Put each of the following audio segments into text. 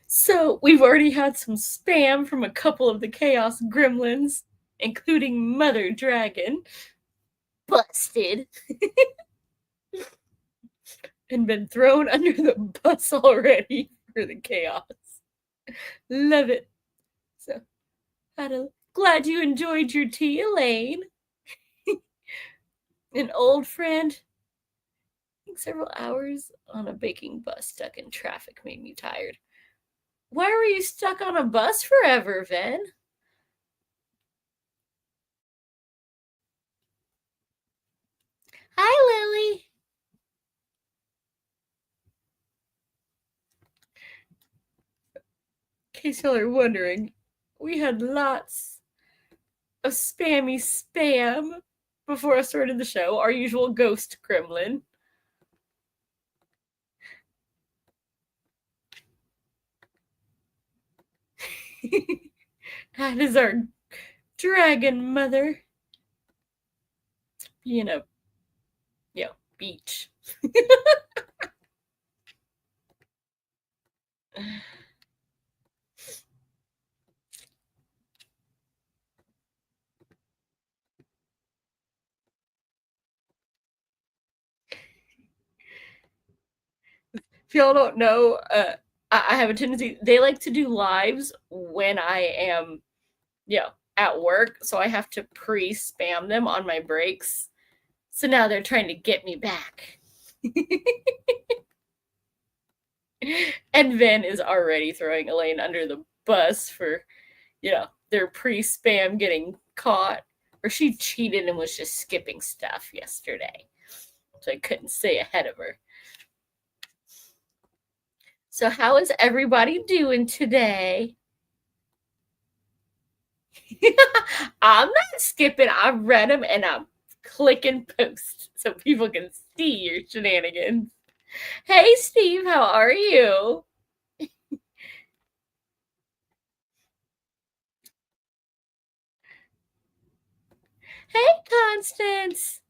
So we've already had some spam from a couple of the Chaos Gremlins, including Mother Dragon. Busted. And been thrown under the bus already for the chaos. Love it. So, glad you enjoyed your tea, Elaine. An old friend. I think several hours on a baking bus stuck in traffic made me tired. Why were you stuck on a bus forever, Ven? Hi, Lily. In case y'all are wondering, we had lots of spammy spam before I started the show. Our usual ghost gremlin. That is our dragon mother. Being a, beach. If y'all don't know, I have a tendency, they like to do lives when I am, at work. So I have to pre-spam them on my breaks. So now they're trying to get me back. And Vin is already throwing Elaine under the bus for, their pre-spam getting caught. Or she cheated and was just skipping stuff yesterday. So I couldn't stay ahead of her. So how is everybody doing today? I'm not skipping. I've read them and I'm clicking post so people can see your shenanigans. Hey, Steve, how are you? Hey, Constance.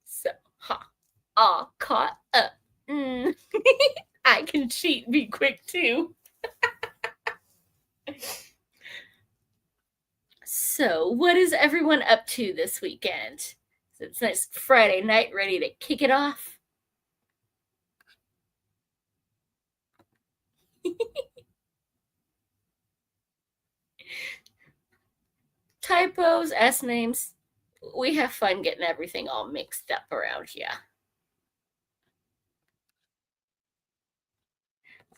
So, all caught up. I can cheat, be quick too. So, what is everyone up to this weekend? So it's nice Friday night, ready to kick it off. Typos, S names. We have fun getting everything all mixed up around here.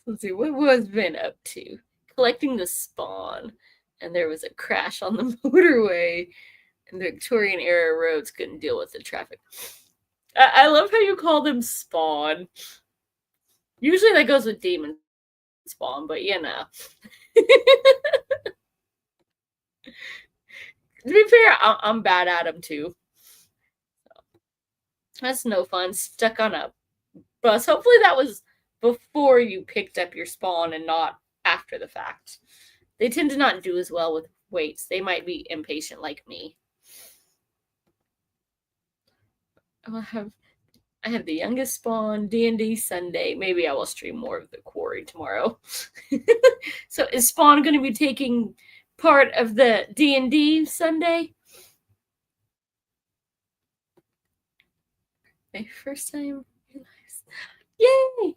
Let's see, what was Vin up to? Collecting the spawn, and there was a crash on the motorway, and the Victorian era roads couldn't deal with the traffic. I love how you call them spawn. Usually that goes with demon spawn, but to be fair, I'm bad at them too. That's no fun. Stuck on a bus. Hopefully that was before you picked up your spawn and not after the fact. They tend to not do as well with weights. They might be impatient like me. I have the youngest spawn, D&D Sunday. Maybe I will stream more of the quarry tomorrow. So is Spawn going to be taking part of the D&D Sunday? My first time realized. Yay!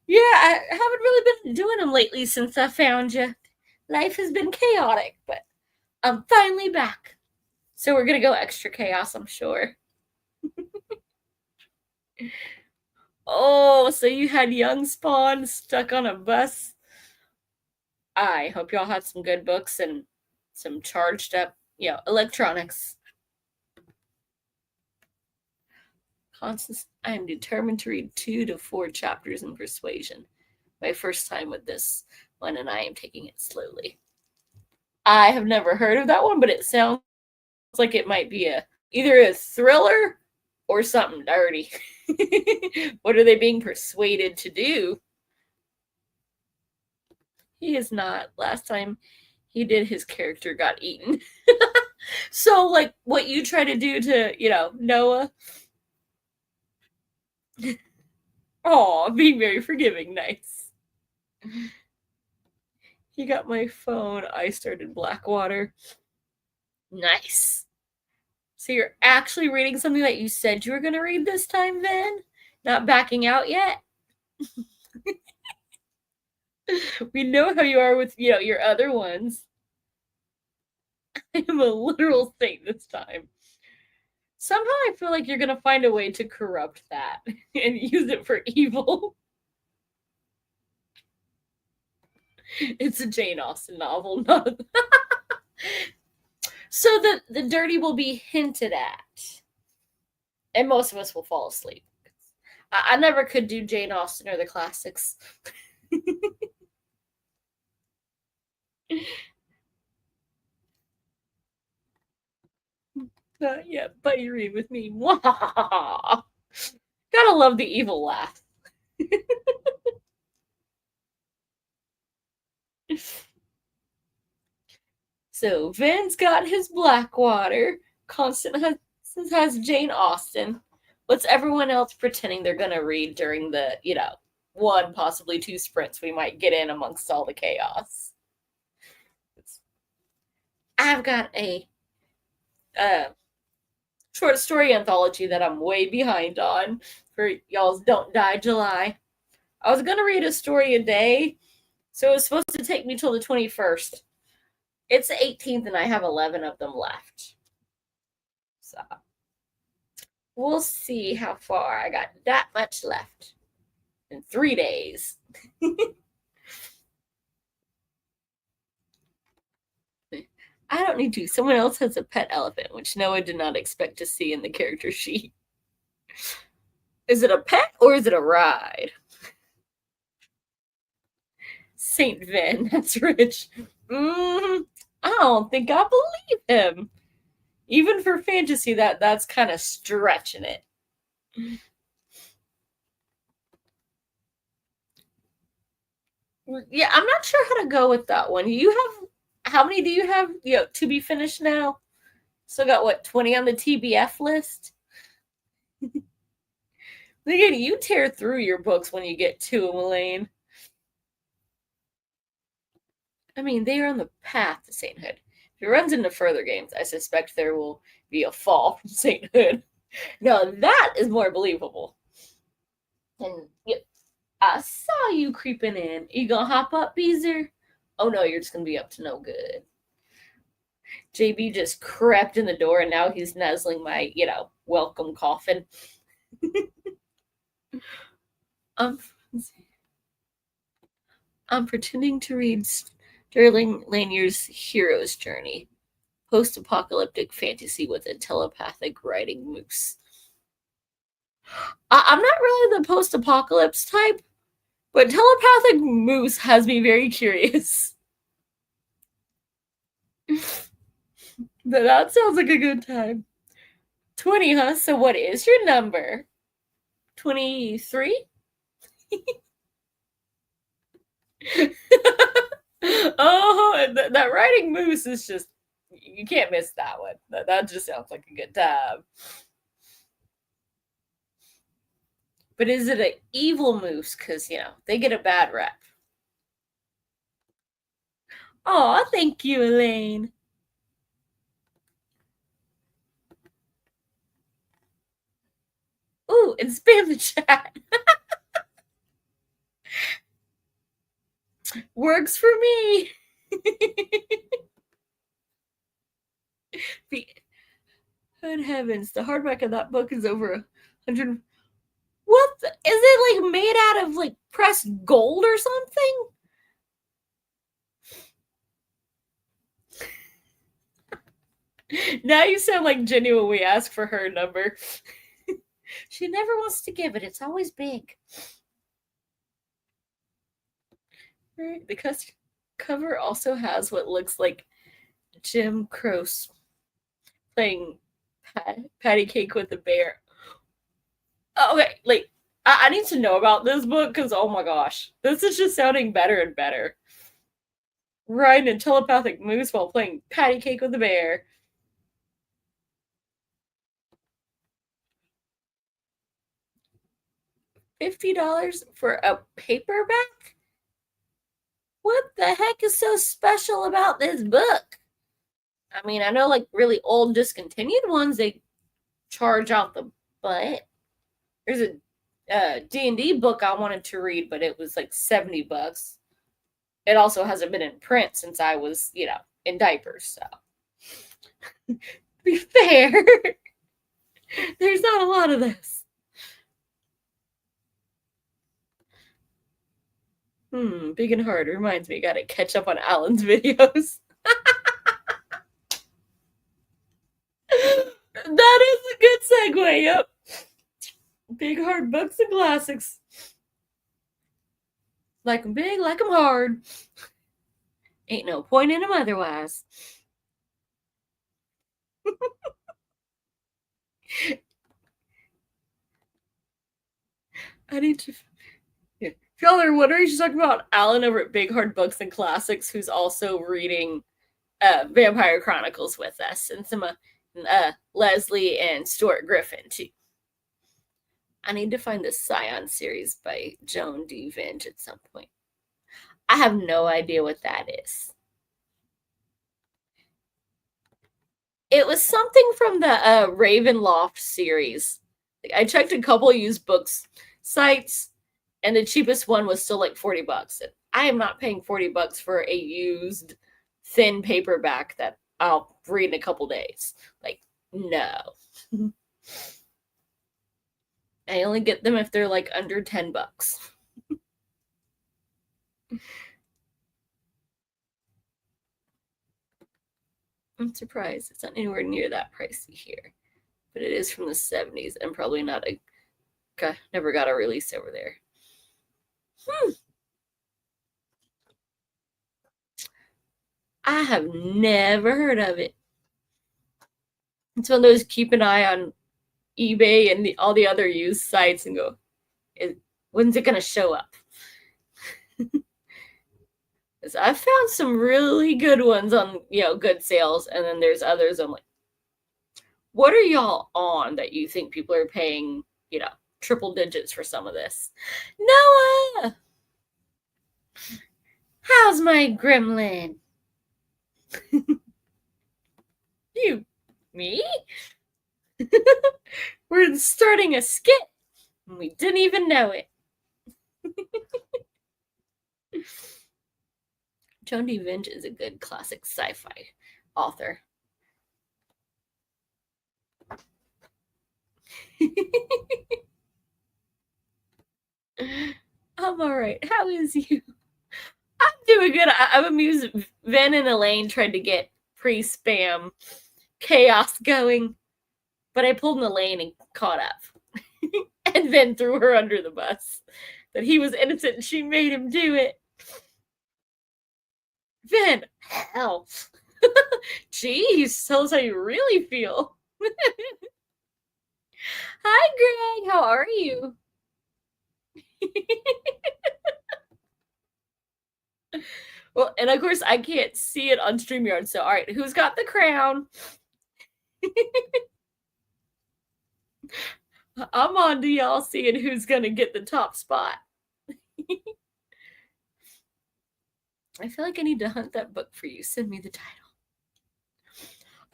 Yeah, I haven't really been doing them lately since I found you. Life has been chaotic, but I'm finally back. So we're going to go extra chaos, I'm sure. Oh, so you had young Spawn stuck on a bus? I hope y'all had some good books and some charged up, electronics. Constance, I am determined to read 2 to 4 chapters in Persuasion. My first time with this one, and I am taking it slowly. I have never heard of that one, but it sounds like it might be either a thriller or something dirty. What are they being persuaded to do? He is not. Last time he did, his character got eaten. So, like, what you try to do to, Noah? Oh, being very forgiving, nice. He got my phone. I started Blackwater. Nice. So you're actually reading something that you said you were going to read this time, Vin? Not backing out yet? We know how you are with, your other ones. I am a literal saint this time. Somehow I feel like you're going to find a way to corrupt that and use it for evil. It's a Jane Austen novel, not. So the dirty will be hinted at, and most of us will fall asleep. I never could do Jane Austen or the classics. Yeah, but you read with me. Gotta love the evil laugh. So Vin's got his Blackwater. Constant has Jane Austen. What's everyone else pretending they're gonna read during the, one, possibly two sprints we might get in amongst all the chaos? I've got a short story anthology that I'm way behind on for y'all's Don't Die July. I was gonna read a story a day, so it was supposed to take me till the 21st. It's the 18th, and I have 11 of them left. So we'll see how far. I got that much left in 3 days. I don't need to. Someone else has a pet elephant, which Noah did not expect to see in the character sheet. Is it a pet or is it a ride? Saint Vin, that's rich. I don't think I believe him. Even for fantasy, that's kind of stretching it. Yeah, I'm not sure how to go with that one. How many do you have, to be finished now? Still got, what, 20 on the TBF list? Again, you tear through your books when you get to them, Elaine. I mean, they are on the path to sainthood. If it runs into further games, I suspect there will be a fall from sainthood. Now, that is more believable. And I saw you creeping in. You gonna hop up, Beezer? Oh no, you're just gonna be up to no good. JB just crept in the door and now he's nuzzling my, welcome coffin. I'm pretending to read Sterling Lanier's Hero's Journey, post-apocalyptic fantasy with a telepathic riding moose. I'm not really the post-apocalypse type, but telepathic moose has me very curious. That sounds like a good time. 20, huh? So what is your number? 23? Oh, that riding moose is just, you can't miss that one. That just sounds like a good time. But is it an evil moose? Because, they get a bad rep. Oh, thank you, Elaine. Ooh, and spam the chat. Works for me. Good heavens, the hardback of that book is over 100. What? Is it like made out of like pressed gold or something? Now you sound like Jenny when we ask for her number. She never wants to give it. It's always big. Right. The cover also has what looks like Jim Crow playing patty cake with a bear. Oh, okay, like, I need to know about this book because, oh my gosh, this is just sounding better and better. Riding a telepathic moose while playing patty cake with a bear. $50 for a paperback? What the heck is so special about this book? I mean, I know like really old discontinued ones they charge out the butt. There's a D&D book I wanted to read, but it was like $70. It also hasn't been in print since I was, in diapers, so. To be fair, there's not a lot of this. Big and hard reminds me, gotta catch up on Alan's videos. That is a good segue, yep. Big hard books and classics. Like 'em big, like 'em hard. Ain't no point in 'em otherwise. I need to. Yeah. If y'all are wondering, she's talking about Alan over at Big Hard Books and Classics, who's also reading Vampire Chronicles with us, and some Leslie and Stuart Griffin too. I need to find the Scion series by Joan D. Vinge at some point. I have no idea what that is. It was something from the Ravenloft series. I checked a couple used books sites, and the cheapest one was still like $40. And I am not paying $40 for a used thin paperback that I'll read in a couple days. Like, no. I only get them if they're like under $10. I'm surprised it's not anywhere near that pricey here, but it is from the 70s and probably not never got a release over there. I have never heard of it. It's one of those keep an eye on eBay and all the other used sites and go, when's it gonna show up? I've found some really good ones on good sales, and then there's others I'm like, what are y'all on that you think people are paying triple digits for some of this? Noah, how's my gremlin? You, me? We're starting a skit and we didn't even know it. Joan D. Vinge is a good classic sci-fi author. I'm all right. How is you? I'm doing good. I'm amused. Ven and Elaine tried to get pre-spam chaos going, but I pulled an Elaine and caught up. And Ven threw her under the bus. That he was innocent and she made him do it. Ven, hell. Jeez, tell us how you really feel. Hi, Greg. How are you? Well, and of course, I can't see it on StreamYard. So, all right, who's got the crown? I'm on to y'all seeing who's going to get the top spot. I feel like I need to hunt that book for you. Send me the title.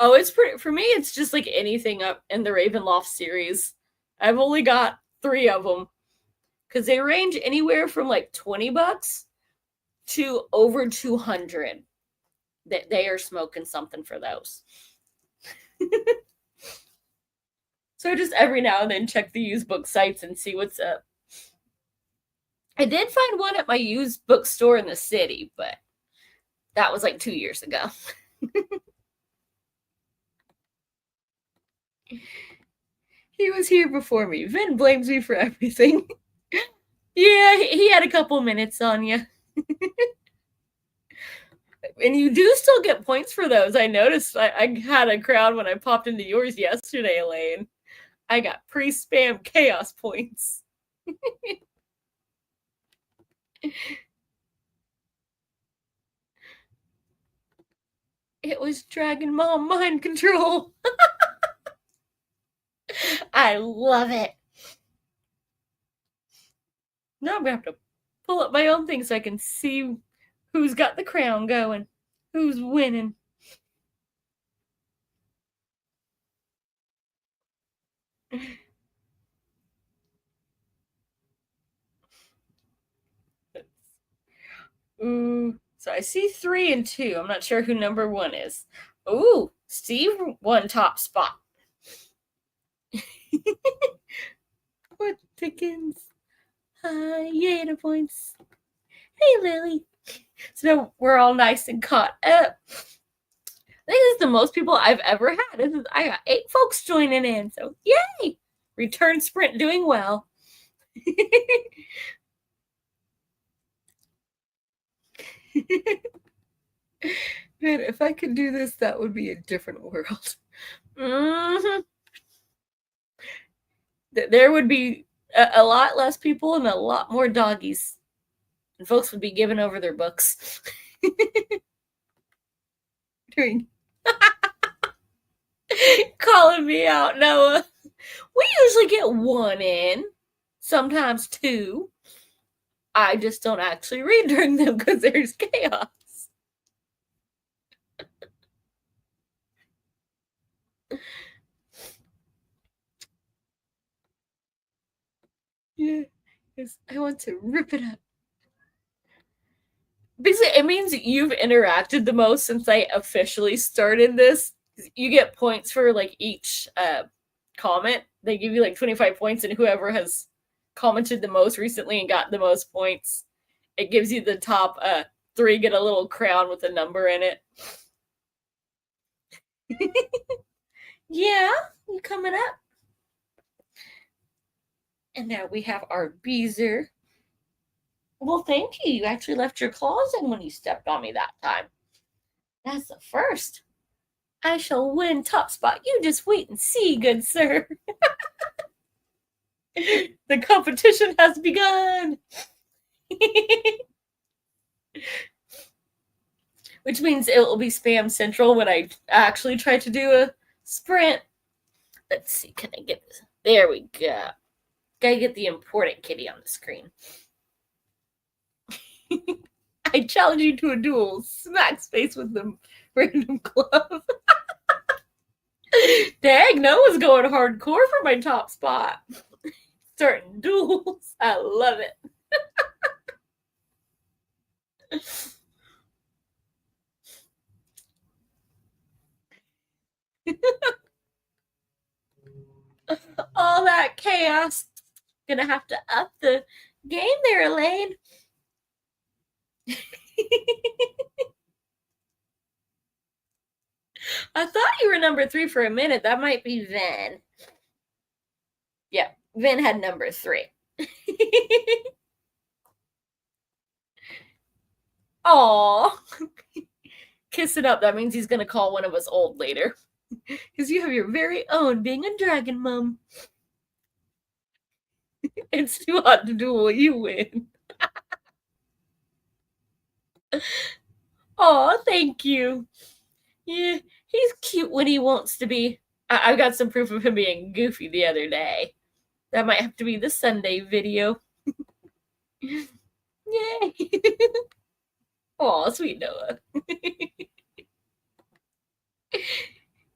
Oh, it's pretty. For me, it's just like anything up in the Ravenloft series. I've only got 3 of them because they range anywhere from like $20 to over 200. That they are smoking something for those. So just every now and then check the used book sites and see what's up. I did find one at my used bookstore in the city, but that was like 2 years ago. He was here before me. Vin blames me for everything. Yeah, he had a couple minutes on you. And you do still get points for those. I noticed I had a crown when I popped into yours yesterday, Elaine. I got pre-spam chaos points. It was Dragon Mom mind control. I love it. Now I'm gonna have to pull up my own thing so I can see who's got the crown going, who's winning. Ooh, so I see 3 and 2. I'm not sure who number 1 is. Ooh, Steve won top spot. What Dickens? Yay, the points. Hey, Lily. So now we're all nice and caught up. I think this is the most people I've ever had. I got 8 folks joining in, so yay! Return sprint doing well. Man, if I could do this, that would be a different world. Mm-hmm. There would be a lot less people and a lot more doggies. And folks would be giving over their books. Calling me out, Noah. We usually get 1 in, sometimes 2. I just don't actually read during them because there's chaos. Yeah, I want to rip it up. Basically, it means you've interacted the most since I officially started this. You get points for like each comment. They give you like 25 points, and whoever has commented the most recently and got the most points, it gives you the top 3 get a little crown with a number in it. Yeah, you coming up. And now we have our Beezer. Well, thank you. You actually left your claws in when you stepped on me that time. That's the first. I shall win top spot. You just wait and see, good sir. The competition has begun. Which means it will be spam central when I actually try to do a sprint. Let's see, can I get this? There we go. Gotta get the important kitty on the screen. I challenge you to a duel. Smack space with the random glove. Dang, Noah's going hardcore for my top spot. Starting duels. I love it. All that chaos. Gonna have to up the game there, Elaine. I thought you were number 3 for a minute. That might be Vin. Yeah, Vin had number 3. Aw. Kiss it up. That means he's gonna call one of us old later. Because you have your very own being a dragon mom. It's too hot to duel. You win. Aw, thank you. Yeah, he's cute when he wants to be. I've got some proof of him being goofy the other day. That might have to be the Sunday video. Yay. Aw, sweet Noah.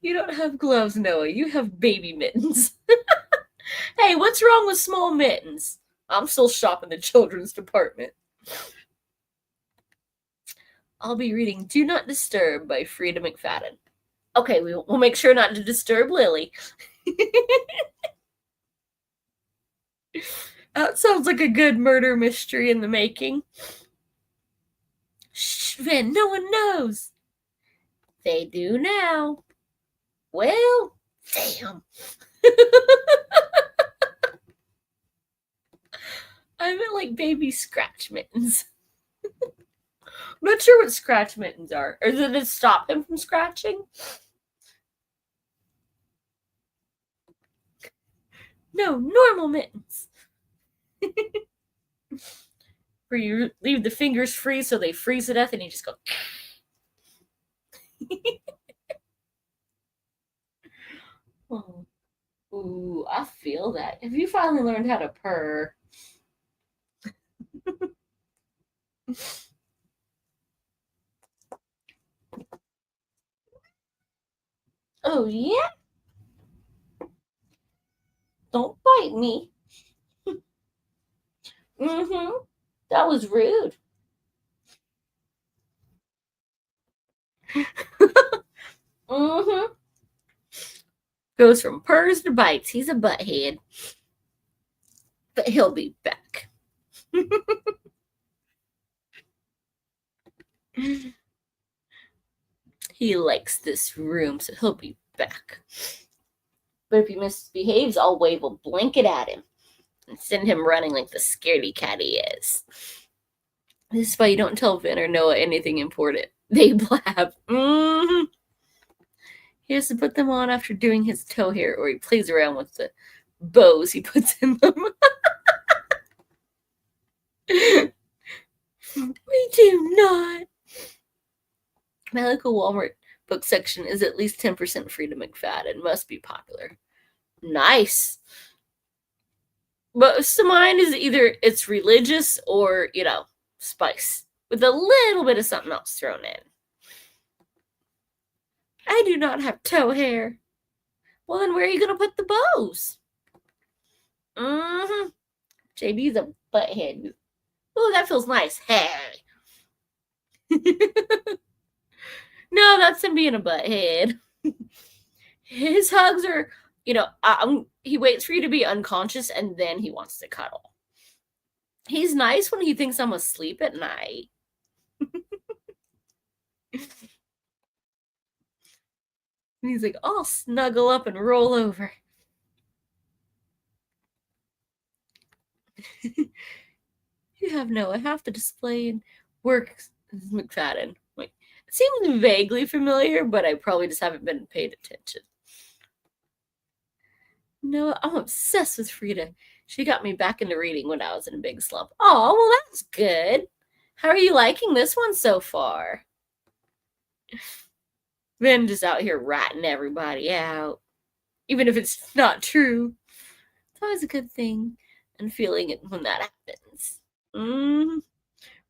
You don't have gloves, Noah. You have baby mittens. Hey, what's wrong with small mittens? I'm still shopping the children's department. I'll be reading Do Not Disturb by Frida McFadden. Okay, we'll make sure not to disturb Lily. That sounds like a good murder mystery in the making. Shh, Vin, no one knows. They do now. Well, damn. I meant like baby scratch mittens. I'm not sure what scratch mittens are. Or did it stop him from scratching? No, normal mittens. Where you leave the fingers free so they freeze to death and you just go. Oh. Ooh, I feel that. Have you finally learned how to purr? Oh, yeah? Don't bite me. Mm-hmm. That was rude. Mm-hmm. Goes from purrs to bites. He's a butthead. But he'll be back. He likes this room, so he'll be back. But if he misbehaves, I'll wave a blanket at him and send him running like the scaredy cat he is. This is why you don't tell Vin or Noah anything important. They blab. Mm-hmm. He has to put them on after doing his toe hair, or he plays around with the bows he puts in them. We do not. My local Walmart book section is at least 10% free to McFadden. Must be popular. Nice. Most of mine is either it's religious or, spice with a little bit of something else thrown in. I do not have toe hair. Well, then where are you going to put the bows? Mm-hmm. JB's a butthead. Oh, that feels nice. Hey. No, that's him being a butthead. His hugs are, he waits for you to be unconscious and then he wants to cuddle. He's nice when he thinks I'm asleep at night. And he's like, I'll snuggle up and roll over. You have no, I have to display and work McFadden. Like, it seems vaguely familiar, but I probably just haven't been paid attention. No, I'm obsessed with Frida. She got me back into reading when I was in a big slump. Oh, well, that's good. How are you liking this one so far? Vin just out here ratting everybody out, even if it's not true. It's always a good thing, and feeling it when that happens.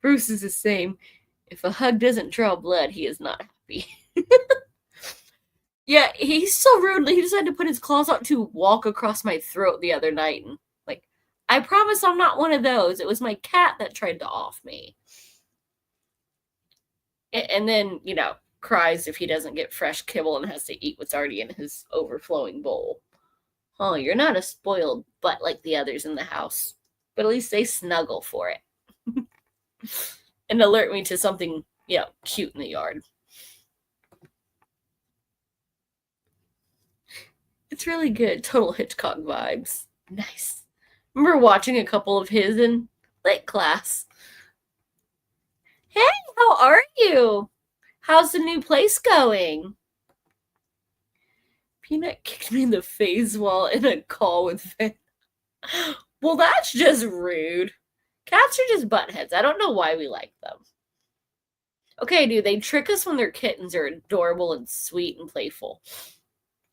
Bruce is the same. If a hug doesn't draw blood, he is not happy. Yeah, he's so rude. He decided to put his claws out to walk across my throat the other night, and I promise I'm not one of those. It was my cat that tried to off me. And then, cries if he doesn't get fresh kibble and has to eat what's already in his overflowing bowl. Oh, you're not a spoiled butt like the others in the house, but at least they snuggle for it and alert me to something, cute in the yard. It's really good. Total Hitchcock vibes. Nice. Remember watching a couple of his in lit class. Hey, how are you? How's the new place going? Peanut kicked me in the face while in a call with Vin. Well, that's just rude. Cats are just buttheads. I don't know why we like them. Okay, dude, they trick us when they're kittens are adorable and sweet and playful.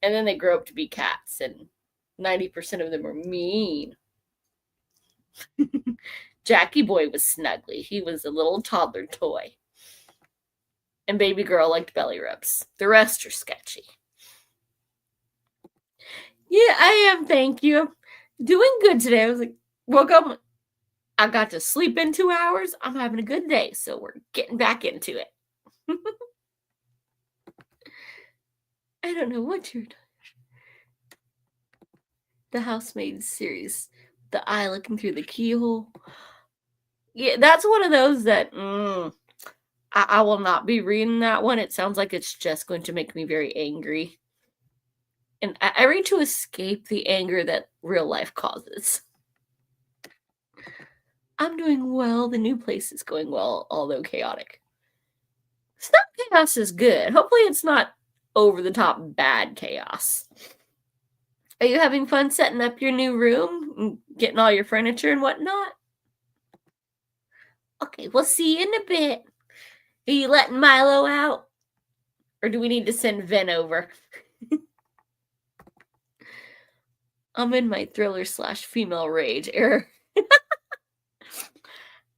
And then they grow up to be cats, and 90% of them are mean. Jackie Boy was snuggly. He was a little toddler toy. And Baby Girl liked belly rubs. The rest are sketchy. Yeah, I am, thank you. Doing good today. I was woke up, I got to sleep in 2 hours. I'm having a good day, so we're getting back into it. I don't know what you're doing. The Housemaid series. The eye looking through the keyhole. Yeah, that's one of those that I will not be reading that one. It sounds like it's just going to make me very angry. And I read to escape the anger that real life causes. I'm doing well. The new place is going well, although chaotic. Some chaos is good. Hopefully it's not over the top bad chaos. Are you having fun setting up your new room and getting all your furniture and whatnot? Okay, we'll see you in a bit. Are you letting Milo out? Or do we need to send Vin over? I'm in my thriller/female rage era.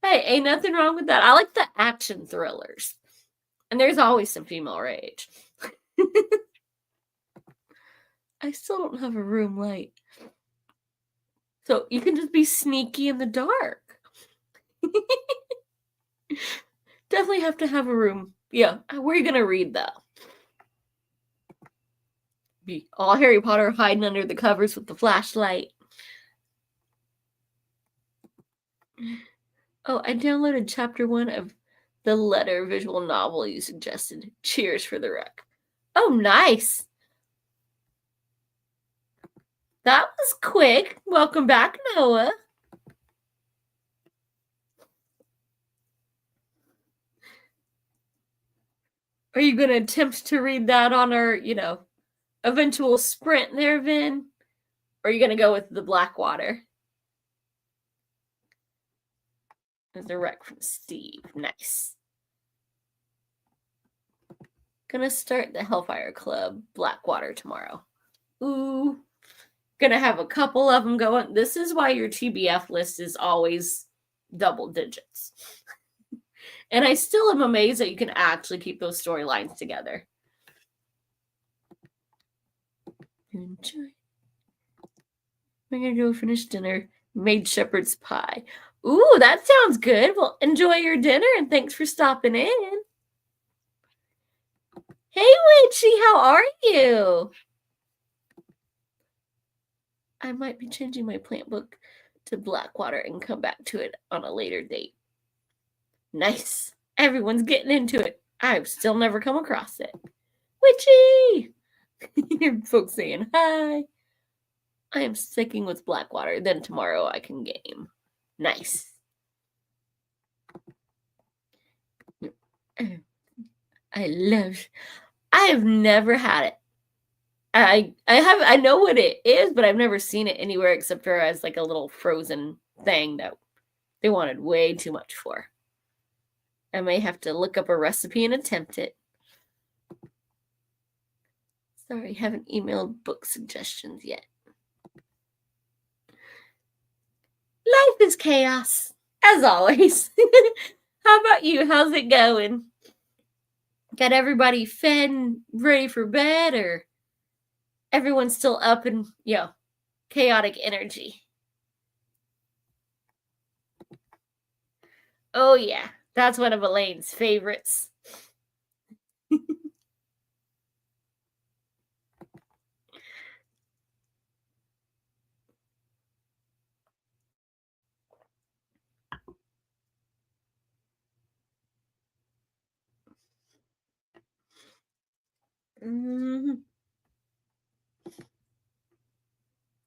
Hey, ain't nothing wrong with that. I like the action thrillers. And there's always some female rage. I still don't have a room light. So you can just be sneaky in the dark. Definitely have to have a room. Yeah, where are you gonna read though? Be all Harry Potter hiding under the covers with the flashlight. Oh, I downloaded chapter 1 of the letter visual novel you suggested. Cheers for the rec. Oh, nice. That was quick. Welcome back, Noah. Are you going to attempt to read that on our, eventual sprint there, Vin? Or are you going to go with the Blackwater? There's a rec from Steve. Nice. Gonna start the Hellfire Club Blackwater tomorrow. Ooh. Gonna have a couple of them going. This is why your TBF list is always double digits. And I still am amazed that you can actually keep those storylines together. Enjoy. I'm gonna go finish dinner. Made shepherd's pie. Ooh, that sounds good. Well, enjoy your dinner and thanks for stopping in. Hey, Witchy, how are you? I might be changing my plant book to Blackwater and come back to it on a later date. Nice. Everyone's getting into it. I've still never come across it. Witchy! Folks saying hi. I am sticking with Blackwater. Then tomorrow I can game. Nice. I have never had it. I know what it is, but I've never seen it anywhere except for as like a little frozen thing that they wanted way too much for. I may have to look up a recipe and attempt it. Sorry, haven't emailed book suggestions yet. Life is chaos, as always. How about you? How's it going? Got everybody fed and ready for bed, or everyone's still up and, chaotic energy? Oh, yeah. That's one of Elaine's favorites. I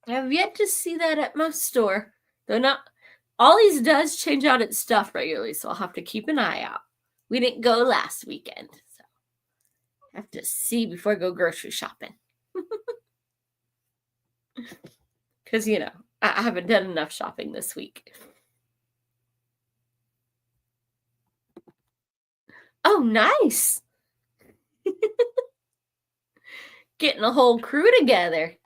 have yet to see that at my store. Though not Ollie's does change out its stuff regularly, so I'll have to keep an eye out. We didn't go last weekend, so I have to see before I go grocery shopping. Because, I haven't done enough shopping this week. Oh, nice. Getting a whole crew together.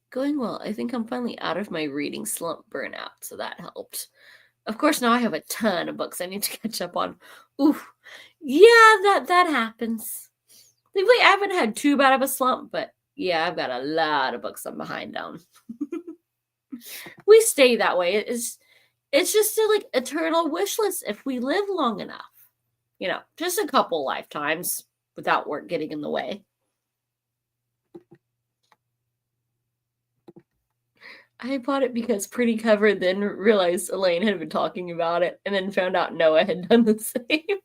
Going well. I think I'm finally out of my reading slump burnout, so that helped. Of course, now I have a ton of books I need to catch up on. Ooh, yeah, that happens. Thankfully, I haven't had too bad of a slump, but yeah, I've got a lot of books I'm behind on. We stay that way. It's just a like eternal wish list if we live long enough. Just a couple lifetimes without work getting in the way. I bought it because pretty cover, then realized Elaine had been talking about it, and then found out Noah had done the same.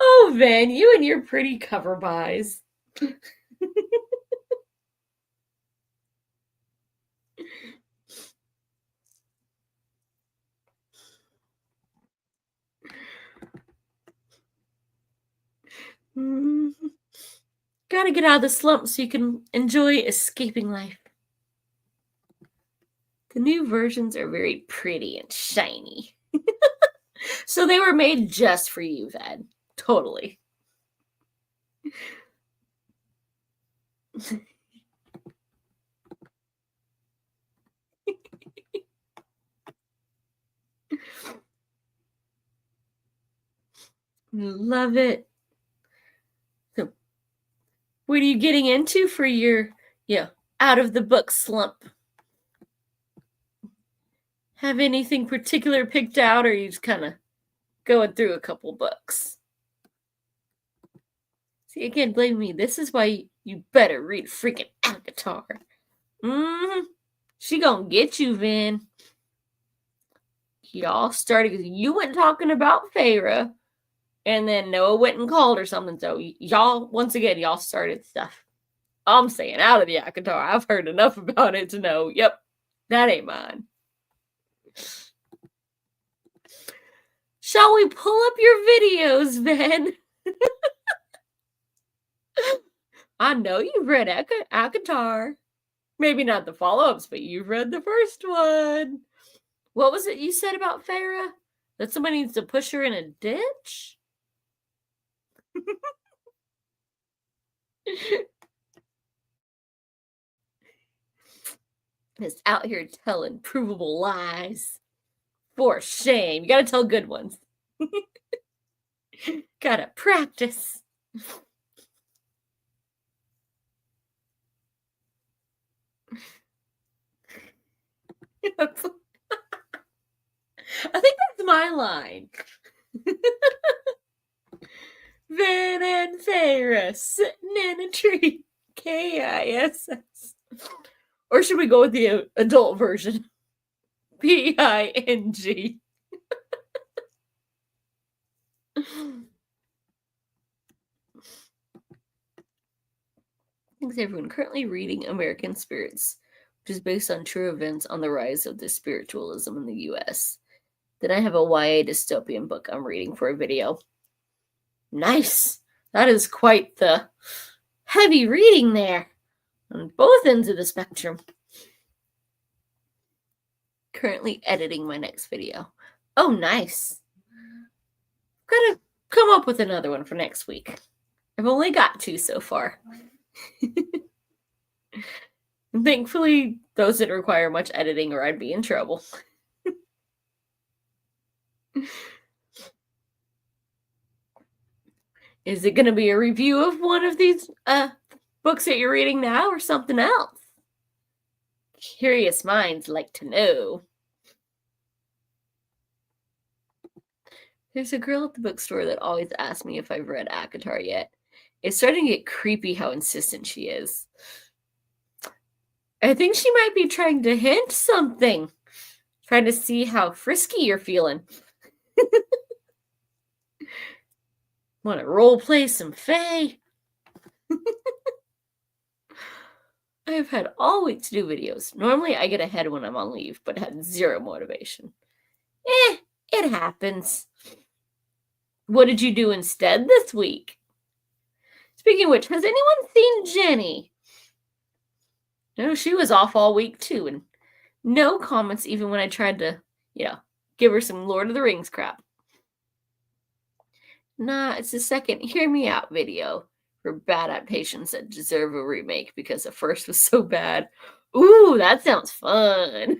Oh, Van, you and your pretty cover buys. Gotta get out of the slump so you can enjoy escaping life. The new versions are very pretty and shiny. So they were made just for you, Ved. Totally. Love it. So, what are you getting into for your, out of the book slump? Have anything particular picked out, or are you just kind of going through a couple books? See, again, blame me. This is why you better read freaking Avatar. She gonna get you, Vin. Y'all started because you went talking about Feyre, and then Noah went and called or something. So y'all, once again, y'all started stuff. I'm saying out of the Akatar. I've heard enough about it to know, yep, that ain't mine. Shall we pull up your videos, Vin? I know you've read Akatar. Maybe not the follow-ups, but you've read the first one. What was it you said about Feyre? That somebody needs to push her in a ditch? Is out here telling provable lies. For shame. You gotta tell good ones. Gotta practice. I think that's my line. Van and Feyre sitting in a tree. Kiss. Or should we go with the adult version? Ping. Thanks everyone. Currently reading American Spirits, which is based on true events on the rise of the spiritualism in the US. Then I have a YA dystopian book I'm reading for a video. Nice! That is quite the heavy reading there on both ends of the spectrum. Currently editing my next video. Oh, nice. Gotta come up with another one for next week. I've only got 2 so far. Thankfully, those didn't require much editing or I'd be in trouble. Is it going to be a review of one of these books that you're reading now or something else? Curious minds like to know. There's a girl at the bookstore that always asks me if I've read Akatar yet. It's starting to get creepy how insistent she is. I think she might be trying to hint something. Trying to see how frisky you're feeling. Want to role play some Fae? I've had all week to do videos. Normally I get ahead when I'm on leave, but had zero motivation. It happens. What did you do instead this week? Speaking of which, has anyone seen Jenny? No, she was off all week too, and no comments even when I tried to, give her some Lord of the Rings crap. Nah, it's the second Hear Me Out video for bad adaptations that deserve a remake because the first was so bad. Ooh, that sounds fun.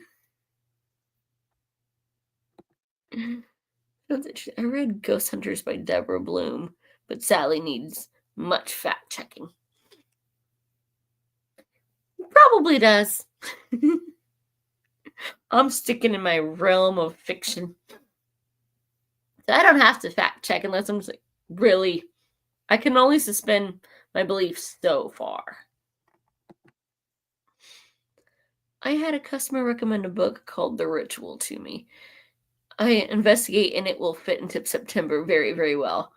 I read Ghost Hunters by Deborah Bloom, but sadly needs much fact checking. Probably does. I'm sticking in my realm of fiction. So I don't have to fact check unless I'm just like, really? I can only suspend my beliefs so far. I had a customer recommend a book called The Ritual to me. I investigate and it will fit into September very, very well.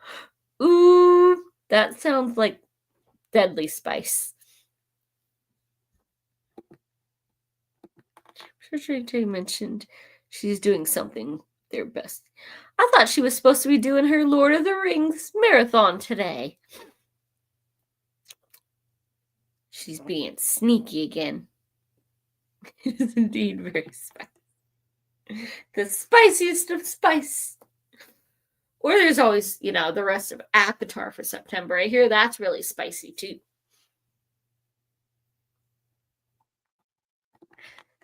Ooh, that sounds like deadly spice. Jay mentioned she's doing something their best. I thought she was supposed to be doing her Lord of the Rings marathon today. She's being sneaky again. It is indeed very spicy. The spiciest of spice. Or there's always, the rest of Akatar for September. I hear that's really spicy too.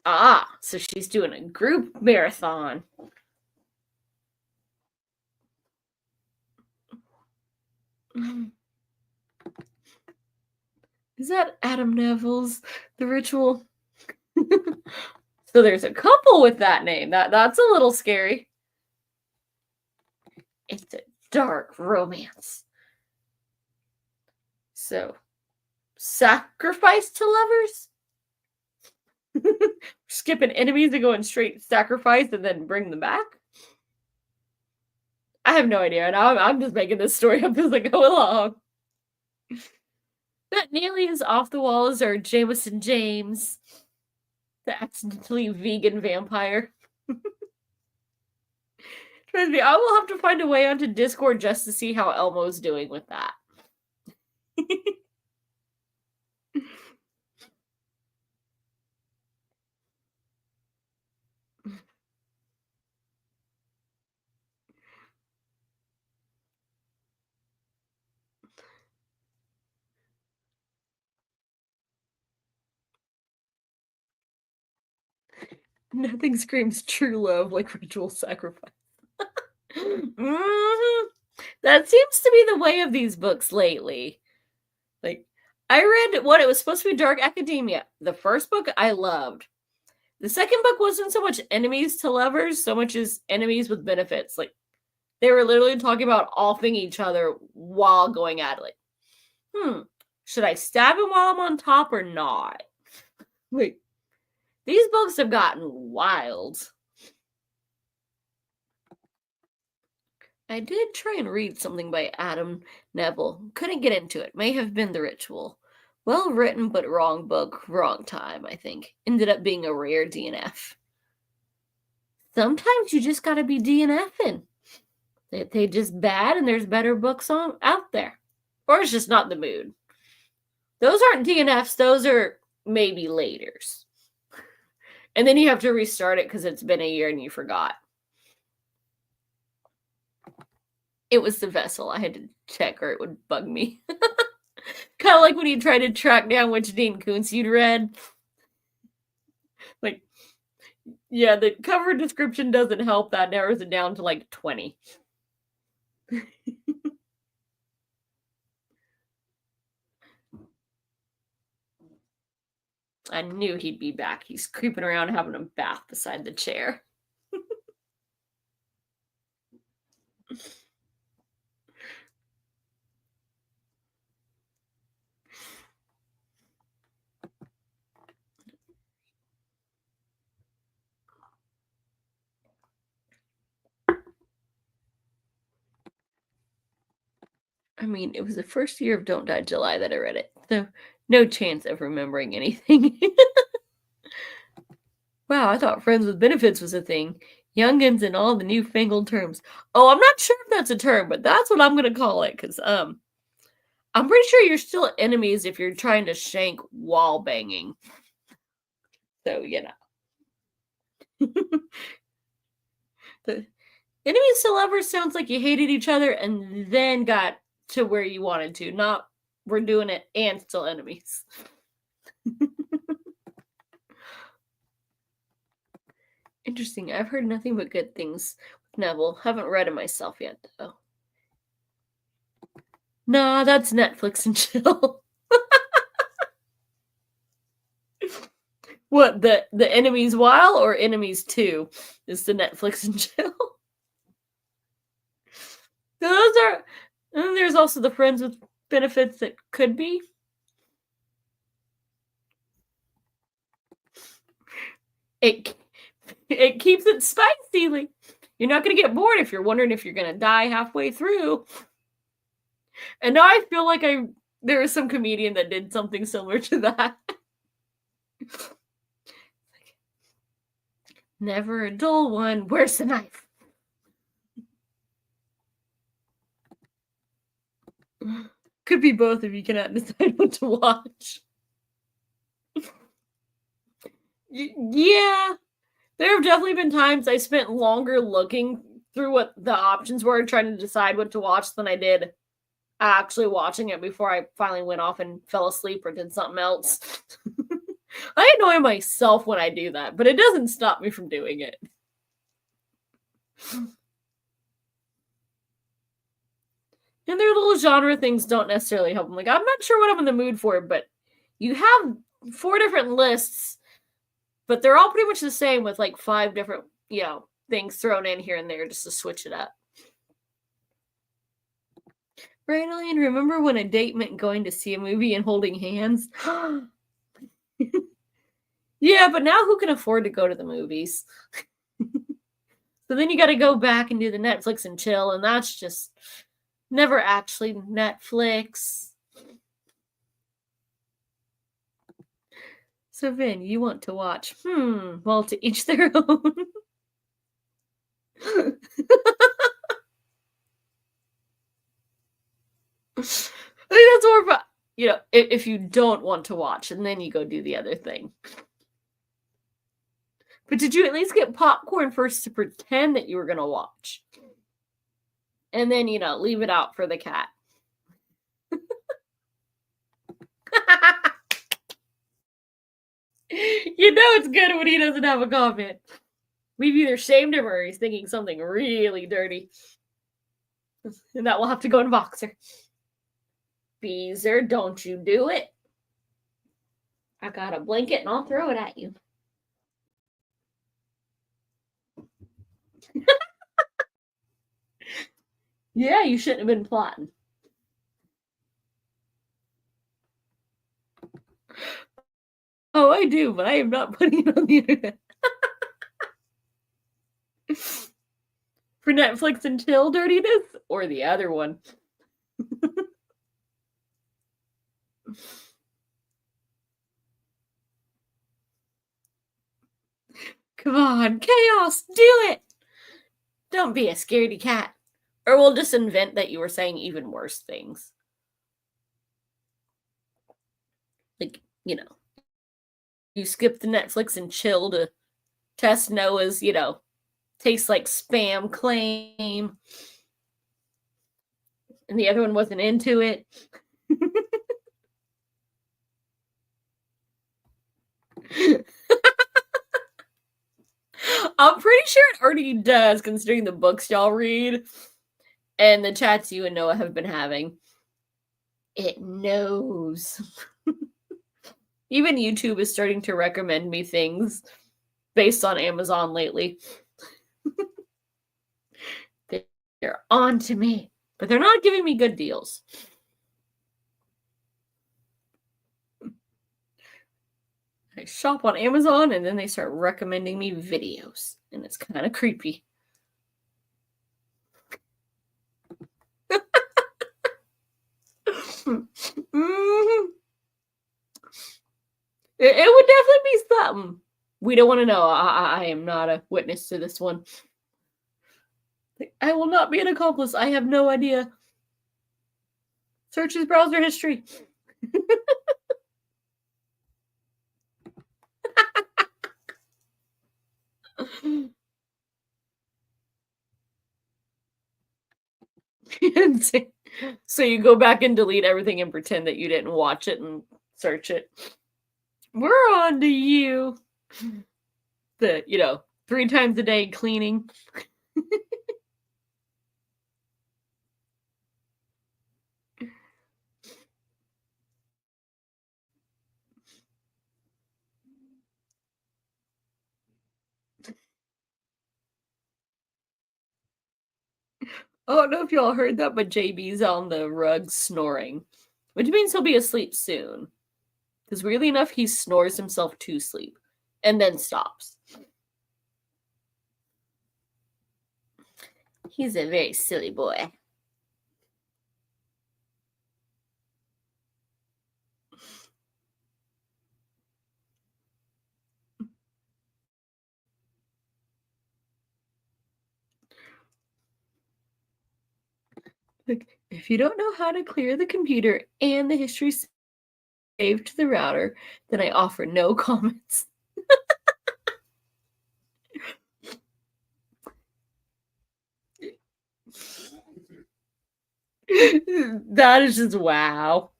Ah, so she's doing a group marathon. Is that Adam Neville's The Ritual? So there's a couple with that name. That's a little scary. It's a dark romance. So, sacrifice to lovers? Skipping enemies and going straight sacrifice and then bring them back? I have no idea. And I'm just making this story up as I go along. That nearly is off the walls are Jameson James, the accidentally vegan vampire. Trust me, I will have to find a way onto Discord just to see how Elmo's doing with that. Nothing screams true love like ritual sacrifice. Mm-hmm. That seems to be the way of these books lately. Like, I read what it was supposed to be Dark Academia. The first book I loved. The second book wasn't so much enemies to lovers, so much as enemies with benefits. Like, they were literally talking about offing each other while going at it. Like, should I stab him while I'm on top or not? Like, these books have gotten wild. I did try and read something by Adam Neville. Couldn't get into it. May have been The Ritual. Well written, but wrong book, wrong time, I think. Ended up being a rare DNF. Sometimes you just gotta be DNFing. They just bad and there's better books out there. Or it's just not the mood. Those aren't DNFs, those are maybe laters. And then you have to restart it because it's been a year and you forgot. It was the vessel. I had to check or it would bug me. Kind of like when you try to track down which Dean Koontz you'd read. Like, yeah, the cover description doesn't help. That narrows it down to like 20. I knew he'd be back. He's creeping around having a bath beside the chair. I mean, it was the first year of Don't Die July that I read it, so no chance of remembering anything. Wow, I thought friends with benefits was a thing. Youngins and all the newfangled terms. Oh, I'm not sure if that's a term, but that's what I'm gonna call it, because I'm pretty sure you're still enemies if you're trying to shank while banging. So, you know. The enemies to lovers sounds like you hated each other and then got to where you wanted to, not we're doing it and still enemies. Interesting. I've heard nothing but good things with Neville. Haven't read it myself yet, though. Nah, that's Netflix and chill. What, the enemies while or enemies 2 is the Netflix and chill? Those are, and there's also the friends with benefits that could be. It keeps it spicy. You're not going to get bored if you're wondering if you're going to die halfway through. And now I feel like there was some comedian that did something similar to that. Never a dull one. Where's the knife? Could be both if you cannot decide what to watch. Yeah. There have definitely been times I spent longer looking through what the options were, trying to decide what to watch than I did actually watching it before I finally went off and fell asleep or did something else. I annoy myself when I do that, but it doesn't stop me from doing it. And their little genre things don't necessarily help. I'm like, I'm not sure what I'm in the mood for, but you have 4 different lists, but they're all pretty much the same with like 5 different, things thrown in here and there just to switch it up. Right, Elaine? Remember when a date meant going to see a movie and holding hands? Yeah, but now who can afford to go to the movies? So then you got to go back and do the Netflix and chill, and that's just never actually Netflix. So Vin, you want to watch? Well, to each their own. I think that's more about, if you don't want to watch, and then you go do the other thing. But did you at least get popcorn first to pretend that you were going to watch? And then, leave it out for the cat. You know it's good when he doesn't have a comment. We've either shamed him or he's thinking something really dirty. And that will have to go in Boxer. Beezer, don't you do it. I got a blanket and I'll throw it at you. Yeah, you shouldn't have been plotting. Oh, I do, but I am not putting it on the internet. For Netflix and chill dirtiness, or the other one. Come on, chaos, do it! Don't be a scaredy cat. Or we'll just invent that you were saying even worse things. Like, you skip the Netflix and chill to test Noah's, tastes like spam claim. And the other one wasn't into it. I'm pretty sure it already does, considering the books y'all read and the chats you and Noah have been having. It knows. Even YouTube is starting to recommend me things based on Amazon lately. They're on to me, but they're not giving me good deals. I shop on Amazon and then they start recommending me videos, and it's kind of creepy. Mm-hmm. It would definitely be something. We don't want to know. I am not a witness to this one. I will not be an accomplice. I have no idea. Search his browser history. So you go back and delete everything and pretend that you didn't watch it and search it. We're on to you. The 3 times a day cleaning. I don't know if y'all heard that, but JB's on the rug snoring, which means he'll be asleep soon. Because weirdly enough, he snores himself to sleep and then stops. He's a very silly boy. Look, if you don't know how to clear the computer and the history saved to the router, then I offer no comments. That is just wow.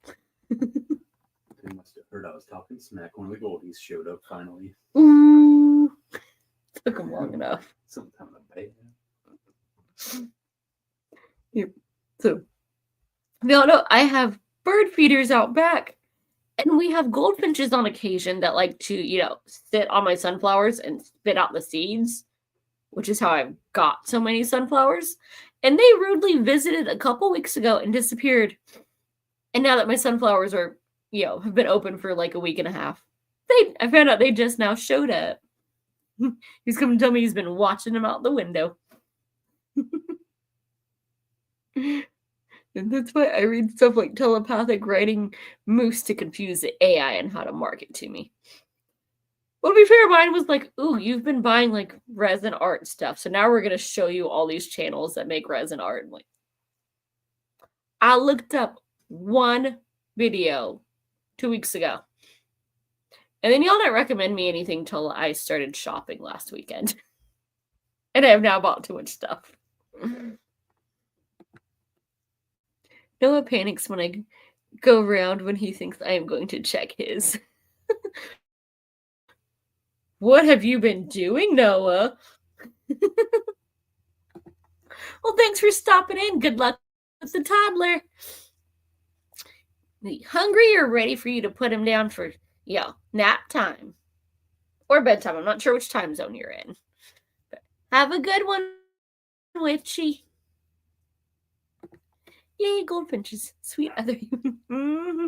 They must have heard I was talking smack. One of the goldies showed up finally. Ooh. Took him long enough. Sometime to pay. Yep. So, No, I have bird feeders out back. And we have goldfinches on occasion that like to, sit on my sunflowers and spit out the seeds, which is how I've got so many sunflowers. And they rudely visited a couple weeks ago and disappeared. And now that my sunflowers have been open for like a week and a half, I found out they just now showed up. He's come to tell me he's been watching them out the window. And that's why I read stuff like telepathic writing moose to confuse the AI and how to market to me. Well, to be fair, mine was like, ooh, you've been buying like resin art stuff. So now we're going to show you all these channels that make resin art. And like, I looked up one video 2 weeks ago. And then y'all didn't recommend me anything till I started shopping last weekend. And I have now bought too much stuff. Noah panics when I go around when he thinks I am going to check his. What have you been doing, Noah? Well, thanks for stopping in. Good luck with the toddler. Hungry or ready for you to put him down for, nap time? Or bedtime. I'm not sure which time zone you're in. But have a good one, Witchy. Yay, goldfinches. Sweet other human. Mm-hmm.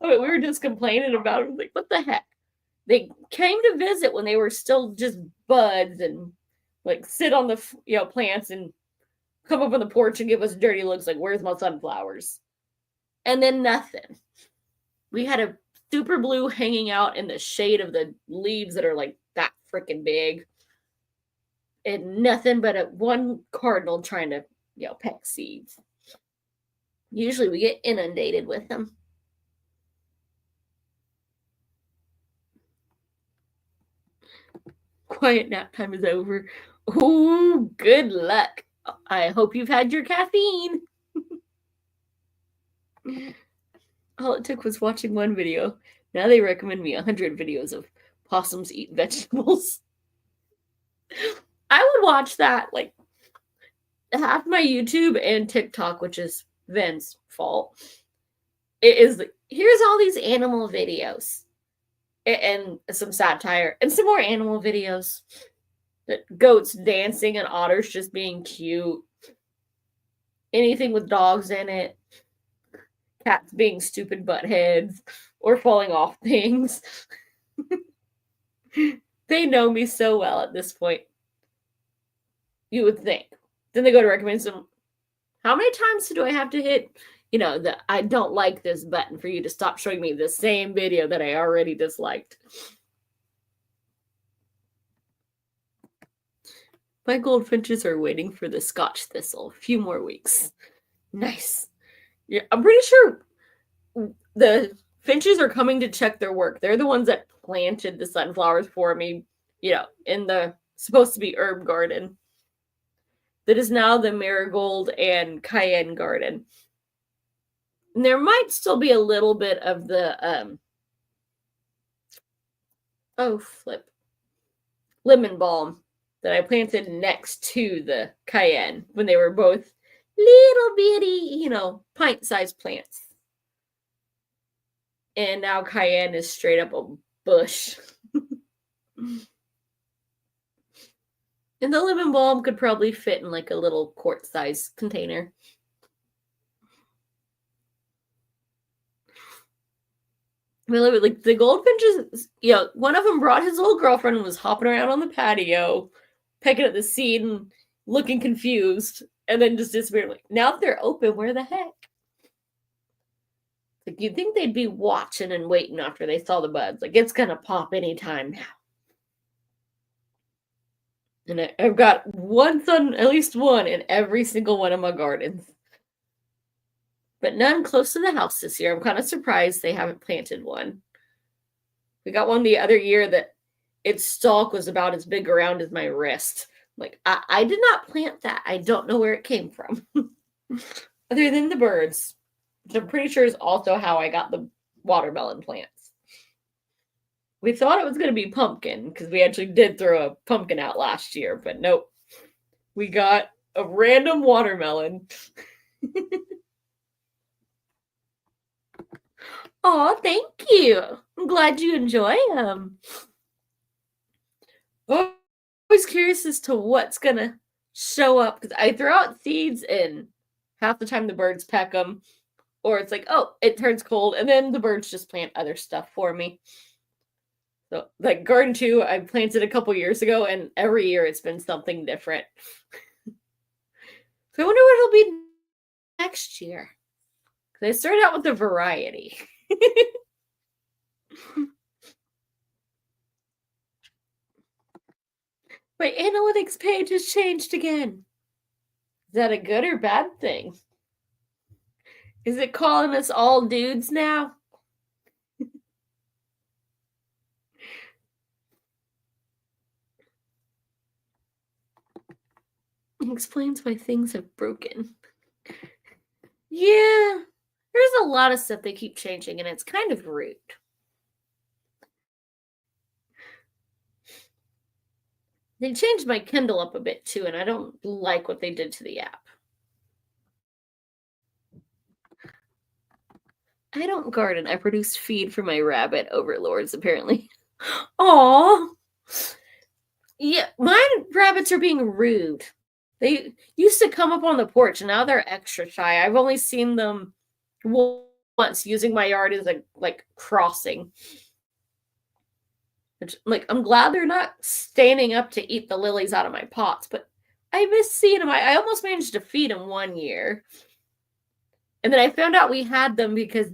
Oh, we were just complaining about it. Like, what the heck? They came to visit when they were still just buds and like sit on the plants and come up on the porch and give us dirty looks like, where's my sunflowers? And then nothing. We had a super blue hanging out in the shade of the leaves that are like that freaking big. And nothing but one cardinal trying to, peck seeds. Usually we get inundated with them. Quiet nap time is over. Ooh, good luck. I hope you've had your caffeine. All it took was watching one video. Now they recommend me 100 videos of possums eat vegetables. I would watch that. Like, half my YouTube and TikTok, which is Ven's fault, it is like, here's all these animal videos and some satire and some more animal videos. Goats dancing and otters just being cute. Anything with dogs in it. Cats being stupid buttheads or falling off things. They know me so well at this point. You would think. Then they go to recommend some. How many times do I have to hit, the I don't like this button for you to stop showing me the same video that I already disliked? My goldfinches are waiting for the Scotch thistle. A few more weeks. Nice. Yeah, I'm pretty sure the finches are coming to check their work. They're the ones that planted the sunflowers for me, in the supposed to be herb garden. That is now the marigold and cayenne garden. And there might still be a little bit of the lemon balm that I planted next to the cayenne when they were both little bitty, pint-sized plants. And now cayenne is straight up a bush. And the lemon balm could probably fit in like a little quart-sized container. We love it. Like the goldfinches, one of them brought his little girlfriend and was hopping around on the patio, pecking at the seed and looking confused, and then just disappeared. Like, now that they're open, where the heck? Like, you'd think they'd be watching and waiting after they saw the buds. Like, it's gonna pop anytime now. And I've got at least one in every single one of my gardens. But none close to the house this year. I'm kind of surprised they haven't planted one. We got one the other year that its stalk was about as big around as my wrist. Like, I did not plant that. I don't know where it came from. Other than the birds, which I'm pretty sure is also how I got the watermelon plants. We thought it was going to be pumpkin because we actually did throw a pumpkin out last year, but nope. We got a random watermelon. Oh, thank you. I'm glad you enjoy them. I'm always curious as to what's gonna show up because I throw out seeds and half the time the birds peck them, or it's like, oh, it turns cold, and then the birds just plant other stuff for me. So, like Garden 2, I planted a couple years ago, and every year it's been something different. So I wonder what it'll be next year. Because I started out with a variety. My analytics page has changed again. Is that a good or bad thing? Is it calling us all dudes now? It explains why things have broken. Yeah, there's a lot of stuff they keep changing, and it's kind of rude. They changed my Kindle up a bit too, and I don't like what they did to the app. I don't garden. I produce feed for my rabbit overlords, apparently. Aw. Yeah, my rabbits are being rude. They used to come up on the porch, and now they're extra shy. I've only seen them once using my yard as a crossing. Which, I'm glad they're not standing up to eat the lilies out of my pots, but I miss seeing them. I almost managed to feed them one year. And then I found out we had them because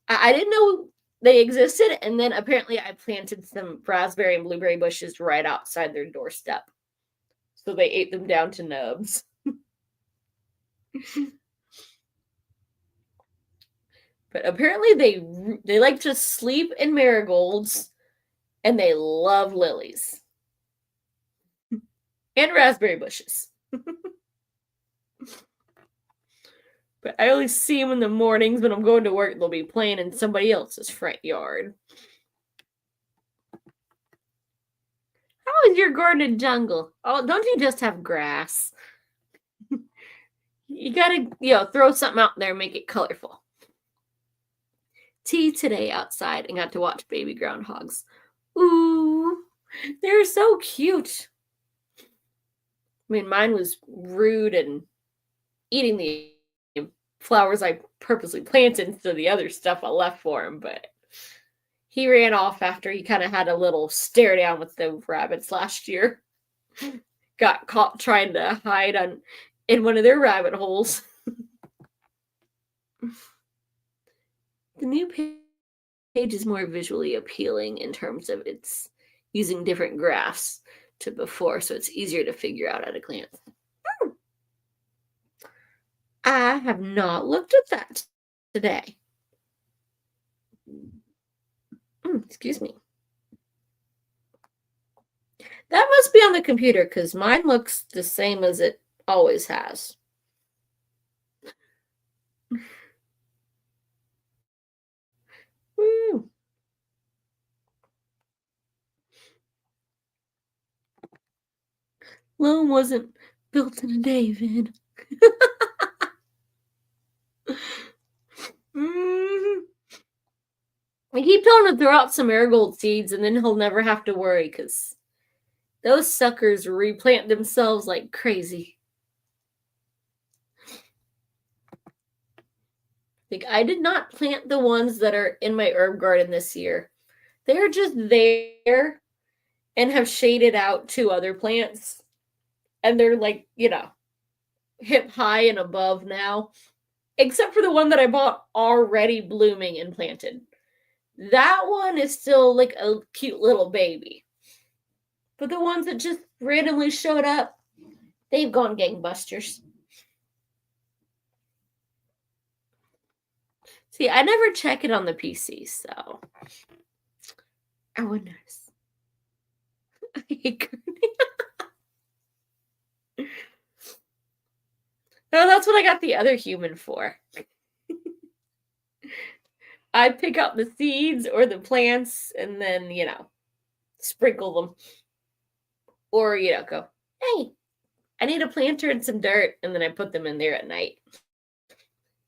I didn't know they existed. And then apparently I planted some raspberry and blueberry bushes right outside their doorstep. So they ate them down to nubs. But apparently they like to sleep in marigolds and they love lilies and raspberry bushes. But I only see them in the mornings when I'm going to work. They'll be playing in somebody else's front yard. How is your garden a jungle? Oh, don't you just have grass? You gotta, throw something out there and make it colorful. Tea today outside and got to watch baby groundhogs. Ooh, they're so cute. I mean, mine was rude and eating the flowers I purposely planted instead of the other stuff I left for him, but he ran off after he kind of had a little stare down with the rabbits last year. Got caught trying to hide in one of their rabbit holes. The new page is more visually appealing in terms of it's using different graphs to before, so it's easier to figure out at a glance. I have not looked at that today. Excuse me. That must be on the computer because mine looks the same as it always has. Woo. Rome wasn't built in a day, Vin. I keep telling him to throw out some marigold seeds and then he'll never have to worry because those suckers replant themselves like crazy. I did not plant the ones that are in my herb garden this year. They're just there and have shaded out 2 other plants. And they're hip high and above now. Except for the one that I bought already blooming and planted. That one is still like a cute little baby. But the ones that just randomly showed up, they've gone gangbusters. See, I never check it on the PC, so I would notice. I hate No, that's what I got the other human for. I pick out the seeds or the plants and then, sprinkle them. Or, go, hey, I need a planter and some dirt. And then I put them in there at night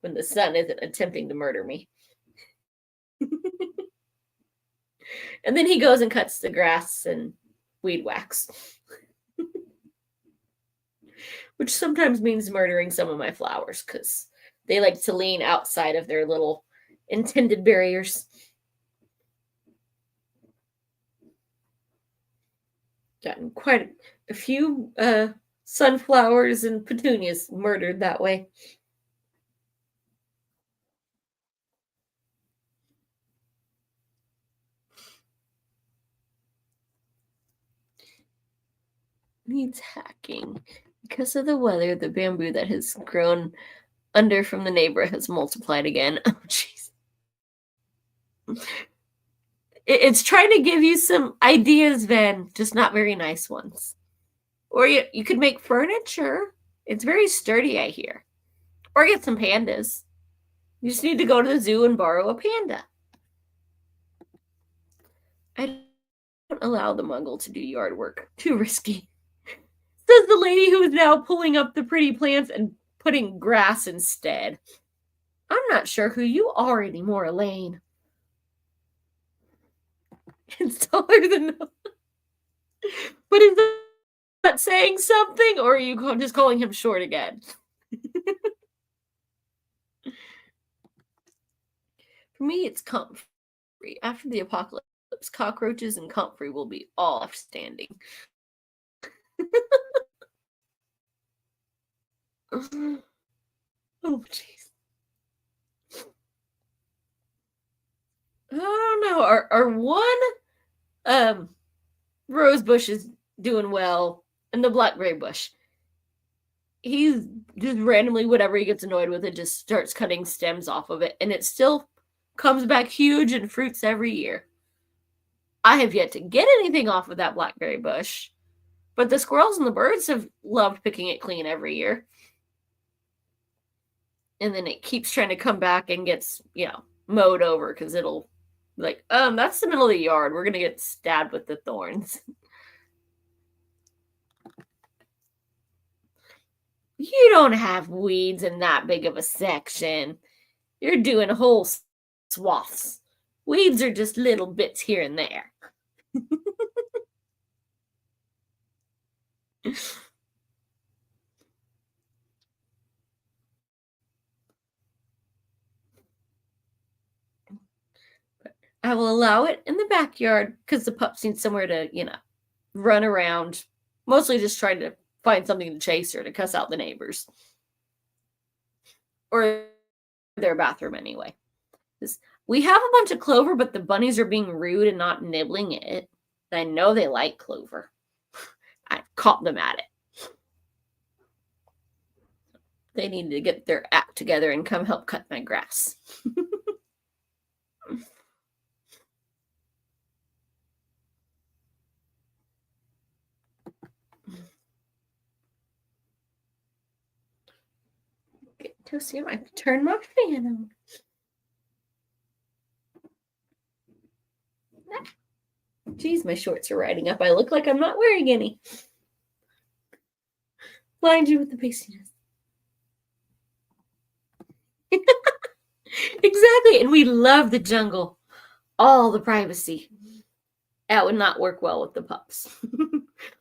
when the sun isn't attempting to murder me. And then he goes and cuts the grass and weed whacks. Which sometimes means murdering some of my flowers because they like to lean outside of their little intended barriers. Gotten quite a few sunflowers and petunias murdered that way. Needs hacking. Because of the weather, the bamboo that has grown under from the neighbor has multiplied again. Oh, jeez. It's trying to give you some ideas, Van, just not very nice ones. Or you could make furniture. It's very sturdy, I hear. Or get some pandas. You just need to go to the zoo and borrow a panda. I don't allow the Muggle to do yard work. Too risky. Says the lady who is now pulling up the pretty plants and putting grass instead. I'm not sure who you are anymore, Elaine. It's taller than. But is that saying something, or are you just calling him short again? For me, it's comfrey. After the apocalypse, cockroaches and comfrey will be all left standing. Oh, jeez. I don't know. Our one rose bush is doing well, and the blackberry bush, he's just randomly, whatever he gets annoyed with, it just starts cutting stems off of it, and it still comes back huge and fruits every year. I have yet to get anything off of that blackberry bush, but the squirrels and the birds have loved picking it clean every year. And then it keeps trying to come back and gets, mowed over because it'll like, that's the middle of the yard. We're gonna get stabbed with the thorns. You don't have weeds in that big of a section. You're doing whole swaths. Weeds are just little bits here and there. I will allow it in the backyard because the pups need somewhere to, run around. Mostly just trying to find something to chase or to cuss out the neighbors. Or their bathroom anyway. We have a bunch of clover, but the bunnies are being rude and not nibbling it. I know they like clover. I caught them at it. They need to get their act together and come help cut my grass. Get to see if I can turn my fan on. Geez, my shorts are riding up. I look like I'm not wearing any. Blind you with the pastiness. Exactly, and we love the jungle. All the privacy. That would not work well with the pups.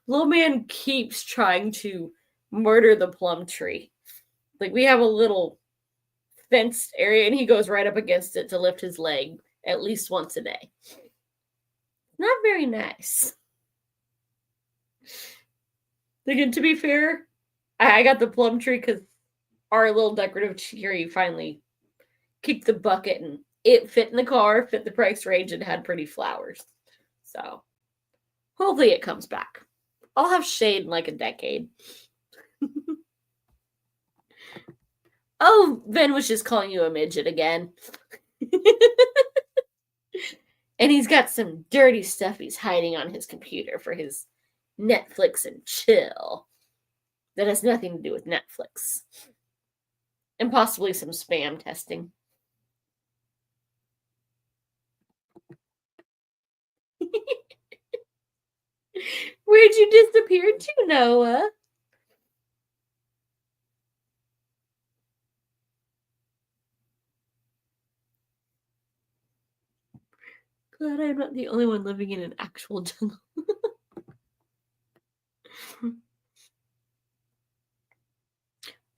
Little man keeps trying to murder the plum tree. Like, we have a little fenced area, and he goes right up against it to lift his leg at least once a day. Not very nice. Again, to be fair, I got the plum tree because our little decorative tree finally kicked the bucket and it fit in the car, fit the price range, and had pretty flowers. So hopefully it comes back. I'll have shade in like a decade. Oh, Ben was just calling you a midget again. And he's got some dirty stuff he's hiding on his computer for his Netflix and chill. That has nothing to do with Netflix. And possibly some spam testing. Where'd you disappear to, Noah? Glad I'm not the only one living in an actual jungle.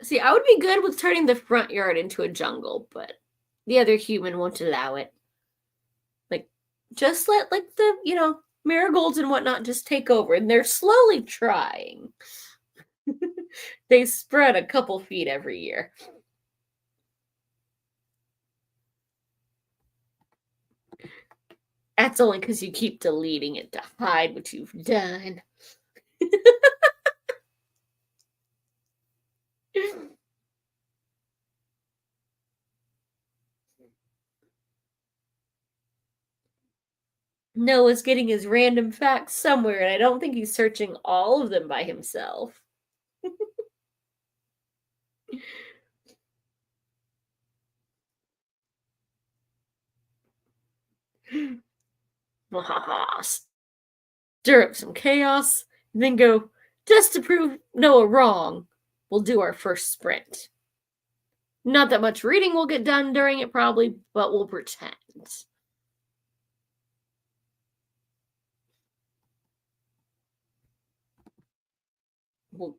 See, I would be good with turning the front yard into a jungle, but the other human won't allow it. Like, just let, like, the, marigolds and whatnot just take over, and they're slowly trying. They spread a couple feet every year. That's only because you keep deleting it to hide what you've done. Noah's getting his random facts somewhere, and I don't think he's searching all of them by himself. Stir up some chaos, and then go, just to prove Noah wrong, we'll do our first sprint. Not that much reading will get done during it, probably, but we'll pretend. We'll...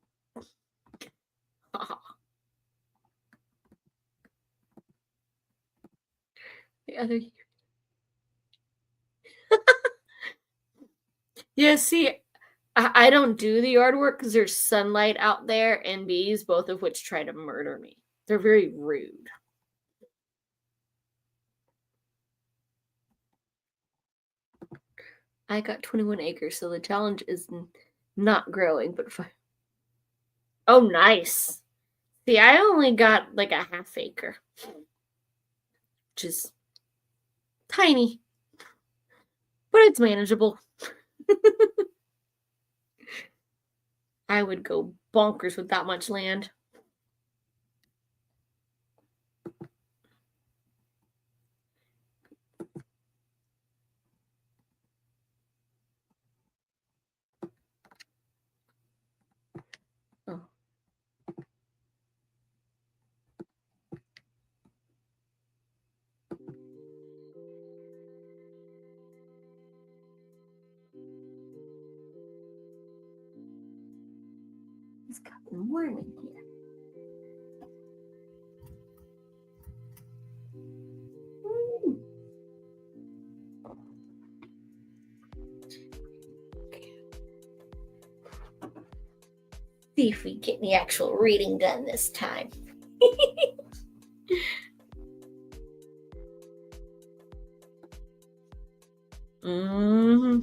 The other... Yeah, see, I don't do the yard work because there's sunlight out there and bees, both of which try to murder me. They're very rude. I got 21 acres, so the challenge is not growing, but fine. Oh, nice. See, I only got like a half acre, which is tiny, but it's manageable. I would go bonkers with that much land. Oh. It's gotten warm in here. See if we get any actual reading done this time. Mm-hmm.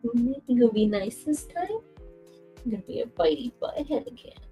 You gonna be nice this time? I'm gonna be a bitey butthead again.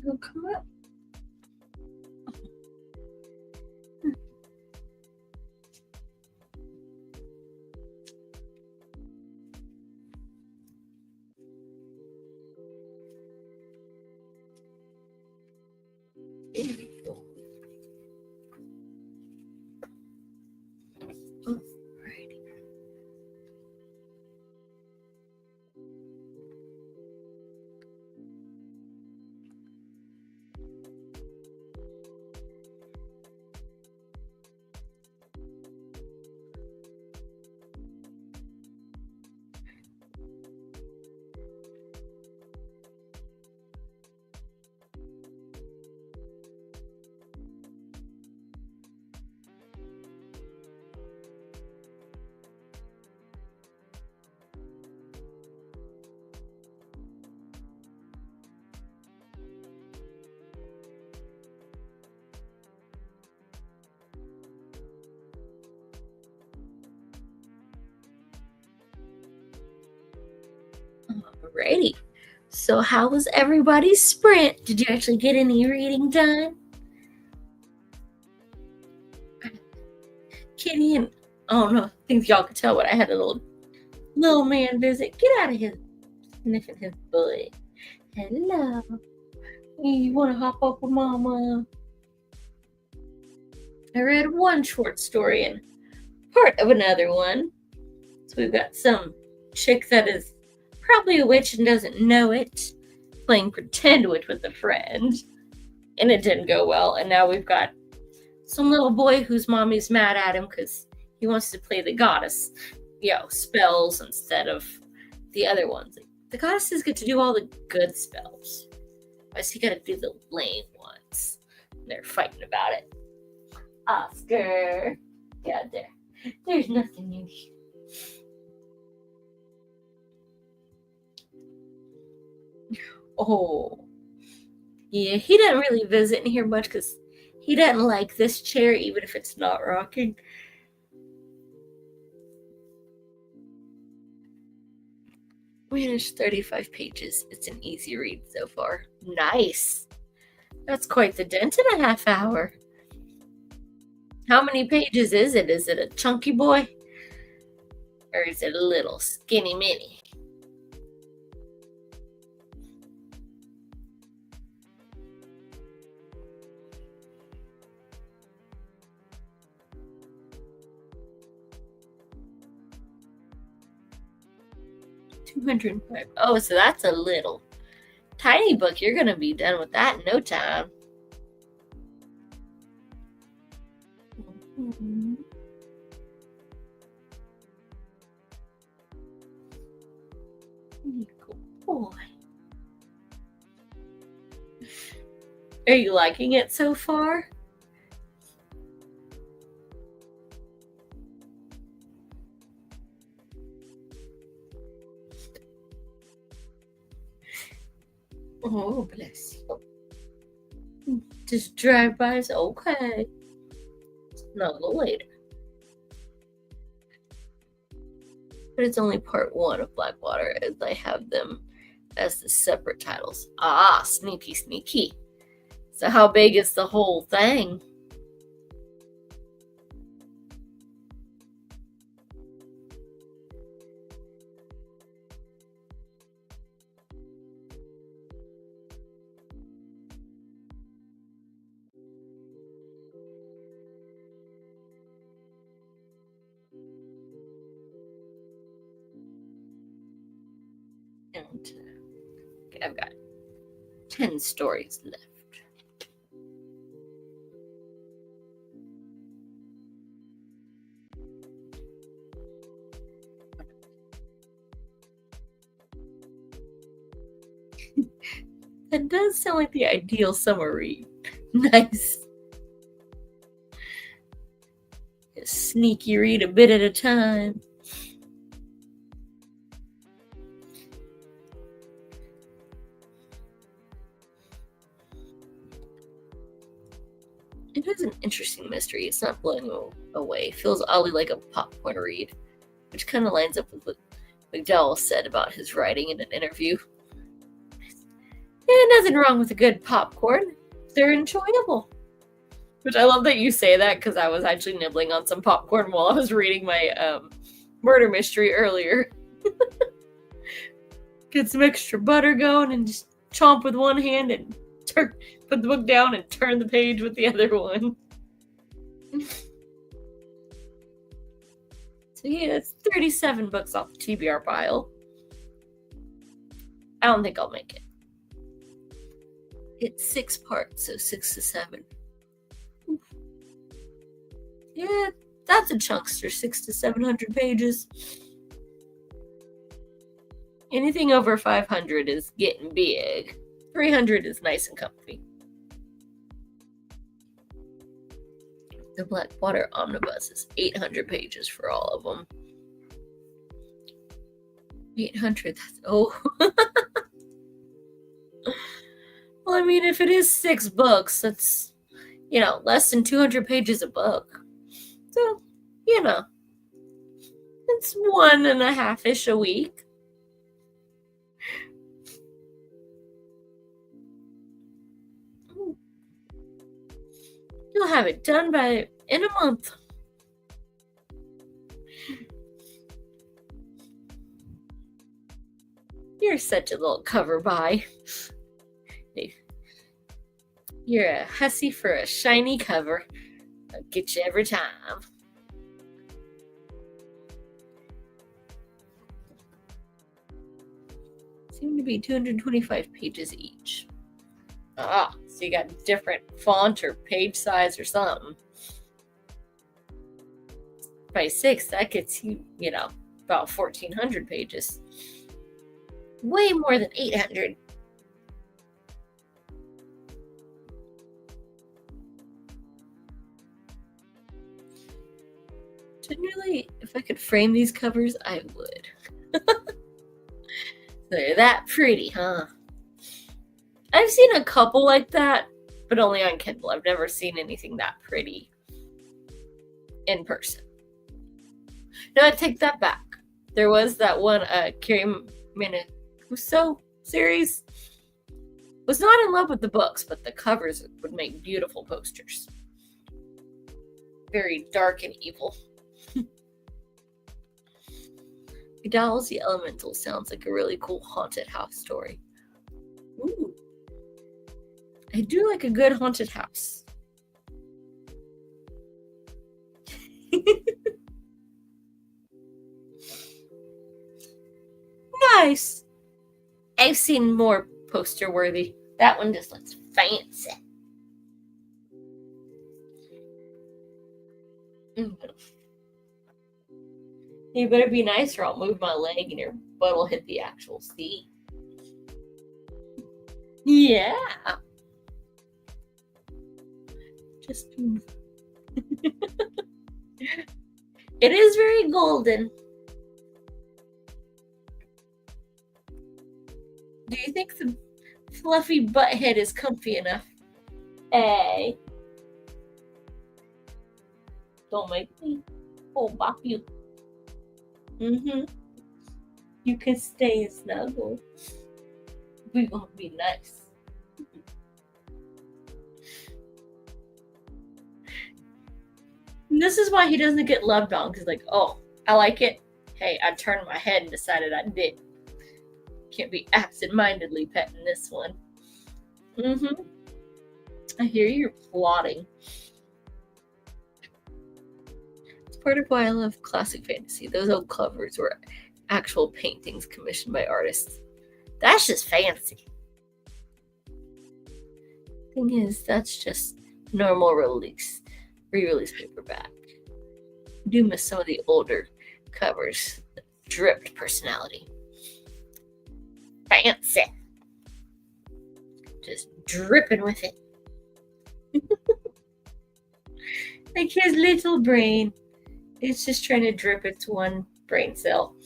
It'll come up. There we go. Alrighty. Alrighty. So how was everybody's sprint? Did you actually get any reading done? Kitty and oh no, I think y'all could tell, but I had a little man visit. Get out of here, sniffing his butt. Hello. You want to hop up with Mama? I read one short story and part of another one. So we've got some chick that is probably a witch and doesn't know it, playing pretend witch with a friend. And it didn't go well. And now we've got some little boy whose mommy's mad at him because he wants to play the goddess, spells instead of the other ones. The goddesses get to do all the good spells. Why does he got to do the lame ones? And they're fighting about it. Oscar. Yeah, there's nothing new here. Oh. Yeah, he doesn't really visit in here much because he doesn't like this chair, even if it's not rocking. We finished 35 pages. It's an easy read so far. Nice. That's quite the dent in a half hour. How many pages is it? Is it a chunky boy? Or is it a little skinny mini? $205. Oh, so that's a little tiny book. You're going to be done with that in no time. Mm-hmm. Good boy. Are you liking it so far? Oh, bless you. Just drive-bys, okay. Not a little later. But it's only part 1 of Blackwater, as I have them as the separate titles. Ah, sneaky, sneaky. So how big is the whole thing? And okay, I've got 10 stories left. That does sound like the ideal summer read. Nice. Sneaky read a bit at a time. It is an interesting mystery. It's not blowing away. It feels oddly like a popcorn read, which kind of lines up with what McDowell said about his writing in an interview. nothing wrong with a good popcorn. They're enjoyable. Which I love that you say that, because I was actually nibbling on some popcorn while I was reading my murder mystery earlier. Get some extra butter going and just chomp with one hand and put the book down and turn the page with the other one. So yeah, it's 37 books off the TBR pile. I don't think I'll make it. It's 6 parts, so 6 to 7. Yeah, that's a chunkster, 600 to 700 pages. Anything over 500 is getting big. 300 is nice and comfy. The Blackwater Omnibus is 800 pages for all of them. 800, that's, oh. Well, I mean, if it is 6 books, that's, less than 200 pages a book. So, it's 1.5-ish a week. You'll have it done in a month. You're such a little cover buy. You're a hussy for a shiny cover. I'll get you every time. Seem to be 225 pages each. Ah, so you got different font or page size or something. By 6, that gets you, about 1,400 pages. Way more than 800. Generally, if I could frame these covers, I would. They're that pretty, huh? I've seen a couple like that, but only on Kindle. I've never seen anything that pretty in person. No, I take that back. There was that one Kiri Minakuso series. Was not in love with the books, but the covers would make beautiful posters. Very dark and evil. Vidal's The Elemental sounds like a really cool haunted house story. Ooh. I do like a good haunted house. Nice. I've seen more poster worthy. That one just looks fancy. You better be nice or I'll move my leg and your butt will hit the actual seat. Yeah. Just it is very golden. Do you think the fluffy butt head is comfy enough? Hey. Don't make me. Oh, bop you. You can stay and snuggle. We're gonna be nice. And this is why he doesn't get loved on, because like, oh, I like it. Hey, I turned my head and decided I did. Can't be absent-mindedly petting this one. I hear you're plotting. It's part of why I love classic fantasy. Those old covers were actual paintings commissioned by artists. That's just fancy. Thing is, that's just normal re-release paperback. I do miss some of the older covers that dripped personality. Fancy. Just dripping with it. Like his little brain. It's just trying to drip its one brain cell.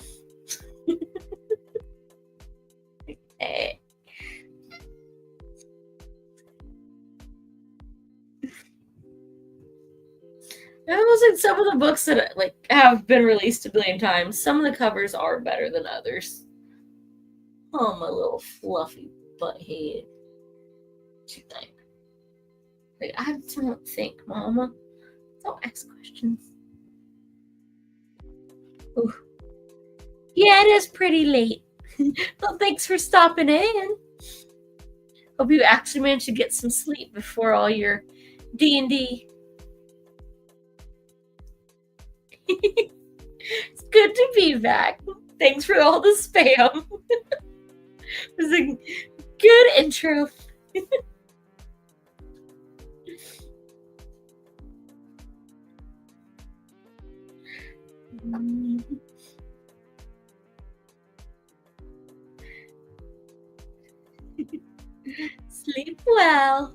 Hey. And it was in some of the books that have been released a billion times. Some of the covers are better than others. Oh, my little fluffy butt head. She think. Like, I don't think, Mama. Don't ask questions. Ooh. Yeah, it is pretty late. Well, thanks for stopping in. Hope you actually managed to get some sleep before all your D&D. It's good to be back. Thanks for all the spam. It was a good intro. Sleep well.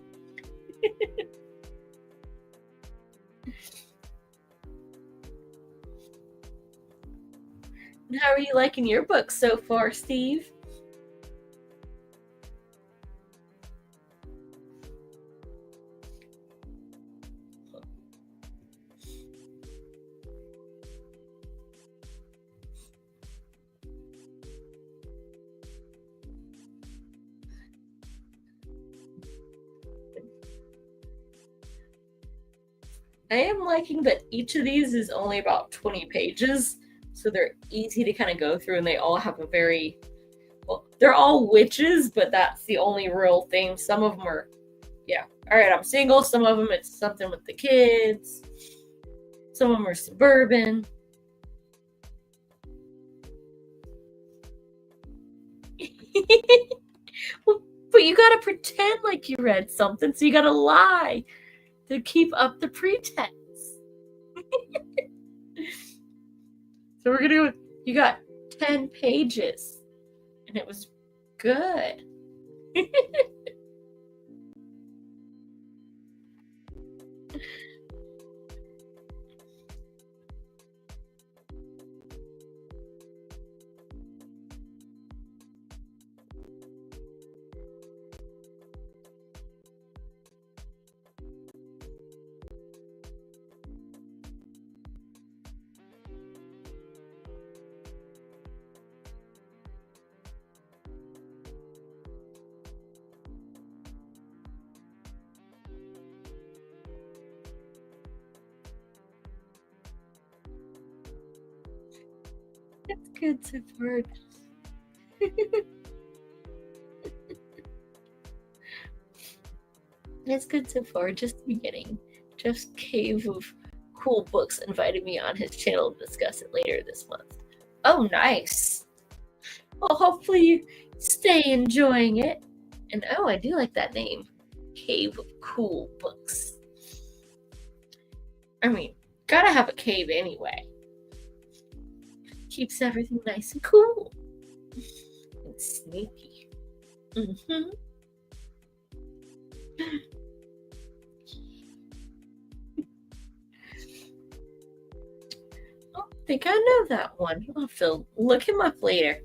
How are you liking your book so far, Steve? I am liking that each of these is only about 20 pages, so they're easy to kind of go through, and they all have a very, well, they're all witches, but that's the only real thing. Some of them are, yeah, all right, I'm single. Some of them it's something with the kids. Some of them are suburban. But you gotta pretend like you read something, so you gotta lie to keep up the pretense. So we're gonna go, you got 10 pages, and it was good. That's good so far. It's good so far, just the beginning. Jeff's Cave of Cool Books invited me on his channel to discuss it later this month. Oh, nice. Well, hopefully you stay enjoying it. And oh, I do like that name. Cave of Cool Books. I mean, gotta have a cave anyway. Keeps everything nice and cool. And sneaky. Mm-hmm. I think I know that one. I'll have to look him up later.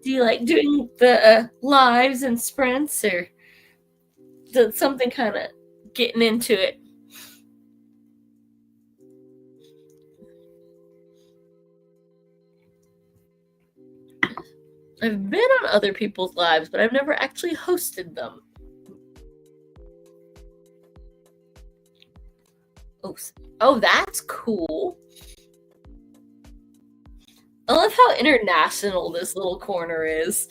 Do you like doing the lives and sprints, or did something kind of getting into it? I've been on other people's lives, but I've never actually hosted them. Oh, that's cool. I love how international this little corner is.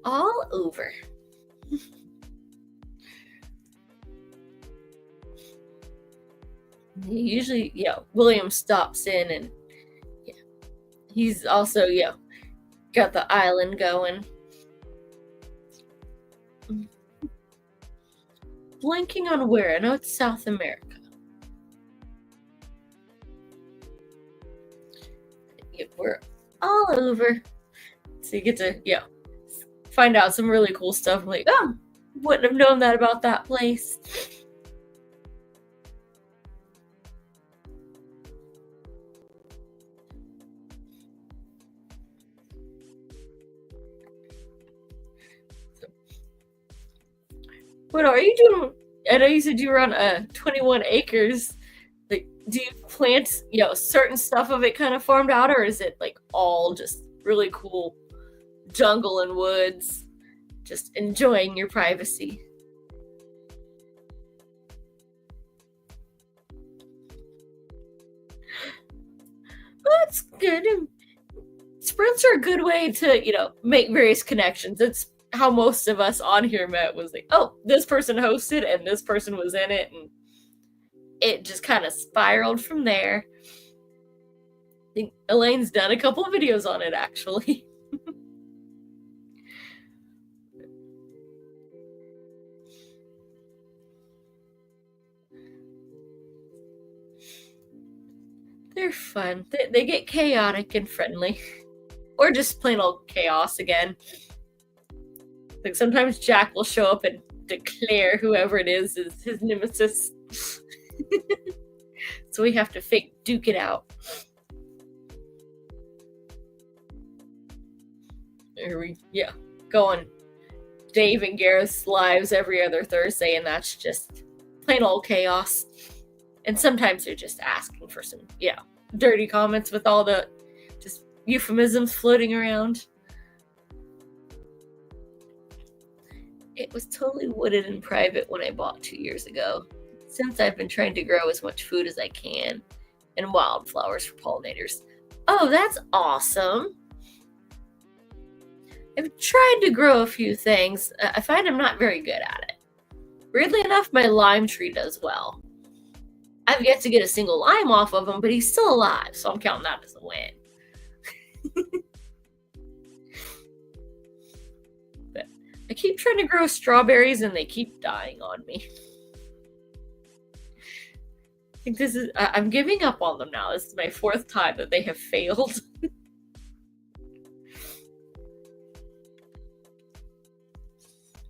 All over. Usually, William stops in, and he's also, got the island going. Blanking on where. I know it's South America. We're all over. So you get to, find out some really cool stuff. Like, oh, wouldn't have known that about that place. What are you doing? I know you said you were on 21 acres. Like, do you plant, certain stuff of it kind of farmed out, or is it like all just really cool jungle and woods, just enjoying your privacy? Well, that's good. Sprints are a good way to, make various connections. It's how most of us on here met, was like, oh, this person hosted and this person was in it, and it just kind of spiraled from there. I think Elaine's done a couple of videos on it, actually. They're fun. They get chaotic and friendly. Or just plain old chaos again. Like, sometimes Jack will show up and declare whoever it is his nemesis. So we have to fake duke it out. Go on Dave and Gareth's lives every other Thursday, and that's just plain old chaos. And sometimes they're just asking for some, dirty comments with all the just euphemisms floating around. It was totally wooded and private when I bought 2 years ago. Since I've been trying to grow as much food as I can, and wildflowers for pollinators. Oh, that's awesome. I've tried to grow a few things. I find I'm not very good at it. Weirdly enough, my lime tree does well. I've yet to get a single lime off of him, but he's still alive, so I'm counting that as a win. But I keep trying to grow strawberries, and they keep dying on me. I think I'm giving up on them now. This is my 4th time that they have failed.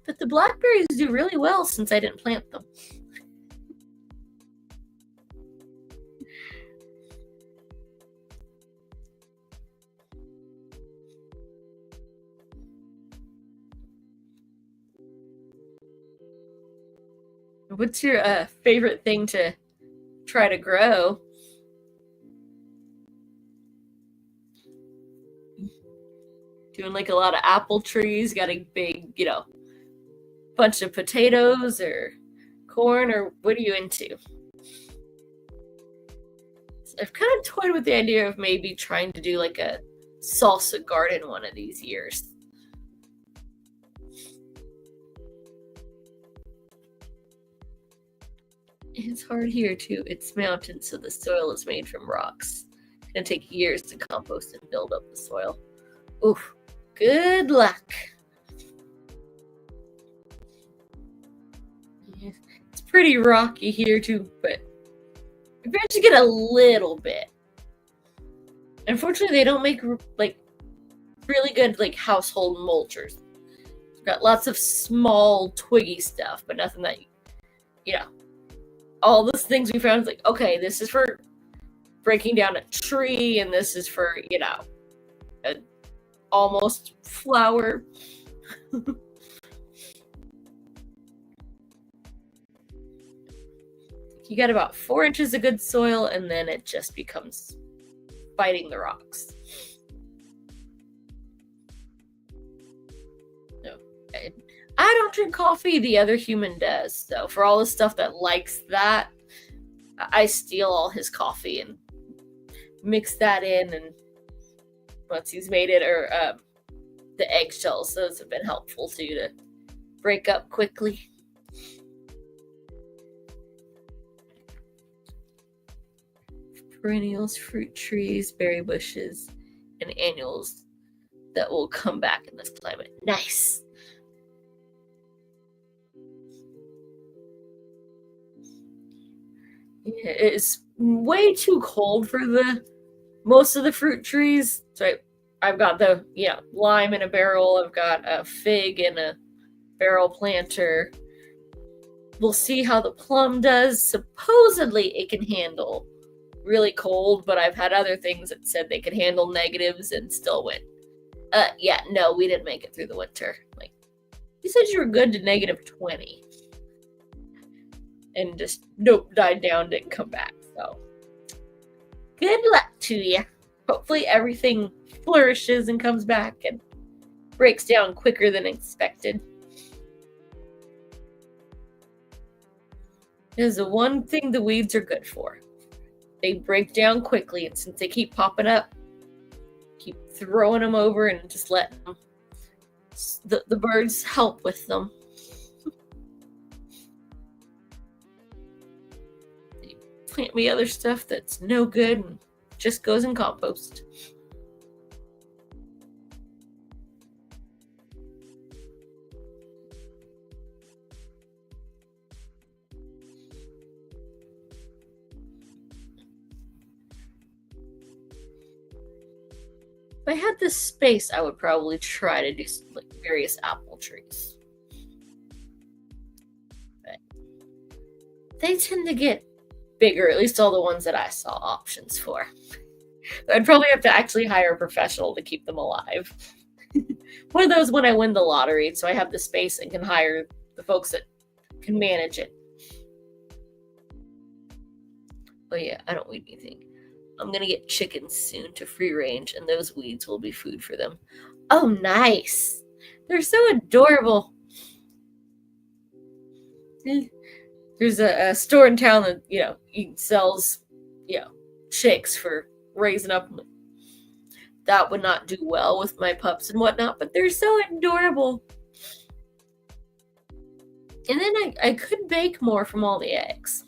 But the blackberries do really well since I didn't plant them. What's your favorite thing to try to grow? Doing like a lot of apple trees, got a big, bunch of potatoes or corn, or what are you into? So I've kind of toyed with the idea of maybe trying to do like a salsa garden one of these years. It's hard here too. It's mountains, so the soil is made from rocks. It's gonna take years to compost and build up the soil. Oof, good luck. It's pretty rocky here too, but I managed to get a little bit. Unfortunately, they don't make like really good like household mulchers. Got lots of small twiggy stuff, but nothing that all those things we found is like, okay, this is for breaking down a tree, and this is for a almost flower. You got about 4 inches of good soil, and then it just becomes fighting the rocks. No, I don't drink coffee. The other human does. So for all the stuff that likes that, I steal all his coffee and mix that in. And once he's made it, or the eggshells, those have been helpful too to break up quickly. Perennials, fruit trees, berry bushes, and annuals that will come back in this climate. Nice. It's way too cold for most of the fruit trees. So I've got the lime in a barrel. I've got a fig in a barrel planter. We'll see how the plum does. Supposedly it can handle really cold, but I've had other things that said they could handle negatives and still went. No, we didn't make it through the winter. Like, you said you were good to -20. and just died down, didn't come back. So good luck to you. Hopefully everything flourishes and comes back and breaks down quicker than expected. Is the one thing the weeds are good for. They break down quickly, and since they keep popping up, keep throwing them over and just let them, the birds help with them. They plant me other stuff that's no good and just goes in compost. If I had this space, I would probably try to do like various apple trees. But they tend to get bigger, at least all the ones that I saw options for. I'd probably have to actually hire a professional to keep them alive. One of those when I win the lottery, so I have the space and can hire the folks that can manage it. Oh yeah, I don't weed anything. I'm gonna get chickens soon to free range, and those weeds will be food for them. Oh, nice! They're so adorable. There's a store in town that sells chicks for raising up. That would not do well with my pups and whatnot, but they're so adorable. And then I could bake more from all the eggs.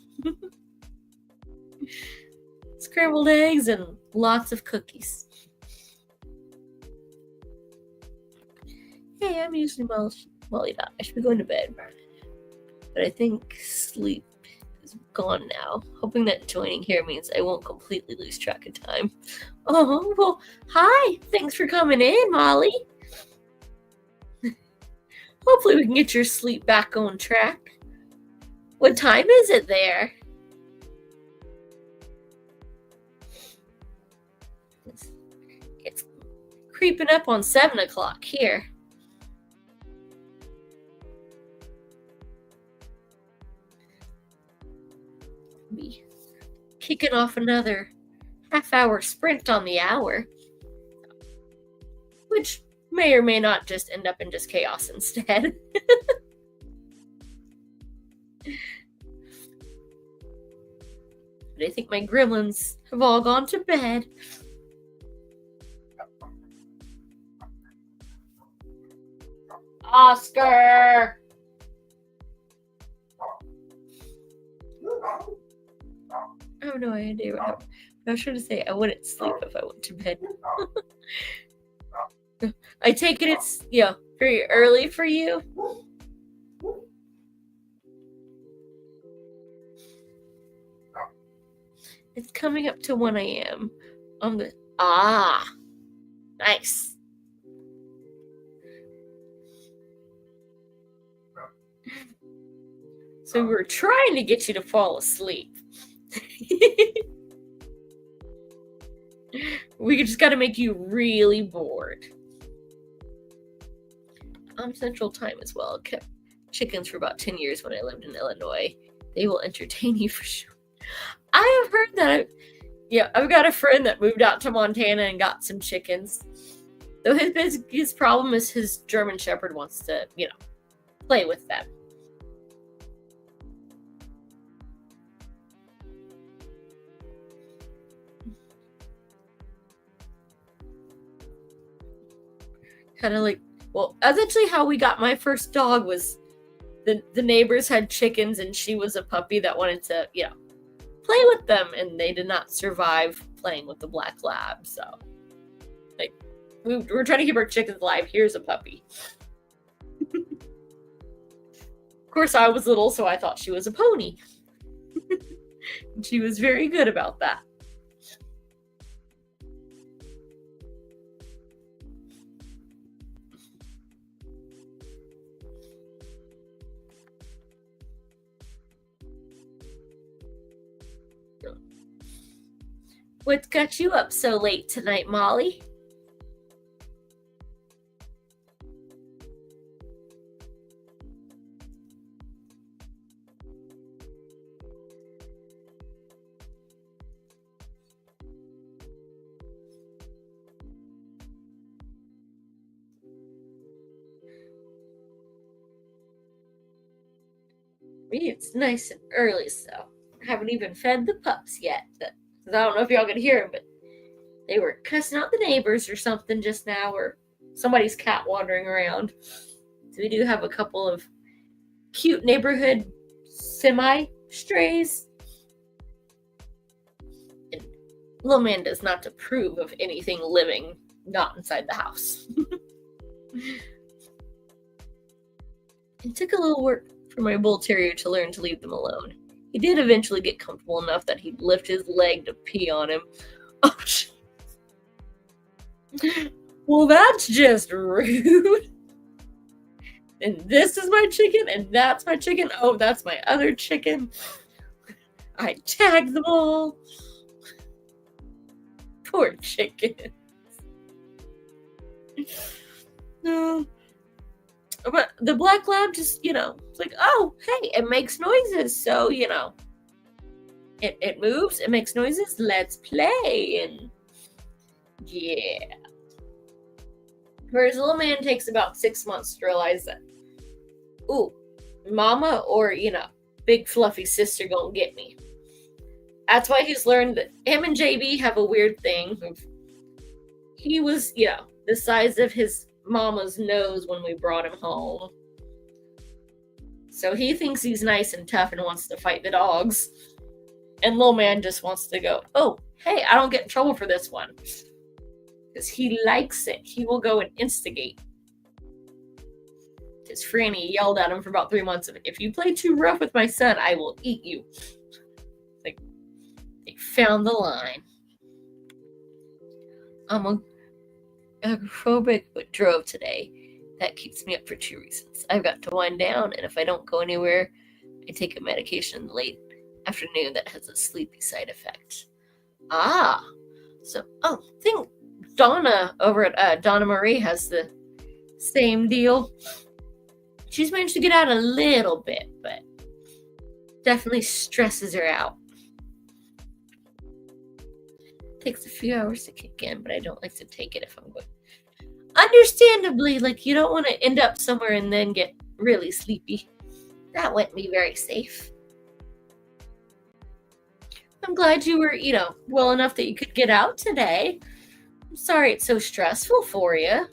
Scrambled eggs and lots of cookies. Hey, I'm usually Molly dot. I should be going to bed. But I think sleep is gone now. Hoping that joining here means I won't completely lose track of time. Oh, well, hi. Thanks for coming in, Molly. Hopefully we can get your sleep back on track. What time is it there? It's creeping up on 7 o'clock here. Be kicking off another half-hour sprint on the hour, which may or may not just end up in just chaos instead. But I think my gremlins have all gone to bed. Oscar! I have no idea what happened. I was trying to say I wouldn't sleep if I went to bed. I take it it's, very early for you. It's coming up to 1 a.m. Nice. So we were trying to get you to fall asleep. We just got to make you really bored. I'm Central Time as well. I kept chickens for about 10 years when I lived in Illinois. They will entertain you for sure. I have heard that. I've got a friend that moved out to Montana and got some chickens. Though his problem is his German Shepherd wants to, play with them. Kind of like, that's actually how we got my first dog. Was the neighbors had chickens and she was a puppy that wanted to, play with them, and they did not survive playing with the black lab. So, we're trying to keep our chickens alive. Here's a puppy. Of course, I was little, so I thought she was a pony. And she was very good about that. What got you up so late tonight, Molly? Me, it's nice and early, so I haven't even fed the pups yet. Because I don't know if y'all could hear them, but they were cussing out the neighbors or something just now, or somebody's cat wandering around. So we do have a couple of cute neighborhood semi-strays. And little man does not approve of anything living not inside the house. It took a little work for my bull terrier to learn to leave them alone. He did eventually get comfortable enough that he'd lift his leg to pee on him. Oh, well, that's just rude. And this is my chicken, and that's my chicken. Oh, that's my other chicken. I tagged them all. Poor chicken. No. But the black lab just, it's like, oh, hey, it makes noises. So, it moves, it makes noises. Let's play. And yeah. Whereas little man takes about 6 months to realize that, ooh, mama or, big fluffy sister gonna get me. That's why he's learned that him and JB have a weird thing. He was, the size of his mama's nose when we brought him home. So he thinks he's nice and tough and wants to fight the dogs. And little man just wants to go, oh, hey, I don't get in trouble for this one. Because he likes it. He will go and instigate. His Franny yelled at him for about 3 months. If you play too rough with my son, I will eat you. Like, they found the line. I'm agoraphobic but drove today. That keeps me up for 2 reasons. I've got to wind down, and if I don't go anywhere, I take a medication in the late afternoon that has a sleepy side effect. So, I think Donna over at Donna Marie has the same deal. She's managed to get out a little bit, but definitely stresses her out. Takes a few hours to kick in, but I don't like to take it if I'm going. Understandably, you don't want to end up somewhere and then get really sleepy. That wouldn't be very safe. I'm glad you were, well enough that you could get out today. I'm sorry it's so stressful for you.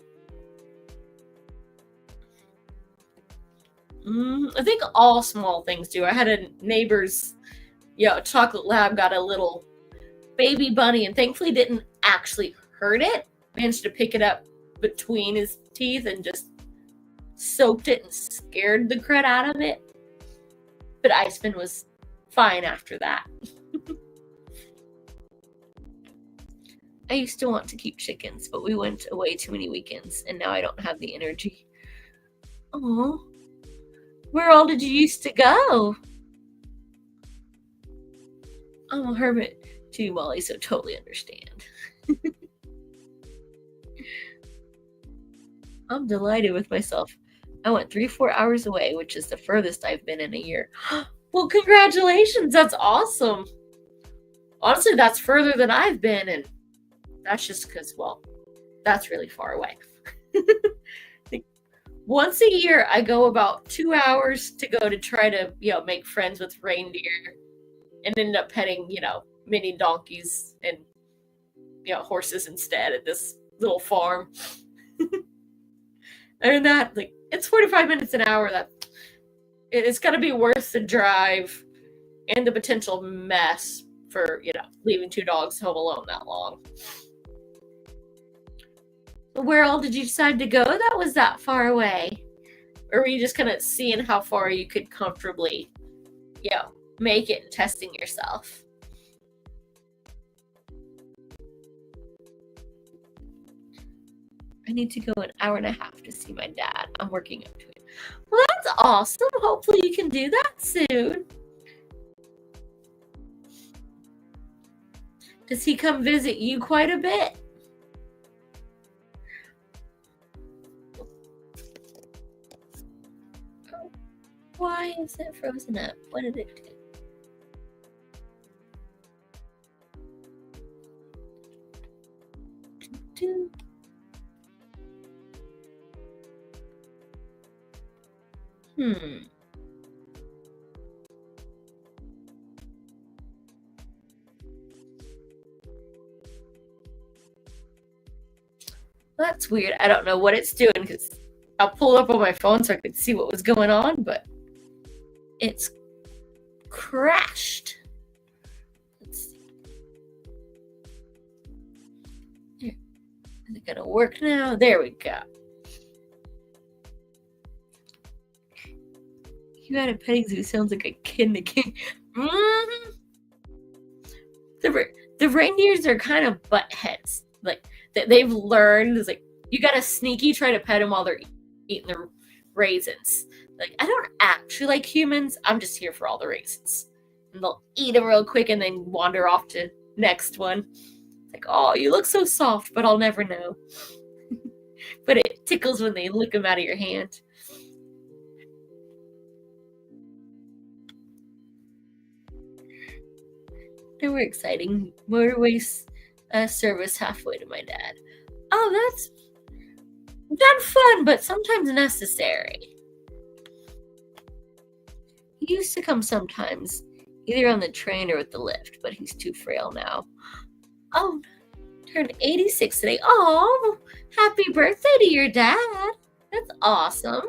I think all small things do. I had a neighbor's, chocolate lab got a little baby bunny and thankfully didn't actually hurt it. Managed to pick it up between his teeth and just soaked it and scared the crud out of it. But Iceman was fine after that. I used to want to keep chickens, but we went away too many weekends, and now I don't have the energy. Oh, where all did you used to go? I'm a hermit too, Molly, so totally understand. I'm delighted with myself. I went 3-4 hours away, which is the furthest I've been in a year. Well, congratulations. That's awesome. Honestly, that's further than I've been, and that's just because, that's really far away. Once a year, I go about 2 hours to go to try to, make friends with reindeer and end up petting, mini donkeys and, horses instead at this little farm. Other than that, it's 45 minutes an hour. That it's got to be worth the drive and the potential mess for, leaving 2 dogs home alone that long. Where all did you decide to go that was that far away? Or were you just kind of seeing how far you could comfortably, make it and testing yourself? I need to go an hour and a half to see my dad. I'm working up to it. Well, that's awesome. Hopefully you can do that soon. Does he come visit you quite a bit? Why is it frozen up? What did it do? That's weird. I don't know what it's doing because I pulled up on my phone so I could see what was going on, but it's crashed. Let's see. Here. Is it gonna work now? There we go. You had a petting zoo sounds like a kid in the game. Mm-hmm. The reindeers are kind of butt heads. Like they've learned is like you gotta sneaky try to pet them while they're eating the raisins. Like I don't actually like humans. I'm just here for all the raisins. And they'll eat them real quick and then wander off to next one. It's like, oh, you look so soft, but I'll never know. But it tickles when they lick them out of your hand. They were exciting. Motorways service halfway to my dad. Oh, that's not fun, but sometimes necessary. He used to come sometimes, either on the train or with the lift, but he's too frail now. Oh, turned 86 today. Oh, happy birthday to your dad. That's awesome.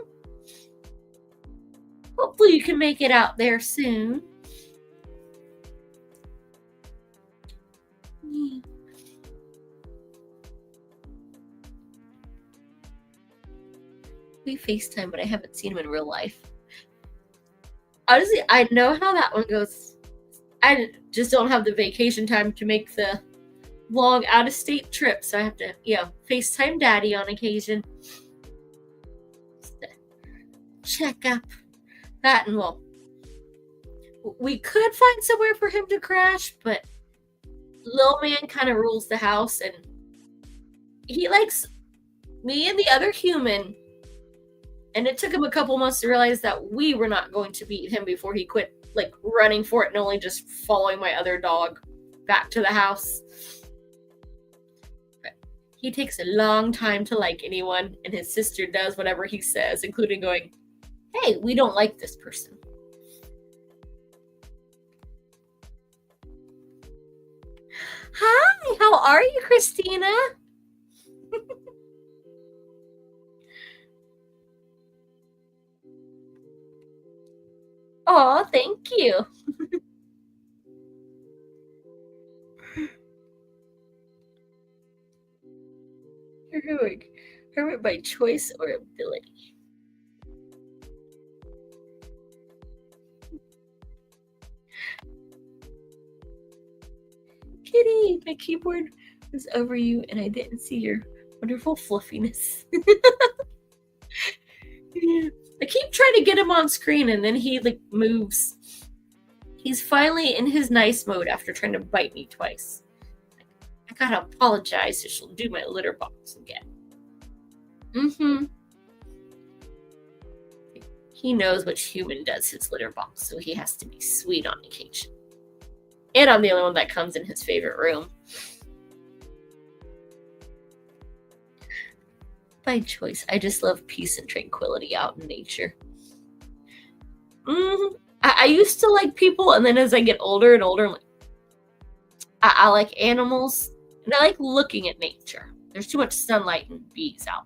Hopefully you can make it out there soon. We FaceTime, but I haven't seen him in real life. Honestly, I know how that one goes. I just don't have the vacation time to make the long out-of-state trip, so I have to, FaceTime Daddy on occasion. Check up that, and well, we could find somewhere for him to crash, but Lil Man kind of rules the house, and he likes me and the other human. And it took him a couple months to realize that we were not going to beat him before he quit, like, running for it and only just following my other dog back to the house. But he takes a long time to like anyone, and his sister does whatever he says, including going, hey, we don't like this person. Hi, how are you, Christina? Oh, thank you. Hermit by choice or ability? Kitty, my keyboard was over you and I didn't see your wonderful fluffiness. Yeah. I keep trying to get him on screen and then he like moves. He's finally in his nice mode after trying to bite me twice. I gotta apologize so she'll do my litter box again. Mm-hmm. He knows which human does his litter box, so he has to be sweet on occasion. And I'm the only one that comes in his favorite room. By choice, I just love peace and tranquility out in nature. I used to like people, and then as I get older and older, I'm like, I like animals, and I like looking at nature. There's too much sunlight and bees out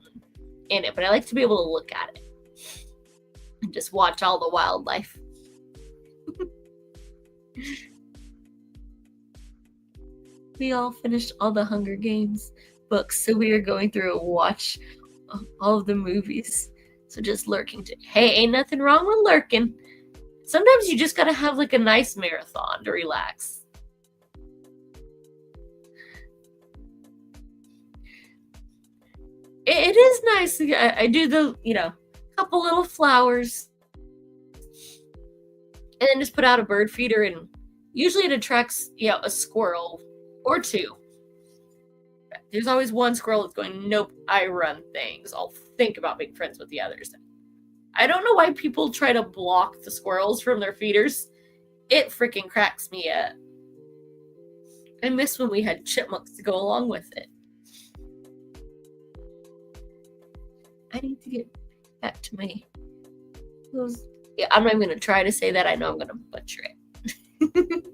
in it, but I like to be able to look at it and just watch all the wildlife. We all finished all the Hunger Games books, so we are going through a watch of all of the movies. So just lurking hey, ain't nothing wrong with lurking. Sometimes you just gotta have like a nice marathon to relax. It is nice. I do the, couple little flowers. And then just put out a bird feeder, and usually it attracts, a squirrel or two. There's always one squirrel that's going, nope, I run things. I'll think about being friends with the others. I don't know why people try to block the squirrels from their feeders. It freaking cracks me up. I miss when we had chipmunks to go along with it. I need to get back to my... I'm not even going to try to say that. I know I'm going to butcher it.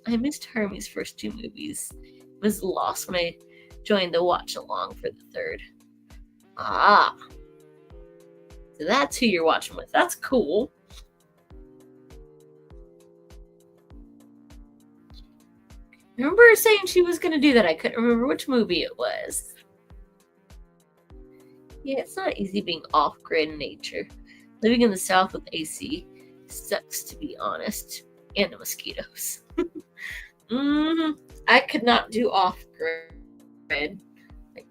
I missed Hermie's first two movies. Was lost when I join the watch along for the 3rd. Ah. So that's who you're watching with. That's cool. I remember her saying she was going to do that. I couldn't remember which movie it was. Yeah, it's not easy being off-grid in nature. Living in the South with AC sucks, to be honest. And the mosquitoes. I could not do off-grid. Like,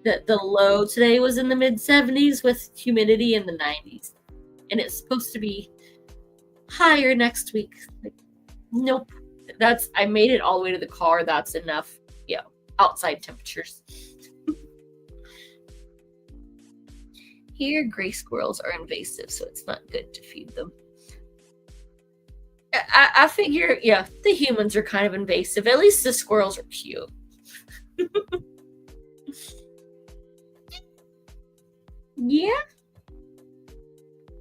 the low today was in the mid-70s with humidity in the 90s. And it's supposed to be higher next week. Like, nope. I made it all the way to the car. That's enough. Yeah, outside temperatures. Here, gray squirrels are invasive, so it's not good to feed them. I figure, yeah, the humans are kind of invasive. At least the squirrels are cute. Yeah?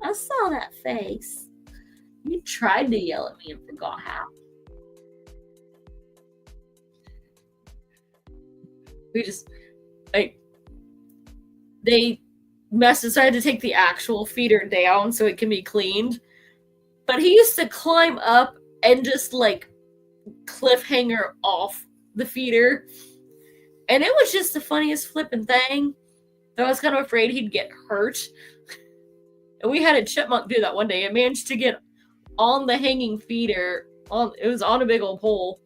I saw that face. You tried to yell at me and forgot how. We just, like, they decided to take the actual feeder down so it can be cleaned. But he used to climb up and just, like, cliffhanger off the feeder. And it was just the funniest flipping thing. I was kind of afraid he'd get hurt. And we had a chipmunk do that one day. It managed to get on the hanging feeder. It was on a big old pole.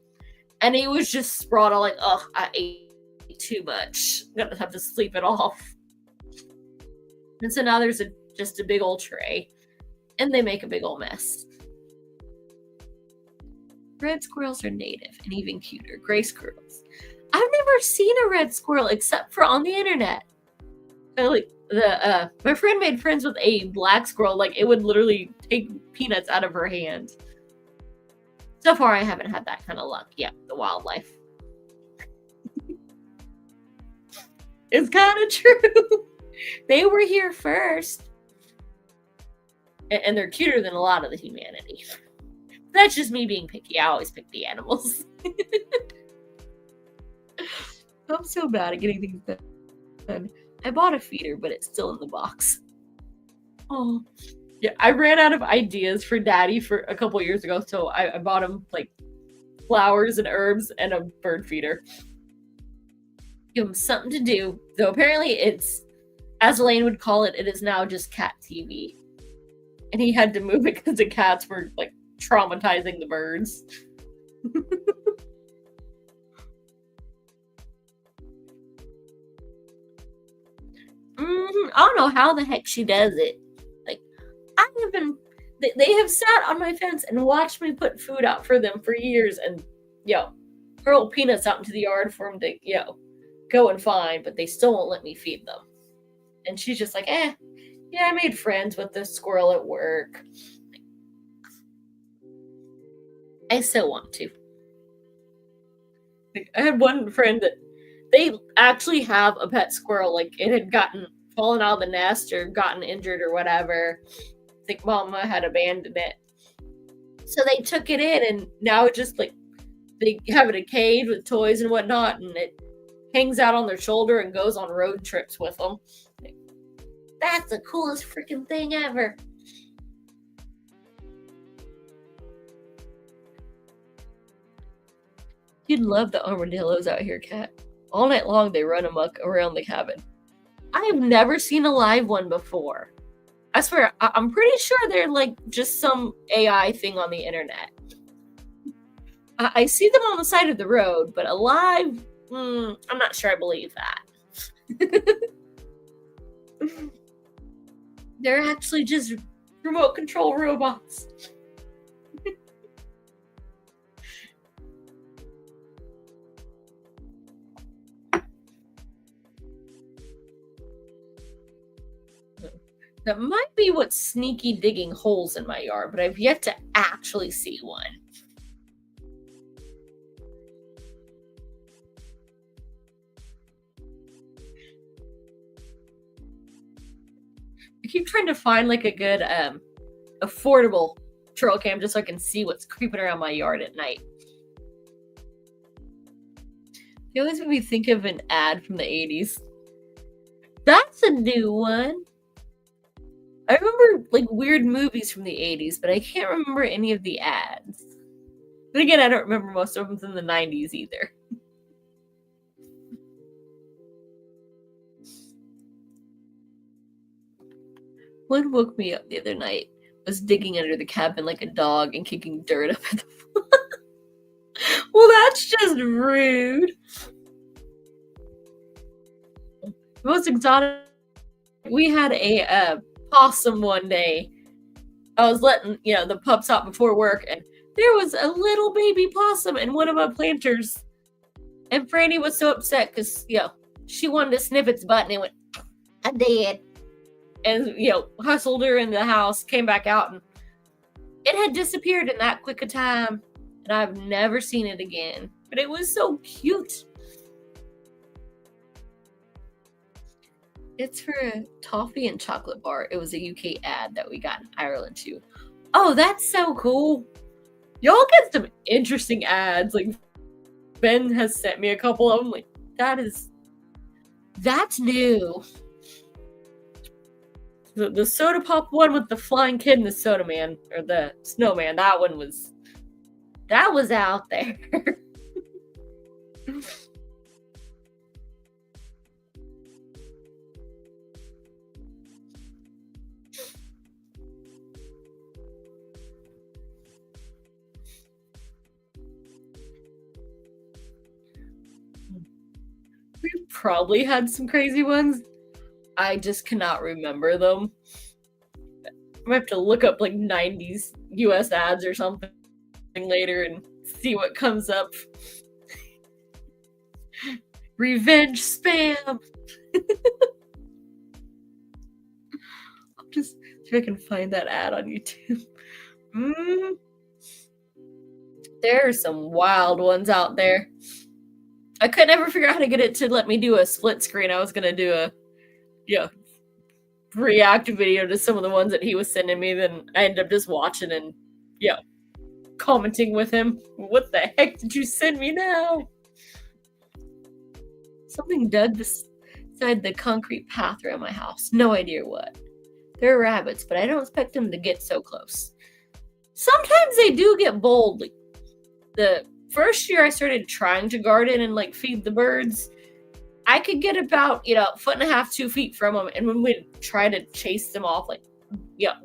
And he was just sprawled out like, ugh, I ate too much. I'm gonna have to sleep it off. And so now there's just a big old tray. And they make a big old mess. Red squirrels are native and even cuter. Gray squirrels. I've never seen a red squirrel except for on the internet. Like my friend made friends with a black squirrel. Like, it would literally take peanuts out of her hand. So far, I haven't had that kind of luck yet. The wildlife. It's kind of true. They were here first. And they're cuter than a lot of the humanity. That's just me being picky. I always pick the animals. I'm so bad at getting things done. I bought a feeder, but it's still in the box. Oh. Yeah, I ran out of ideas for Daddy for a couple years ago, so I bought him, like, flowers and herbs and a bird feeder. Give him something to do. Though apparently it's, as Elaine would call it, it is now just cat TV. And he had to move it because the cats were, like, traumatizing the birds. I don't know how the heck she does it. Like, I have been... They have sat on my fence and watched me put food out for them for years and, hurl peanuts out into the yard for them to, go and find, but they still won't let me feed them. And she's just like, yeah, I made friends with this squirrel at work. I still want to. I had one friend that they actually have a pet squirrel. Like, it had fallen out of the nest or gotten injured or whatever. I think Mama had abandoned it. So they took it in, and now it just, like, they have it in a cage with toys and whatnot, and it hangs out on their shoulder and goes on road trips with them. Like, that's the coolest freaking thing ever. You'd love the armadillos out here, Kat. All night long they run amok around the cabin. I have never seen a live one before. I swear, I'm pretty sure they're like just some AI thing on the internet. I see them on the side of the road, but alive, I'm not sure I believe that. They're actually just remote control robots. That might be what's sneaky digging holes in my yard, but I've yet to actually see one. I keep trying to find like a good, affordable trail cam just so I can see what's creeping around my yard at night. You always make me think of an ad from the 80s. That's a new one. I remember like weird movies from the 80s, but I can't remember any of the ads. But again, I don't remember most of them from the 90s either. What woke me up the other night was digging under the cabin like a dog and kicking dirt up at the floor. Well, that's just rude. Most exotic. We had a possum one day. I was letting the pups out before work, and there was a little baby possum in one of my planters. And Franny was so upset because she wanted to sniff its butt, and it went, "I did." And hustled her into the house, came back out, and it had disappeared in that quick a time, and I've never seen it again. But it was so cute. It's for a toffee and chocolate bar. It was a UK ad that we got in Ireland too. Oh, that's so cool. Y'all get some interesting ads. Like Ben has sent me a couple of them. Like that's new. The soda pop one with the flying kid and the soda man or the snowman. That was out there. We probably had some crazy ones. I just cannot remember them. I might have to look up like 90s US ads or something later and see what comes up. Revenge spam. I'll just see if I can find that ad on YouTube. There are some wild ones out there. I could never figure out how to get it to let me do a split screen. I was gonna do a react video to some of the ones that he was sending me. Then I ended up just watching and commenting with him. What the heck did you send me now? Something dug beside the concrete path around my house. No idea what. There are rabbits, but I don't expect them to get so close. Sometimes they do get bold. Like the first year I started trying to garden and like feed the birds, I could get about, 1.5 to 2 feet from them. And when we'd try to chase them off, like,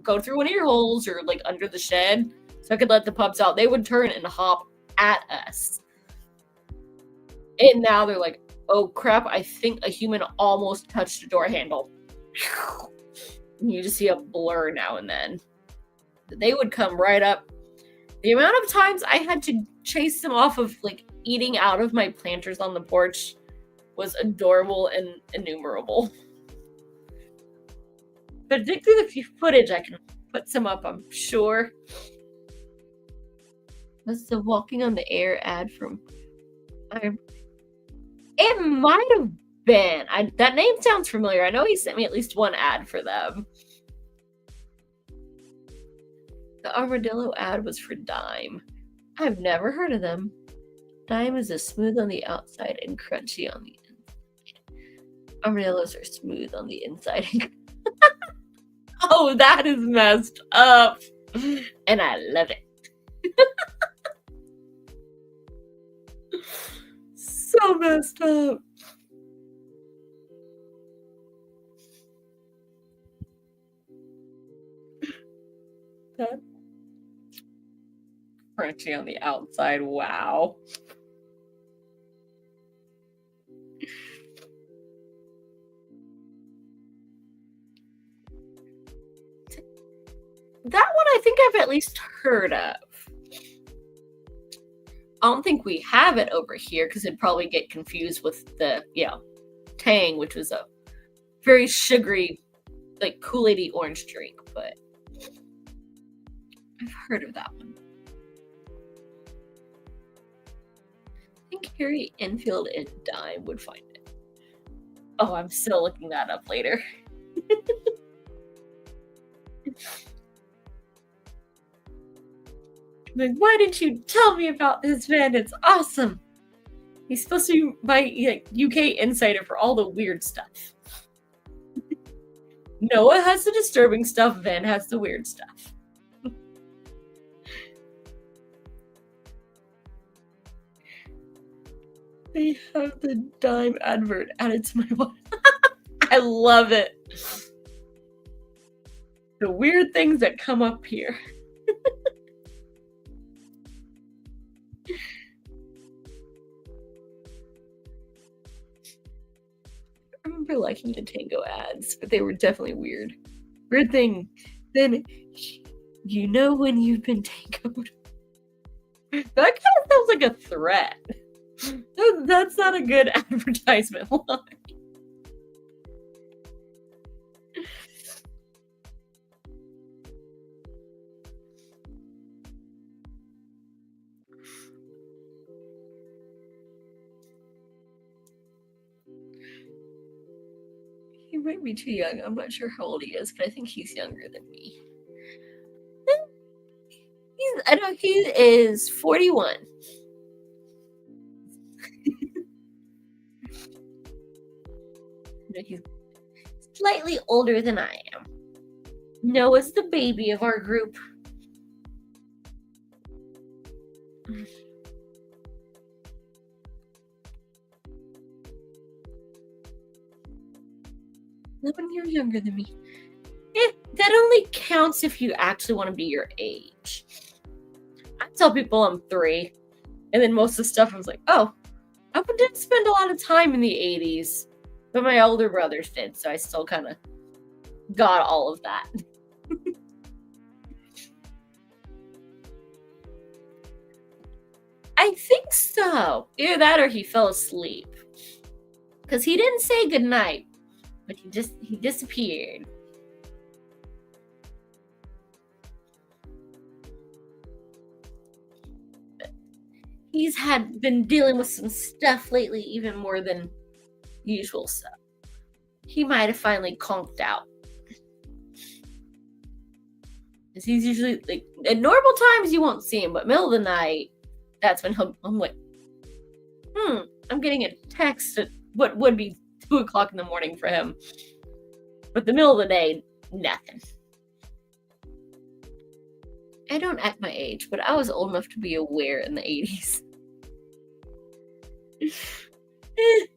go through one of your holes or like under the shed so I could let the pups out, they would turn and hop at us. And now they're like, oh crap, I think a human almost touched a door handle. And you just see a blur now and then. They would come right up. The amount of times I had to chase them off of like eating out of my planters on the porch was adorable and innumerable. But dig through the footage, I can put some up, I'm sure. Was the Walking on the Air ad from... It might have been. That name sounds familiar. I know he sent me at least one ad for them. The armadillo ad was for Dime. I've never heard of them. Dime is a smooth on the outside and crunchy on the inside. Armadillos are smooth on the inside. Oh, that is messed up. And I love it. So messed up. That crunchy on the outside. Wow. That one I think I've at least heard of. I don't think we have it over here because it'd probably get confused with the, Tang, which was a very sugary, like Kool-Aid-y orange drink, but I've heard of that one. I think Harry Enfield and Dime would find it. Oh, I'm still looking that up later. Like, why didn't you tell me about this, man? It's awesome. He's supposed to be my UK insider for all the weird stuff. Noah has the disturbing stuff, Van has the weird stuff. They have the dime advert added to my one. I love it. The weird things that come up here. I remember liking the Tango ads, but they were definitely weird. Weird thing. Then, you know when you've been tangoed. That kind of sounds like a threat. That's not a good advertisement line. He might be too young. I'm not sure how old he is, but I think he's younger than me. I know he is 41. He's slightly older than I am. Noah's the baby of our group. Eleven years younger than me. That only counts if you actually want to be your age. I tell people I'm 3, and then most of the stuff I was like, oh, I didn't spend a lot of time in the 80s, but my older brothers did, so I still kind of got all of that. I think so. Either that or he fell asleep. Because he didn't say goodnight, but he disappeared. He's been dealing with some stuff lately, even more than usual stuff. He might have finally conked out. Because he's usually, like, at normal times you won't see him, but middle of the night, that's when I'm like, I'm getting a text at what would be 2 o'clock in the morning for him. But the middle of the day, nothing. I don't act my age, but I was old enough to be aware in the 80s.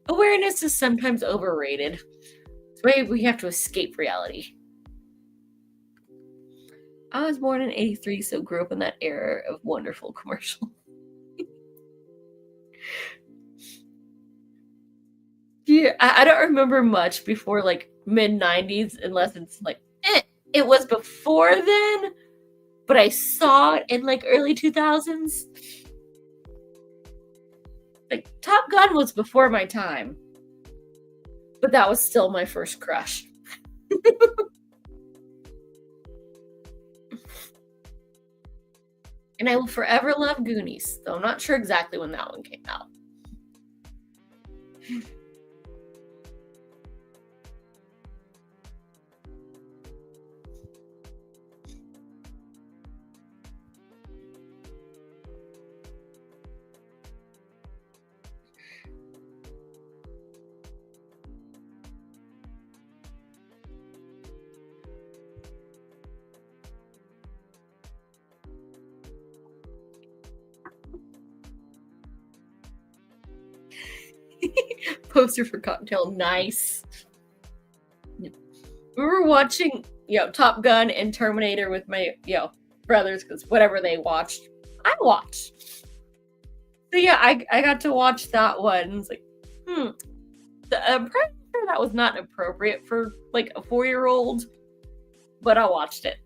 Awareness is sometimes overrated. It's the way we have to escape reality. I was born in 83, so grew up in that era of wonderful commercials. Yeah, I don't remember much before like mid-90s, unless it's like, it was before then, but I saw it in like early 2000s. Like, Top Gun was before my time, but that was still my first crush. And I will forever love Goonies, though I'm not sure exactly when that one came out. Poster for Cocktail, nice. We were watching, Top Gun and Terminator with my, brothers, because whatever they watched, I watched. So yeah, I got to watch that one. It's like, I'm pretty sure that was not appropriate for like a 4-year-old, but I watched it.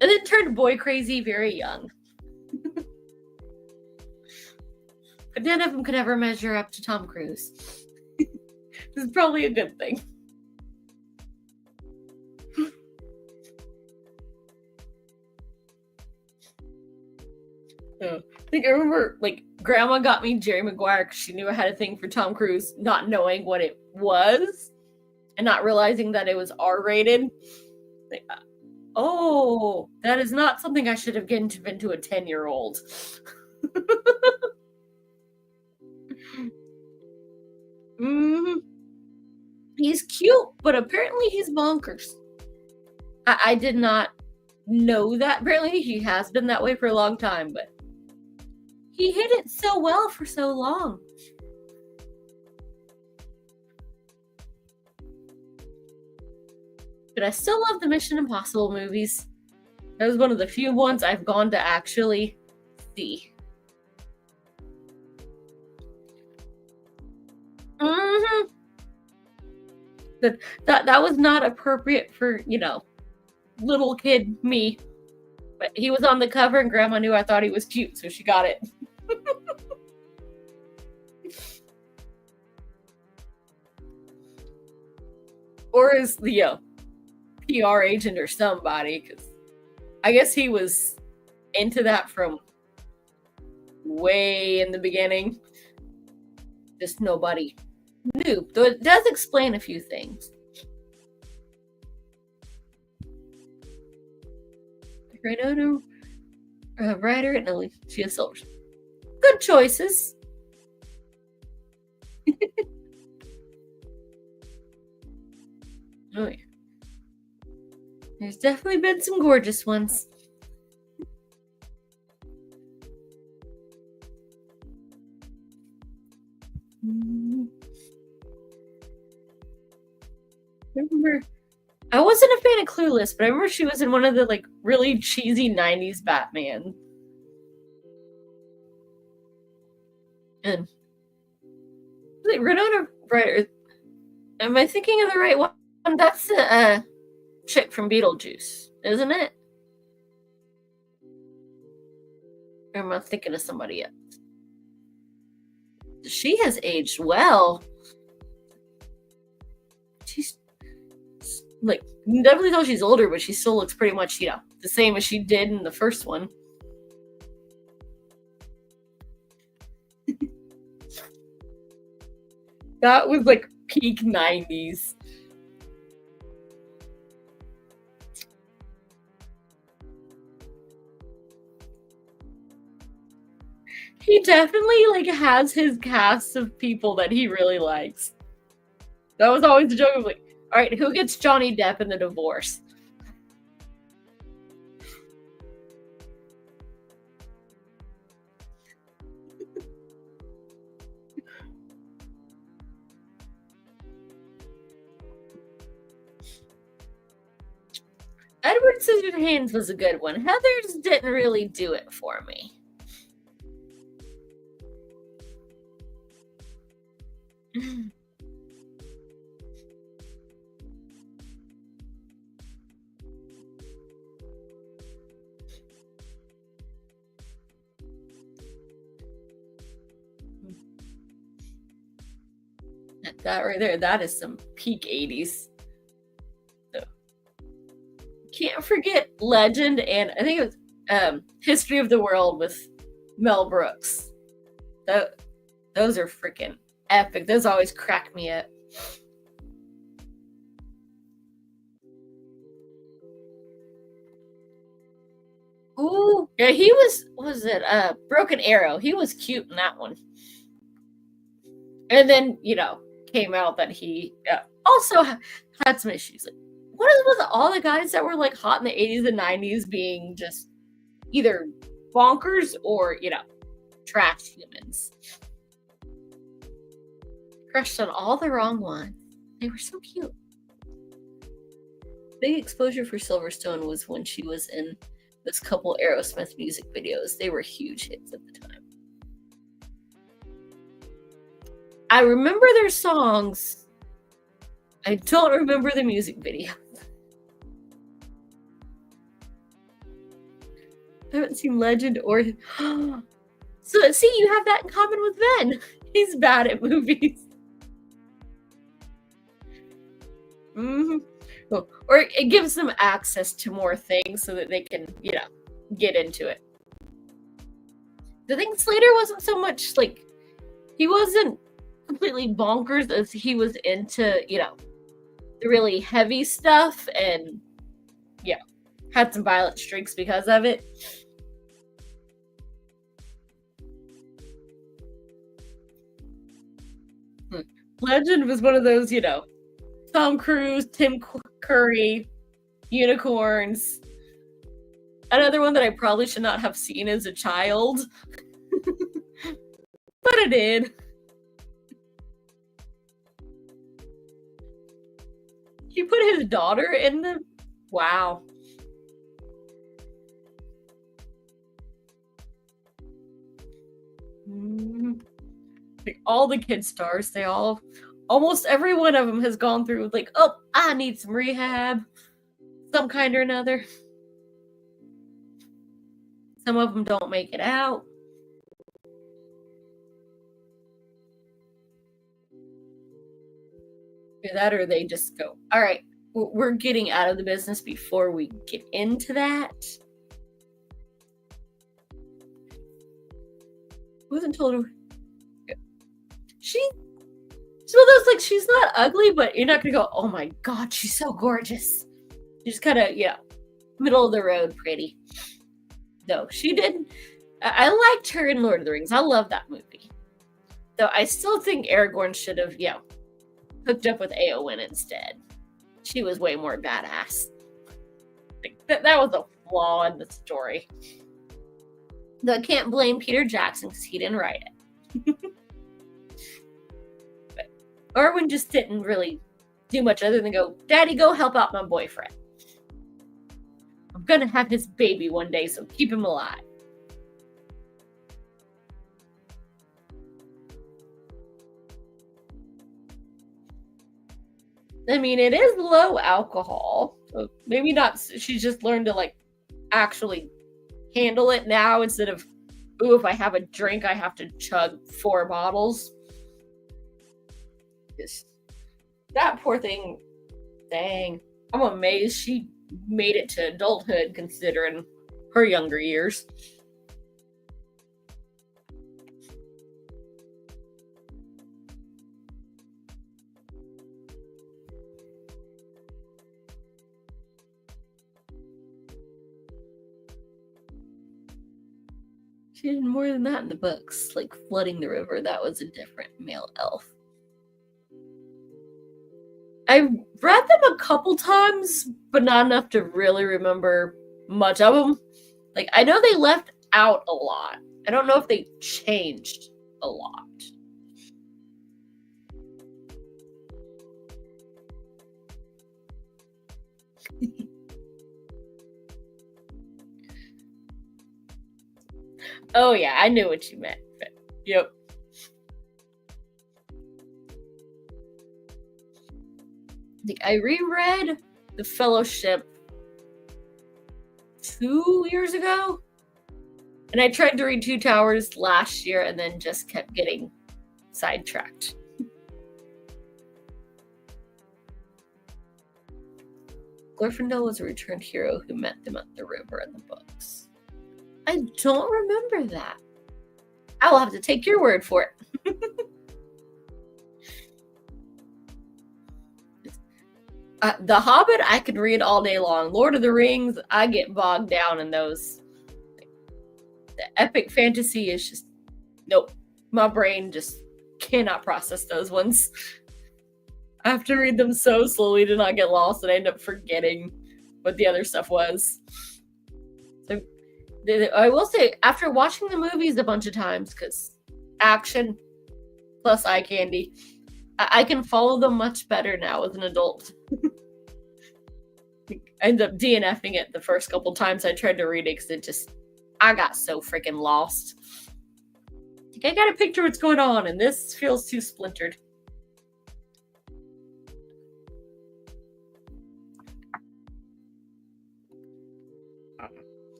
And then turned boy crazy very young. But none of them could ever measure up to Tom Cruise. This is probably a good thing. I think I remember, like, Grandma got me Jerry Maguire because she knew I had a thing for Tom Cruise, not knowing what it was and not realizing that it was R-rated. Like, oh, that is not something I should have given to a 10-year-old. Hmm. He's cute, but apparently he's bonkers. I did not know that. Apparently he has been that way for a long time, but he hid it so well for so long. But I still love the Mission Impossible movies. That was one of the few ones I've gone to actually see. Mm-hmm. That was not appropriate for, little kid me. But he was on the cover and Grandma knew I thought he was cute, so she got it. Or as the PR agent or somebody, because I guess he was into that from way in the beginning. Just nobody knew. Though it does explain a few things. Right, writer and Alicia Silvers. Good choices. Oh yeah. There's definitely been some gorgeous ones. I remember I wasn't a fan of Clueless, but I remember she was in one of the really cheesy 90s Batman. And Renona Ryder. Am I thinking of the right one? That's the chick from Beetlejuice, isn't it? Or am I thinking of somebody else? She has aged well. She's definitely though she's older, but she still looks pretty much, the same as she did in the first one. That was peak 90s. He definitely has his cast of people that he really likes. That was always the joke of all right, who gets Johnny Depp in the divorce? Edward Scissorhands was a good one. Heather's didn't really do it for me. That right there, that is some peak 80s. So, can't forget Legend, and I think it was History of the World with Mel Brooks. Those are freaking epic. Those always crack me up. Ooh, yeah, he was it Broken Arrow? He was cute in that one. And then, came out that he also had some issues. What was all the guys that were hot in the 80s and 90s being just either bonkers or, trash humans? Crushed on all the wrong ones. They were so cute. Big exposure for Silverstone was when she was in this couple Aerosmith music videos. They were huge hits at the time. I remember their songs. I don't remember the music video. I haven't seen Legend or... So, see, you have that in common with Ben. He's bad at movies. Mm-hmm. Or it gives them access to more things so that they can, get into it. The thing Slater wasn't so much he wasn't completely bonkers as he was into, the really heavy stuff and, had some violent streaks because of it. Legend was one of those, Tom Cruise, Tim Curry, unicorns. Another one that I probably should not have seen as a child. But I did. He put his daughter in the... Wow. Like all the kid stars, almost every one of them has gone through like, oh, I need some rehab, some kind or another. Some of them don't make it out. Either that or they just go, all right, we're getting out of the business before we get into that. Wasn't told her. She's one of those, like, she's not ugly, but you're not gonna go, oh my god, she's so gorgeous. She's kind of, middle of the road pretty. Though she did, I liked her in Lord of the Rings. I love that movie. Though I still think Aragorn should have, hooked up with Eowyn instead. She was way more badass. Like, that was a flaw in the story. Though I can't blame Peter Jackson because he didn't write it. But Arwen just didn't really do much other than go, Daddy, go help out my boyfriend. I'm gonna have his baby one day, so keep him alive. I mean, it is low alcohol. So maybe not. She's just learned to, like, actually handle it now instead of, ooh, if I have a drink, I have to chug 4 bottles. Just, that poor thing, dang. I'm amazed she made it to adulthood considering her younger years. She did more than that in the books, like flooding the river. That was a different male elf. I read them a couple times, but not enough to really remember much of them. Like, I know they left out a lot. I don't know if they changed a lot. Oh yeah, I knew what you meant. But, yep. I reread The Fellowship 2 years ago, and I tried to read Two Towers last year and then just kept getting sidetracked. Glorfindel was a returned hero who met them at the river in the books. I don't remember that. I will have to take your word for it. The Hobbit, I could read all day long. Lord of the Rings, I get bogged down in those. The epic fantasy is just, nope. My brain just cannot process those ones. I have to read them so slowly to not get lost and I end up forgetting what the other stuff was. So I will say, after watching the movies a bunch of times, because action plus eye candy, I can follow them much better now as an adult. I ended up DNFing it the first couple times I tried to read it because I got so freaking lost. I gotta picture what's going on, and this feels too splintered.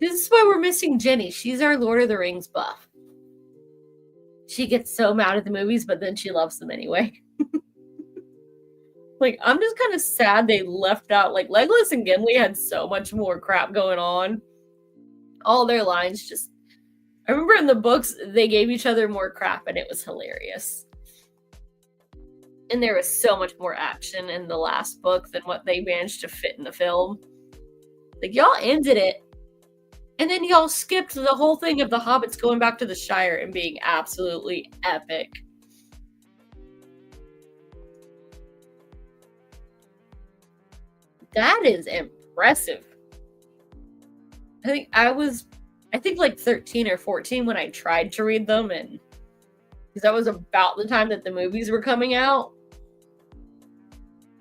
This is why we're missing Jenny. She's our Lord of the Rings buff. She gets so mad at the movies, but then she loves them anyway. Like, I'm just kind of sad they left out, like, Legolas and Gimli had so much more crap going on. All their lines just... I remember in the books, they gave each other more crap, and it was hilarious. And there was so much more action in the last book than what they managed to fit in the film. Like, y'all ended it, and then y'all skipped the whole thing of the hobbits going back to the Shire and being absolutely epic. That is impressive. I think like 13 or 14 when I tried to read them, and because that was about the time that the movies were coming out.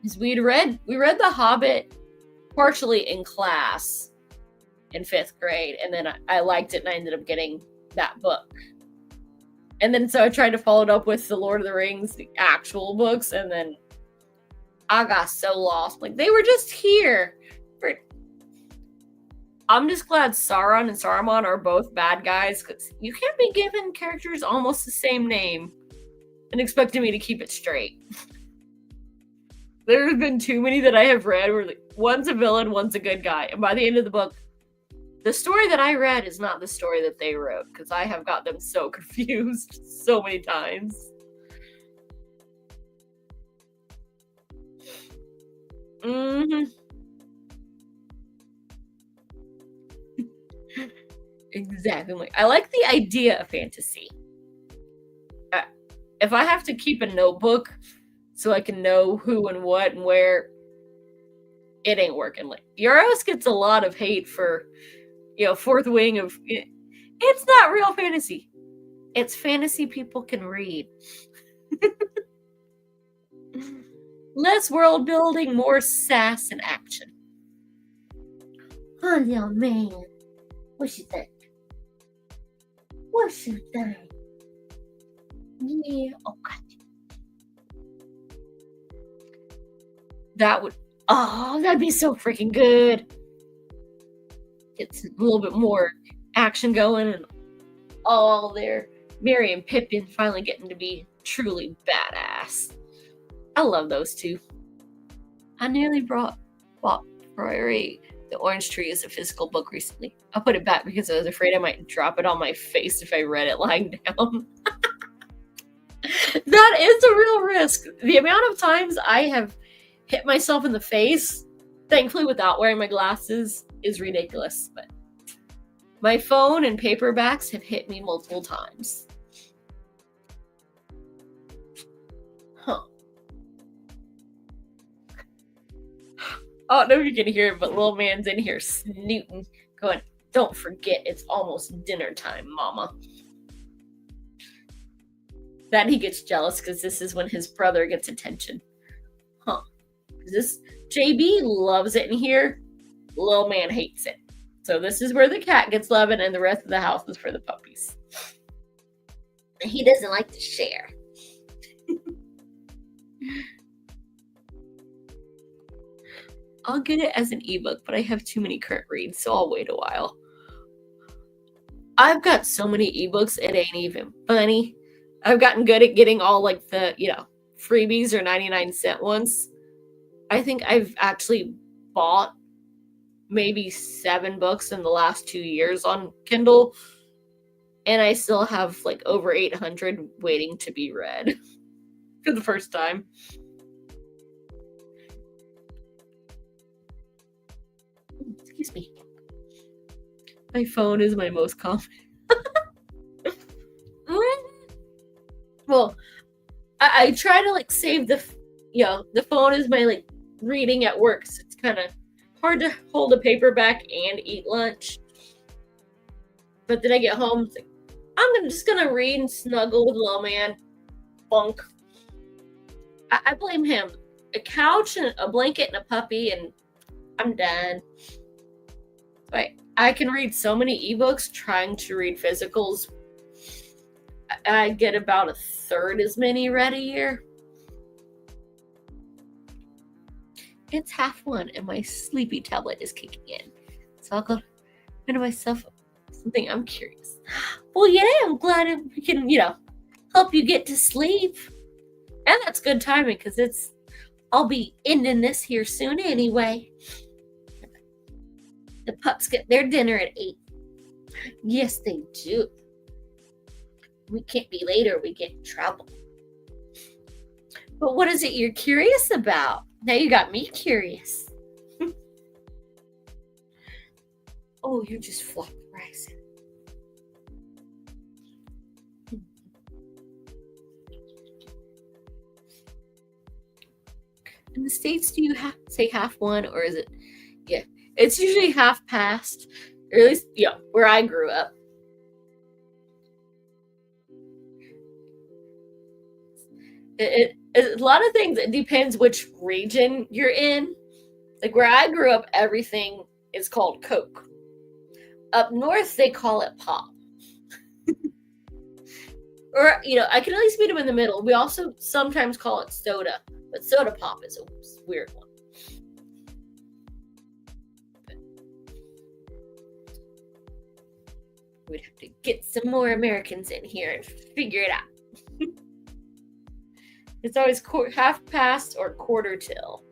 Because we read The Hobbit partially in class in 5th grade, and then I liked it and I ended up getting that book. And then so I tried to follow it up with the Lord of the Rings, the actual books, and then I got so lost. Like, they were just here. I'm just glad Sauron and Saruman are both bad guys, because you can't be giving characters almost the same name and expecting me to keep it straight. There have been too many that I have read where one's a villain, one's a good guy. And by the end of the book, the story that I read is not the story that they wrote, because I have got them so confused so many times. Exactly. I like the idea of fantasy. If I have to keep a notebook so I can know who and what and where, it ain't working. Like, Euros gets a lot of hate for, fourth wing of, it's not real fantasy. It's fantasy people can read. Less world building, more sass and action. Oh, little man. What you think? What you think? Yeah, okay. That'd be so freaking good. It's a little bit more action going, and all there. Merry and Pippin finally getting to be truly badass. I love those two. I nearly bought Priory the Orange Tree as a physical book recently. I put it back because I was afraid I might drop it on my face if I read it lying down. That is a real risk. The amount of times I have hit myself in the face, thankfully without wearing my glasses, is ridiculous. But my phone and paperbacks have hit me multiple times. Huh. I don't know if you can hear it, but little man's in here snooting, going, "Don't forget, it's almost dinner time, mama." Then he gets jealous because this is when his brother gets attention. Huh. This JB loves it in here. Little man hates it. So this is where the cat gets loving, and the rest of the house is for the puppies. And he doesn't like to share. I'll get it as an ebook, but I have too many current reads, so I'll wait a while. I've got so many ebooks, it ain't even funny. I've gotten good at getting all like the, freebies or 99-cent ones. I think I've actually bought maybe 7 books in the last 2 years on Kindle, and I still have like over 800 waiting to be read for the first time. Excuse me. My phone is my most common. Well, I try to like save the phone is my like reading at work, so it's kind of hard to hold a paperback and eat lunch. But then I get home, it's like, I'm just gonna read and snuggle with little man. Bunk. I blame him. A couch and a blanket and a puppy, and I'm done. I can read so many ebooks trying to read physicals. I get about 1/3 as many read a year. It's 1:30 and my sleepy tablet is kicking in. So I'll go into myself something I'm curious. Well, yeah, I'm glad we can, help you get to sleep. And that's good timing because I'll be ending this here soon anyway. The pups get their dinner at 8. Yes, they do. We can't be late or we get in trouble. But what is it you're curious about? Now you got me curious. Oh, you're just fluff rising. In the States, do you have say half one, or is it? Yeah, it's usually half past, or at least where I grew up. A lot of things. It depends which region you're in. Like where I grew up, everything is called Coke. Up north, they call it pop. Or, I can at least meet them in the middle. We also sometimes call it soda, but soda pop is a weird one. We'd have to get some more Americans in here and figure it out. It's always half past or quarter till.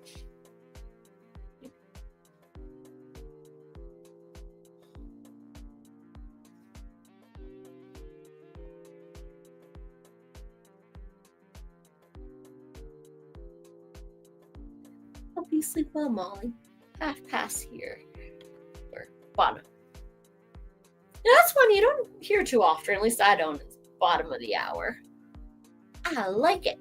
Help you sleep well, Molly. Half past here. Or bottom. Now, that's one you don't hear too often, at least I don't. It's bottom of the hour. I like it.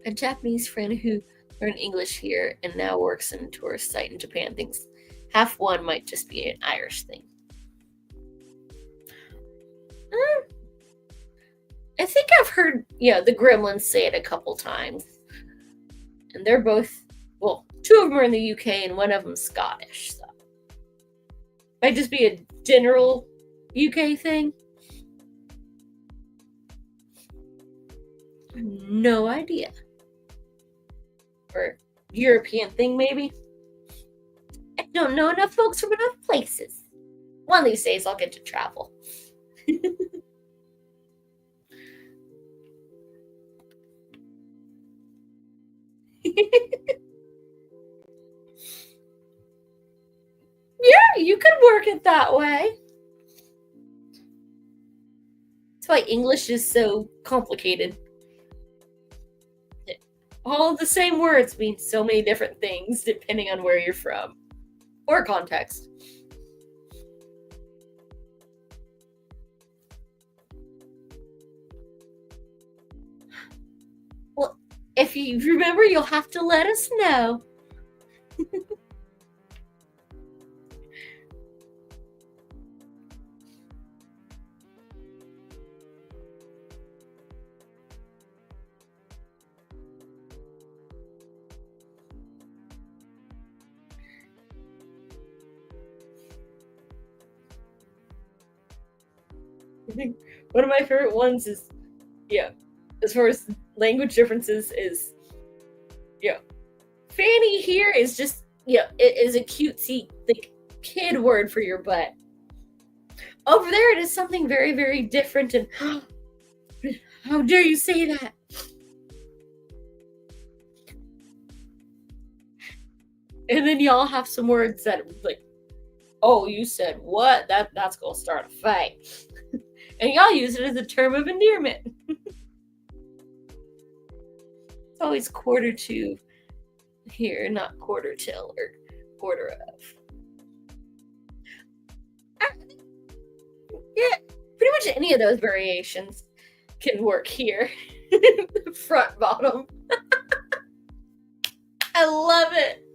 A Japanese friend who learned English here and now works in a tourist site in Japan thinks half one might just be an Irish thing. I think I've heard, the Gremlins say it a couple times. And they're both, two of them are in the UK and one of them's Scottish. So might just be a general UK thing. No idea. Or European thing, maybe. I don't know enough folks from enough places. One of these days I'll get to travel. Yeah, you could work it that way. That's why English is so complicated. All the same words mean so many different things depending on where you're from or context. Well, if you remember, you'll have to let us know. I think one of my favorite ones is, as far as language differences is, fanny here is just, it is a cutesy, like, kid word for your butt. Over there, it is something very, very different, and how dare you say that? And then y'all have some words that, like, oh, you said what? That's gonna start a fight. And y'all use it as a term of endearment. It's always quarter to here, not quarter till or quarter of. Yeah, pretty much any of those variations can work here. Front, bottom. I love it.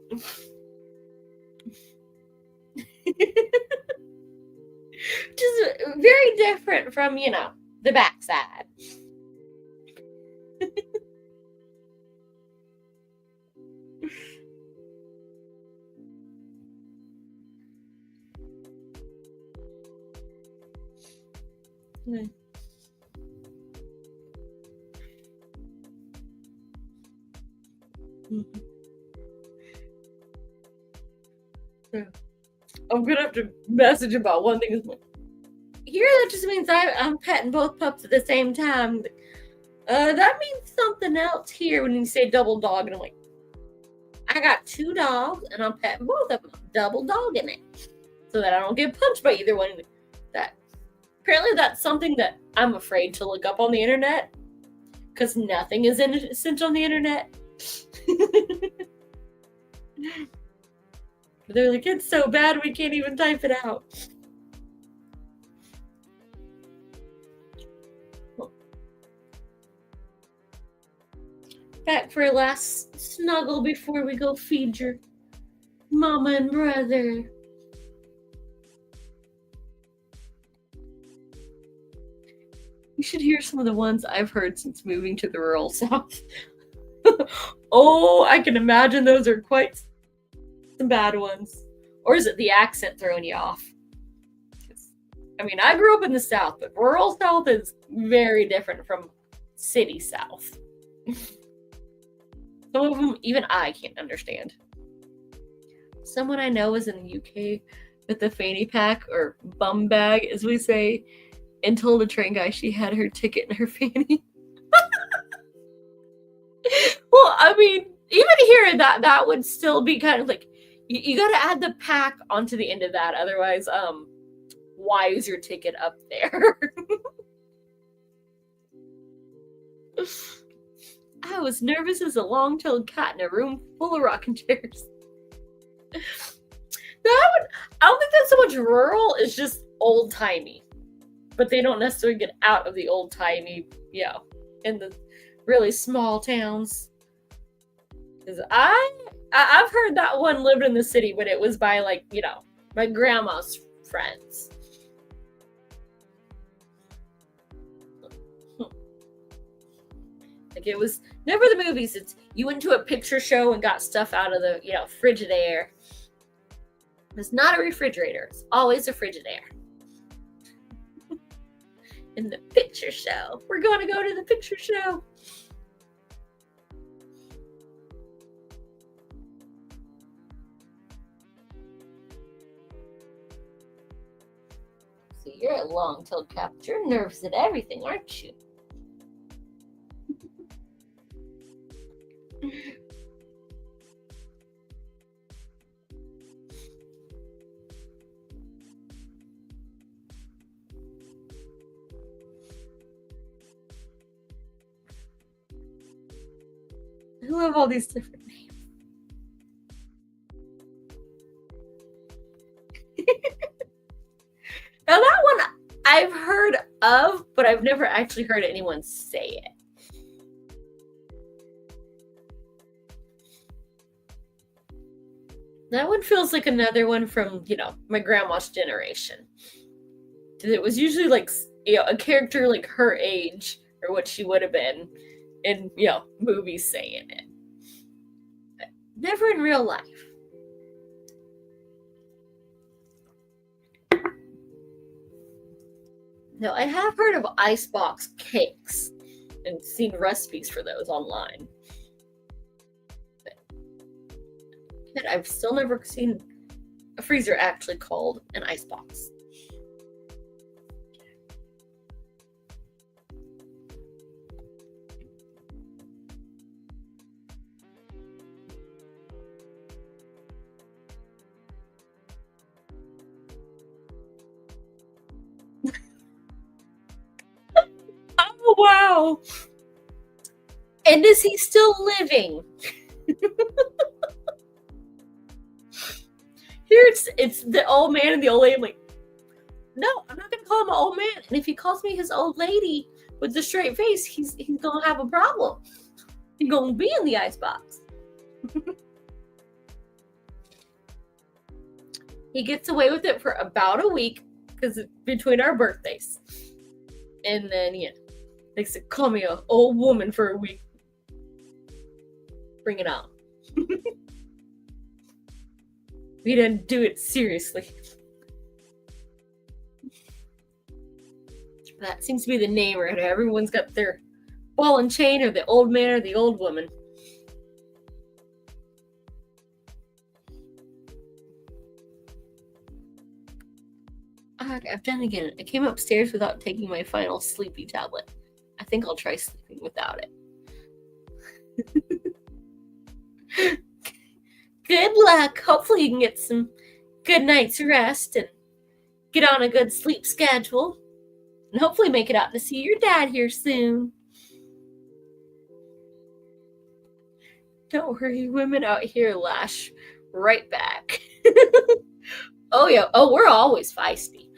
Just very different from, the backside. I'm gonna have to message about one thing. Here, that just means I'm petting both pups at the same time. That means something else here when you say double dog, and I'm like, I got 2 dogs, and I'm petting both of them. I'm double dogging it, so that I don't get punched by either one. That apparently that's something that I'm afraid to look up on the internet, because nothing is innocent on the internet. They're like, it's so bad we can't even type it out. Back for a last snuggle before we go feed your mama and brother. You should hear some of the ones I've heard since moving to the rural South. Oh, I can imagine those are quite some bad ones. Or is it the accent throwing you off? I mean, I grew up in the South, but rural South is very different from city South. Some of them, even I can't understand. Someone I know was in the UK with a fanny pack, or bum bag, as we say, and told a train guy she had her ticket in her fanny. Well, I mean, even here, that would still be kind of like, you got to add the pack onto the end of that. Otherwise, why is your ticket up there? I was nervous as a long-tailed cat in a room full of rocking chairs. I don't think that's so much rural, it's just old-timey. But they don't necessarily get out of the old-timey, in the really small towns. Because I've heard that one lived in the city, but it was by, like, my grandma's friends. Like, it was never the movies. It's you went to a picture show and got stuff out of the, Frigidaire. It's not a refrigerator. It's always a Frigidaire. In the picture show. We're going to go to the picture show. So you're a long-tailed cat, but you're nervous at everything, aren't you? I love all these different names. Now that one I've heard of, but I've never actually heard anyone say it. That one feels like another one from, my grandma's generation. It was usually like, a character like her age or what she would have been in, movies saying it. But never in real life. Now, I have heard of icebox cakes and seen recipes for those online. But I've still never seen a freezer actually called an icebox. Oh, wow. And is he still living? Here it's the old man and the old lady. I'm like, no, I'm not gonna call him an old man. And if he calls me his old lady with the straight face, he's gonna have a problem. He's gonna be in the icebox. He gets away with it for about a week because it's between our birthdays. And then, they said, call me an old woman for a week. Bring it on. We didn't do it seriously. That seems to be the name right now. Everyone's got their ball and chain, or the old man or the old woman. I've done it again. I came upstairs without taking my final sleepy tablet. I think I'll try sleeping without it. Good luck. Hopefully you can get some good night's rest and get on a good sleep schedule. And hopefully make it out to see your dad here soon. Don't worry, women out here lash right back. Oh, yeah. Oh, we're always feisty.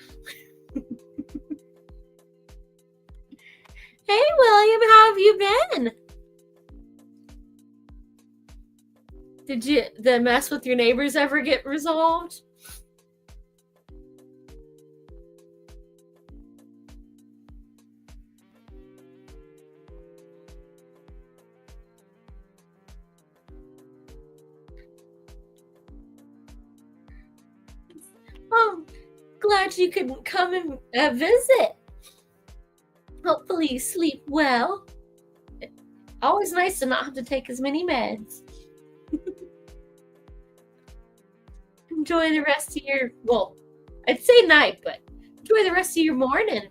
Hey, William, how have you been? Did the mess with your neighbors ever get resolved? Oh, glad you could come and visit. Hopefully you sleep well. Always nice to not have to take as many meds. Enjoy the rest of your, well, I'd say night, but enjoy the rest of your morning.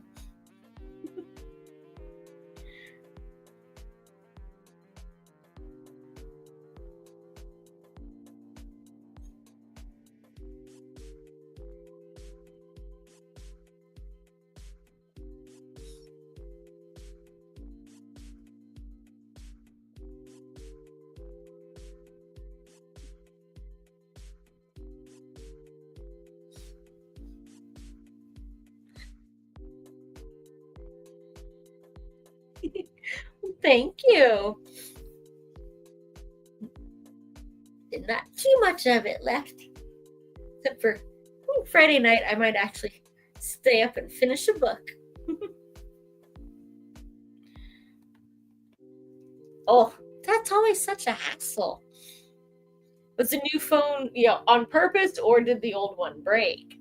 Thank you. Not too much of it left. Except for Friday night, I might actually stay up and finish a book. Oh, that's always such a hassle. Was the new phone, on purpose, or did the old one break?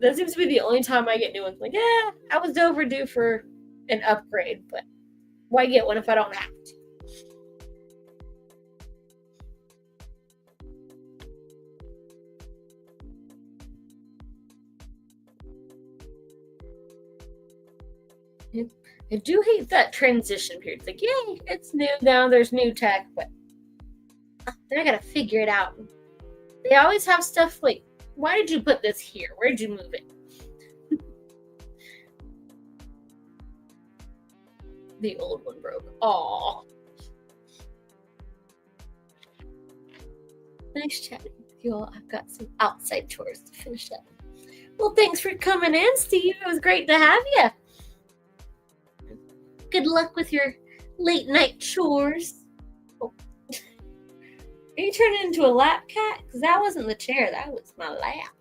That seems to be the only time I get new ones. Like, yeah, I was overdue for an upgrade, but why get one if I don't have to? I do hate that transition period. It's like, yay, it's new now. There's new tech, but then I gotta figure it out. They always have stuff like, why did you put this here? Where did you move it? The old one broke. Aww. Nice chatting with you all. I've got some outside chores to finish up. Well, thanks for coming in, Steve. It was great to have you. Good luck with your late night chores. Oh. Are you turning into a lap cat? Because that wasn't the chair, that was my lap.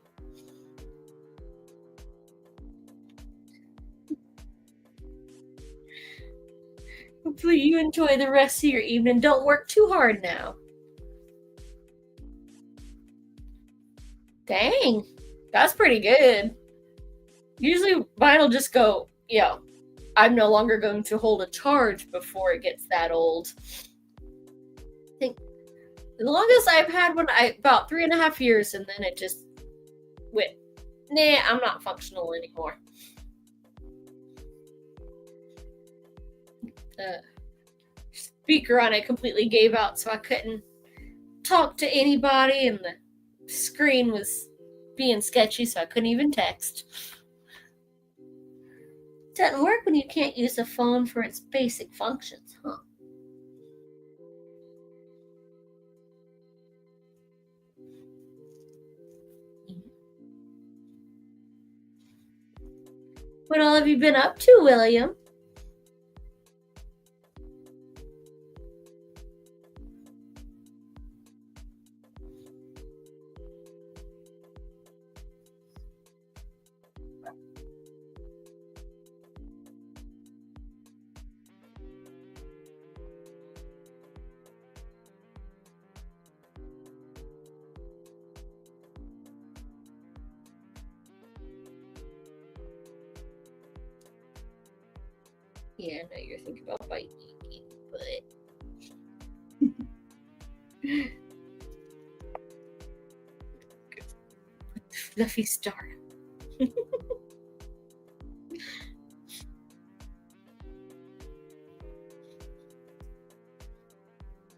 Hopefully you enjoy the rest of your evening. Don't work too hard now. Dang, that's pretty good. Usually mine will just go, I'm no longer going to hold a charge before it gets that old. I think the longest I've had one, about 3.5 years, and then it just went, nah, I'm not functional anymore. The speaker on it completely gave out, so I couldn't talk to anybody, and the screen was being sketchy, so I couldn't even text. Doesn't work when you can't use a phone for its basic functions, huh? What all have you been up to, William? Yeah, I know you're thinking about biting me, but fluffy star.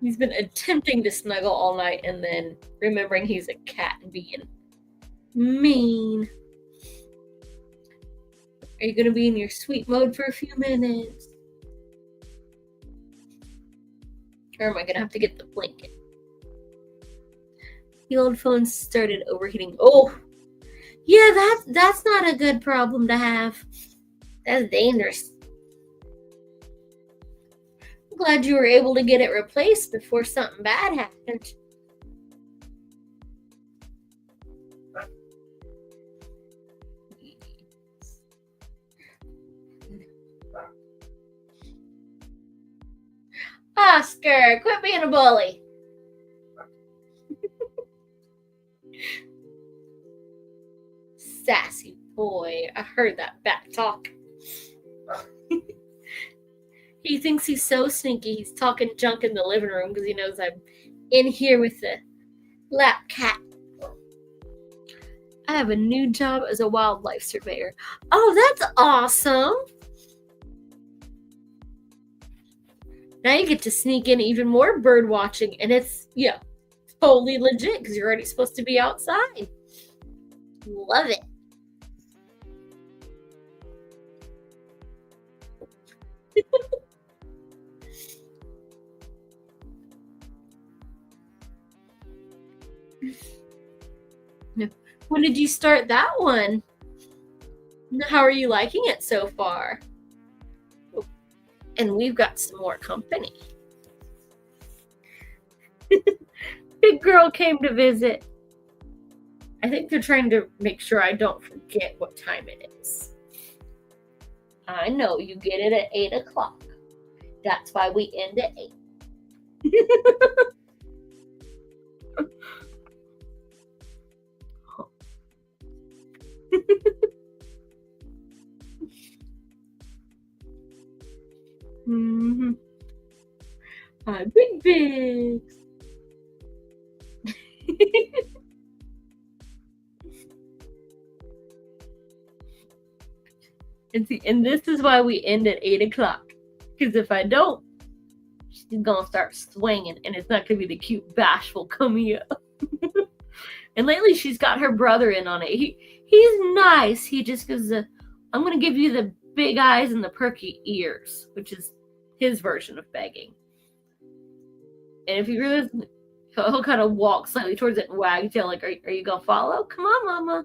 He's been attempting to snuggle all night and then remembering he's a cat and being mean. Are you going to be in your sweet mode for a few minutes? Or am I going to have to get the blanket? The old phone started overheating. Oh, yeah, that's not a good problem to have. That's dangerous. glad you were able to get it replaced before something bad happened. Oscar, quit being a bully. Sassy boy. I heard that back talk. He thinks he's so sneaky. He's talking junk in the living room because he knows I'm in here with the lap cat. I have a new job as a wildlife surveyor. Oh, that's awesome. Now you get to sneak in even more bird watching, and it's, totally legit because you're already supposed to be outside. Love it. When did you start that one? How are you liking it so far? And we've got some more company. Big girl came to visit. I think they're trying to make sure I don't forget what time it is. I know, you get it at 8 o'clock. That's why we end at 8. Mm-hmm. Hi, Big Bigs. And this is why we end at 8 o'clock. Because if I don't, she's going to start swinging. And it's not going to be the cute, bashful Camilla. And lately, she's got her brother in on it. He's nice. He just goes, I'm going to give you the big eyes and the perky ears, which is his version of begging. And if you really, he'll kind of walk slightly towards it and wag his tail like, are you going to follow? Come on, mama.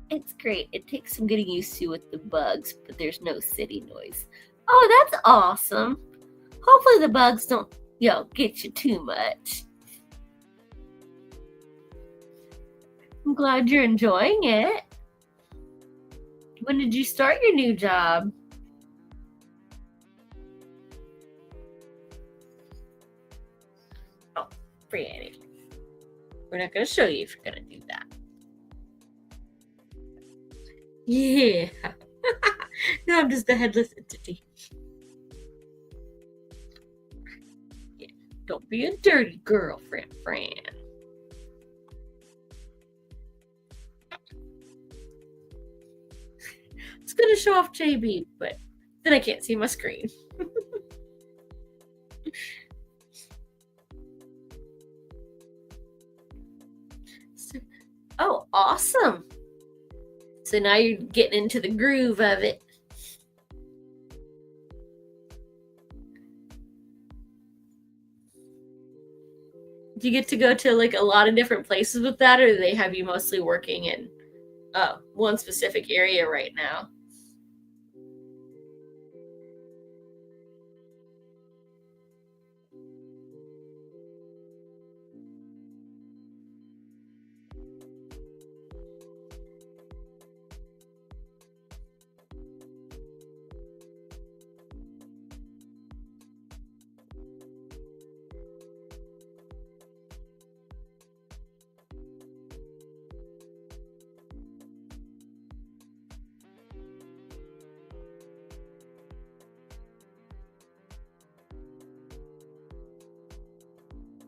It's great. It takes some getting used to with the bugs, but there's no city noise. Oh, that's awesome. Hopefully the bugs don't, get you too much. I'm glad you're enjoying it. When did you start your new job? Oh, free Annie. We're not going to show you if you're going to do that. Yeah. Now I'm just a headless entity. Yeah. Don't be a dirty girl, Fran. It's going to show off JB, but then I can't see my screen. Oh, awesome. So now you're getting into the groove of it. Do you get to go to like a lot of different places with that, or do they have you mostly working in one specific area right now?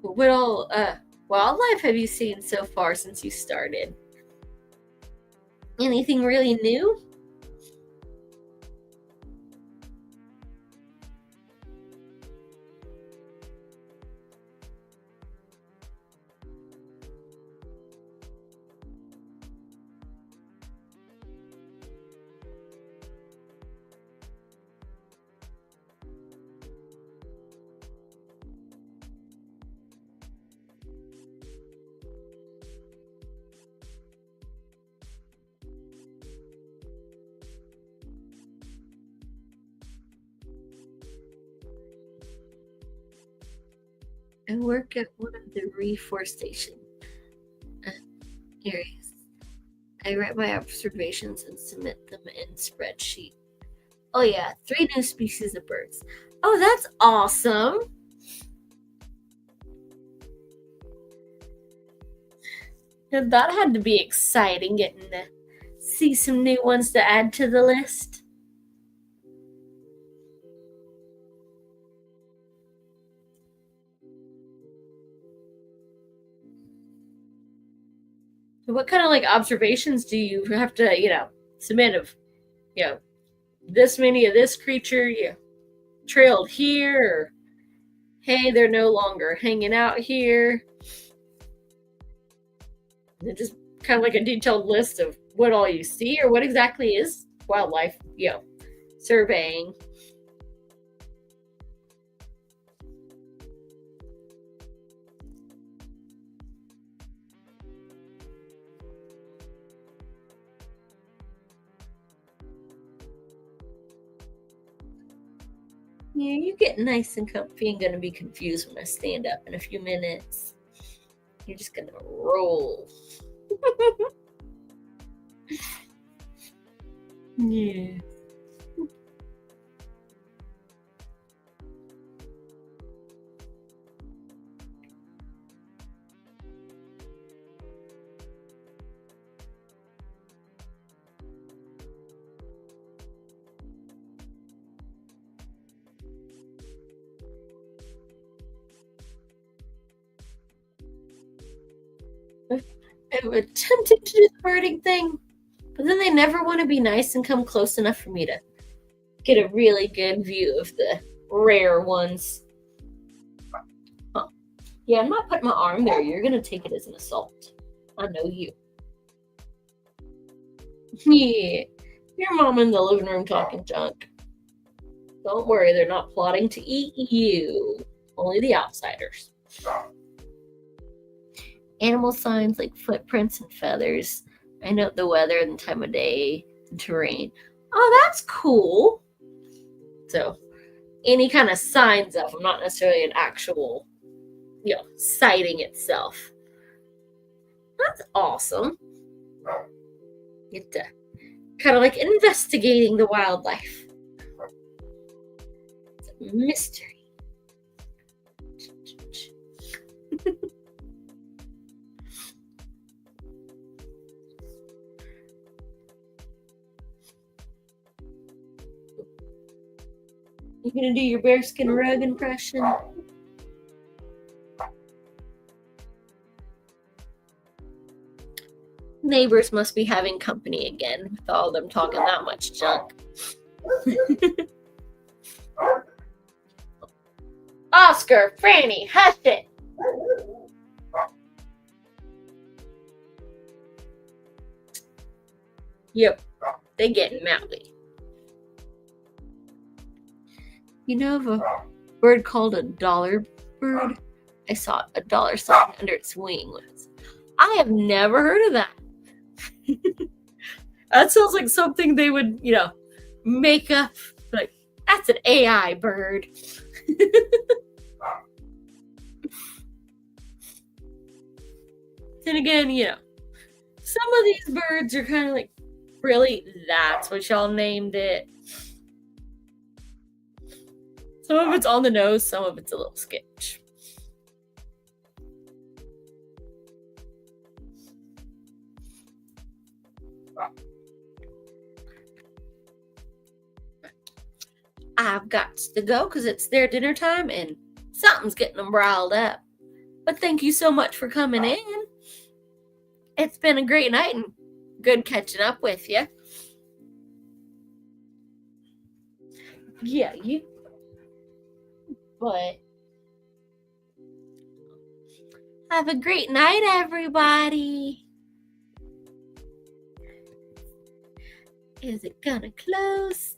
What all wildlife have you seen so far since you started? Anything really new? I work at one of the reforestation areas. I write my observations and submit them in spreadsheet. Oh yeah, 3 new species of birds. Oh, that's awesome. And that had to be exciting, getting to see some new ones to add to the list. What kind of like observations do you have to, submit of, this many of this creature, trailed here, or hey, they're no longer hanging out here? And just kind of like a detailed list of what all you see, or what exactly is wildlife, surveying. Yeah, you get nice and comfy and gonna be confused when I stand up in a few minutes. You're just gonna roll. Yeah. I've attempted to do the birding thing, but then they never want to be nice and come close enough for me to get a really good view of the rare ones. Huh. Yeah, I'm not putting my arm there. You're gonna take it as an assault. I know you. Yeah, your mom in the living room talking junk. Don't worry, they're not plotting to eat you. Only the outsiders. Animal signs like footprints and feathers. I note the weather and the time of day, the terrain. Oh, that's cool. So, any kind of signs of them, not necessarily an actual, sighting itself. That's awesome. Get to kind of like investigating the wildlife. It's a mystery. You gonna do your bearskin rug impression? Neighbors must be having company again with all of them talking that much junk. Oscar, Franny, hush it! Yep, they getting mouthy. You know of a bird called a dollar bird? I saw a dollar sign under its wing once. I have never heard of that. That sounds like something they would, make up. Like, that's an AI bird. Then again, some of these birds are kind of like, really, that's what y'all named it. Some of it's on the nose, some of it's a little sketch. I've got to go because it's their dinner time and something's getting them riled up. But thank you so much for coming in. It's been a great night and good catching up with you. Yeah, but have a great night, everybody. Is it gonna close?